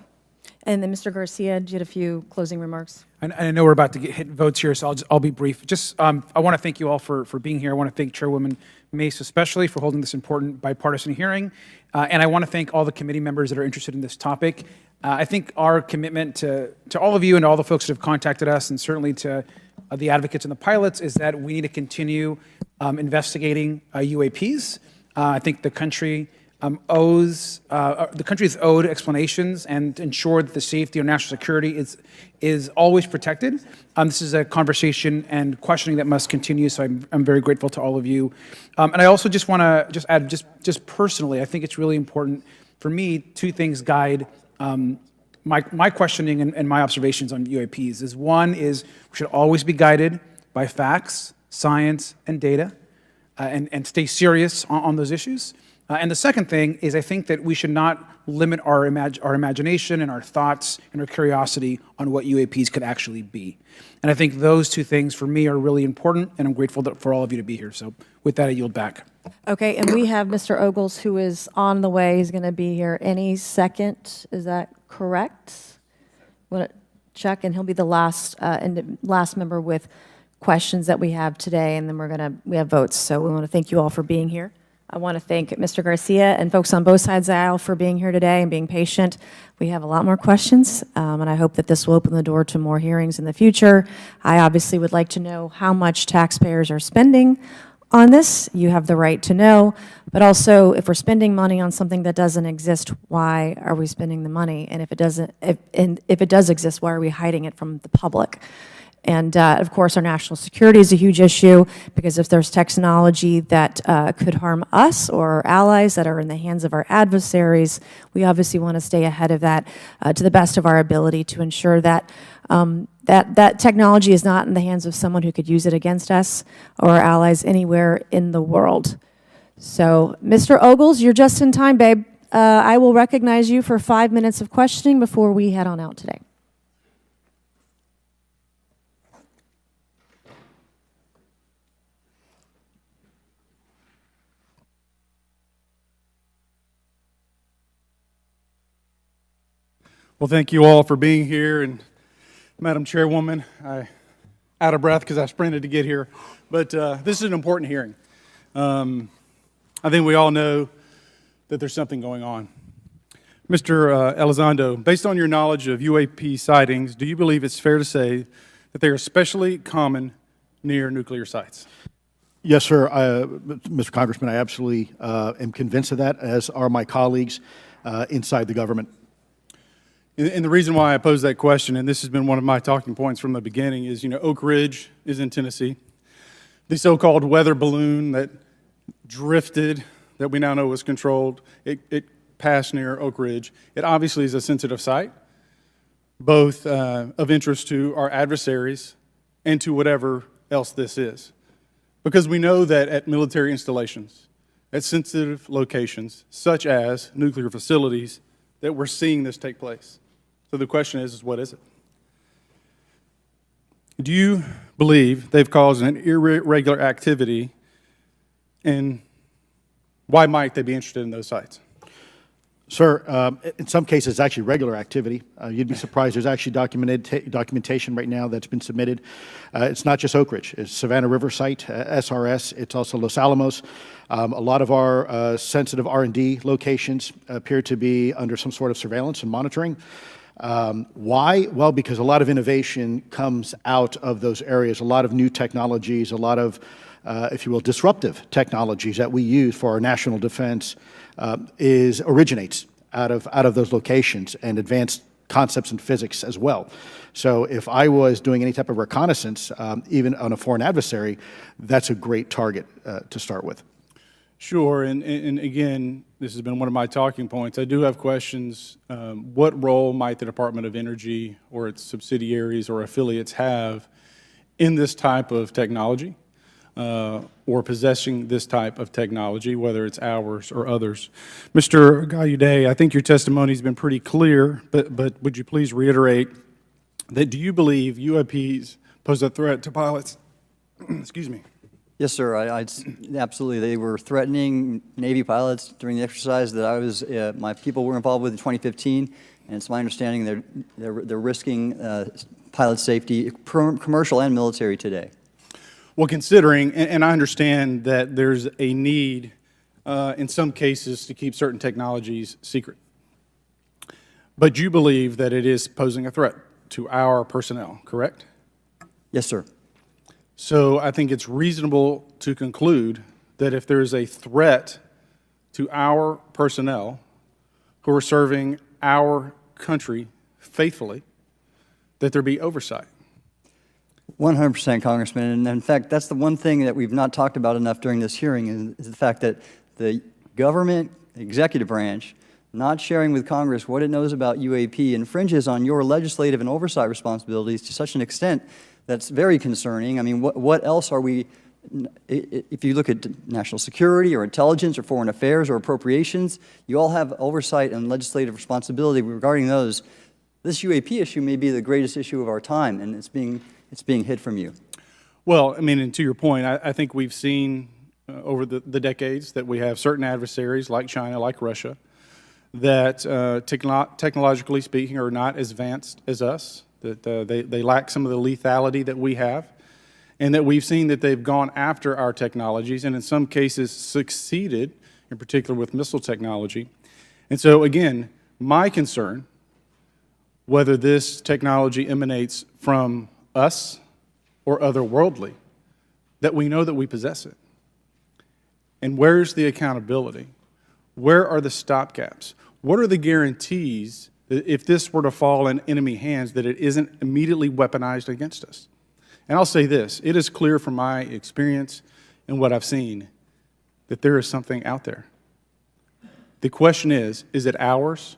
And then Mr. Garcia, you had a few closing remarks. I know we're about to hit votes here, so I'll be brief. Just, I want to thank you all for being here. I want to thank Chairwoman Mace especially for holding this important bipartisan hearing. And I want to thank all the committee members that are interested in this topic. I think our commitment to all of you and all the folks that have contacted us, and certainly to the advocates and the pilots, is that we need to continue investigating UAPs. I think the country the country is owed explanations and to ensure that the safety or national security is always protected. This is a conversation and questioning that must continue, so I'm very grateful to all of you. And I also just want to add, just personally, I think it's really important for me, two things guide my questioning and my observations on UAPs. One is we should always be guided by facts, science, and data, and stay serious on those issues. And the second thing is I think that we should not limit our imagination and our thoughts and our curiosity on what UAPs could actually be. And I think those two things for me are really important, and I'm grateful for all of you to be here. So with that, I yield back. Okay, and we have Mr. Ogles, who is on the way. He's going to be here any second. Is that correct? Want to check, and he'll be the last member with questions that we have today, and then we have votes. So we want to thank you all for being here. I want to thank Mr. Garcia and folks on both sides of the aisle for being here today and being patient. We have a lot more questions, and I hope that this will open the door to more hearings in the future. I obviously would like to know how much taxpayers are spending on this. You have the right to know, but also if we're spending money on something that doesn't exist, why are we spending the money? And if it does exist, why are we hiding it from the public? And of course, our national security is a huge issue, because if there's technology that could harm us or our allies that are in the hands of our adversaries, we obviously want to stay ahead of that to the best of our ability to ensure that that technology is not in the hands of someone who could use it against us or our allies anywhere in the world. So, Mr. Ogles, you're just in time, babe. I will recognize you for 5 minutes of questioning before we head on out today. Well, thank you all for being here, and Madam Chairwoman, I'm out of breath because I sprinted to get here, but this is an important hearing. I think we all know that there's something going on. Mr. Elizondo, based on your knowledge of UAP sightings, do you believe it's fair to say that they are especially common near nuclear sites? Yes, sir. Mr. Congressman, I absolutely am convinced of that, as are my colleagues inside the government. And the reason why I pose that question, and this has been one of my talking points from the beginning, is, Oak Ridge is in Tennessee. The so-called weather balloon that drifted, that we now know was controlled, it passed near Oak Ridge. It obviously is a sensitive site, both of interest to our adversaries and to whatever else this is. Because we know that at military installations, at sensitive locations, such as nuclear facilities, that we're seeing this take place. So the question is what is it? Do you believe they've caused an irregular activity, and why might they be interested in those sites? Sir, in some cases, it's actually regular activity. You'd be surprised. There's actually documentation right now that's been submitted. It's not just Oak Ridge. It's Savannah River Site, SRS. It's also Los Alamos. A lot of our sensitive R&D locations appear to be under some sort of surveillance and monitoring. Why? Well, because a lot of innovation comes out of those areas, a lot of new technologies, a lot of, if you will, disruptive technologies that we use for our national defense originates out of those locations, and advanced concepts in physics as well. So if I was doing any type of reconnaissance, even on a foreign adversary, that's a great target to start with. Sure, and again, this has been one of my talking points. I do have questions. What role might the Department of Energy or its subsidiaries or affiliates have in this type of technology, or possessing this type of technology, whether it's ours or others? Mr. Gallaudet, I think your testimony has been pretty clear, but would you please reiterate that do you believe UAPs pose a threat to pilots? Excuse me. Yes, sir. Absolutely. They were threatening Navy pilots during the exercise that I was, my people were involved with in 2015, and it's my understanding they're risking pilot safety, commercial and military, today. Well, considering, and I understand that there's a need in some cases to keep certain technologies secret, but you believe that it is posing a threat to our personnel, correct? Yes, sir. So I think it's reasonable to conclude that if there is a threat to our personnel who are serving our country faithfully, that there be oversight. 100%, Congressman. And in fact, that's the one thing that we've not talked about enough during this hearing, is the fact that the government executive branch not sharing with Congress what it knows about UAP infringes on your legislative and oversight responsibilities to such an extent that's very concerning. I mean, what else are we, if you look at national security or intelligence or foreign affairs or appropriations, you all have oversight and legislative responsibility regarding those. This UAP issue may be the greatest issue of our time, and it's being hid from you. Well, I mean, and to your point, I think we've seen over the decades that we have certain adversaries like China, like Russia, that technologically speaking are not as advanced as us, that they lack some of the lethality that we have, and that we've seen that they've gone after our technologies and in some cases succeeded, in particular with missile technology. And so again, my concern, whether this technology emanates from us or otherworldly, that we know that we possess it. And where's the accountability? Where are the stopgaps? What are the guarantees that if this were to fall in enemy hands, that it isn't immediately weaponized against us? And I'll say this, it is clear from my experience and what I've seen that there is something out there. The question is it ours?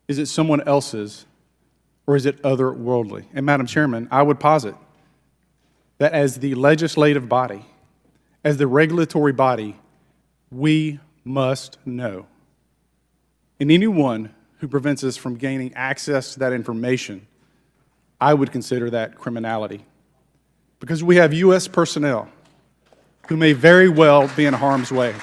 Is it someone else's? Or is it otherworldly? And Madam Chairman, I would posit that as the legislative body, as the regulatory body, we must know. And anyone who prevents us from gaining access to that information, I would consider that criminality. Because we have U.S. personnel who may very well be in harm's way.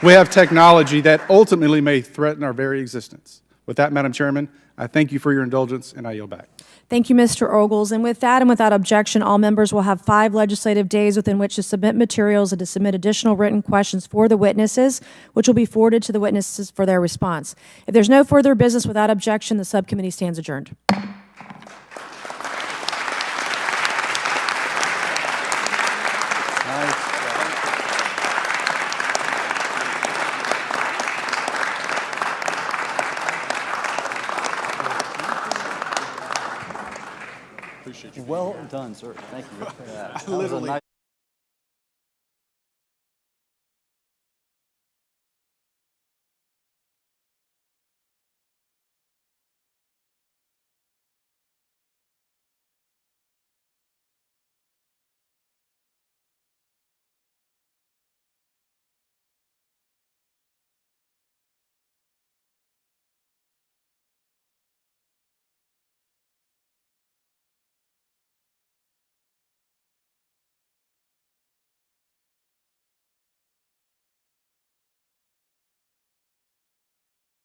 We have technology that ultimately may threaten our very existence. With that, Madam Chairman, I thank you for your indulgence, and I yield back. Thank you, Mr. Ogles. And with that and without objection, all members will have 5 legislative days within which to submit materials and to submit additional written questions for the witnesses, which will be forwarded to the witnesses for their response. If there's no further business without objection, the subcommittee stands adjourned. Well done, sir. Thank you for that. That was a nice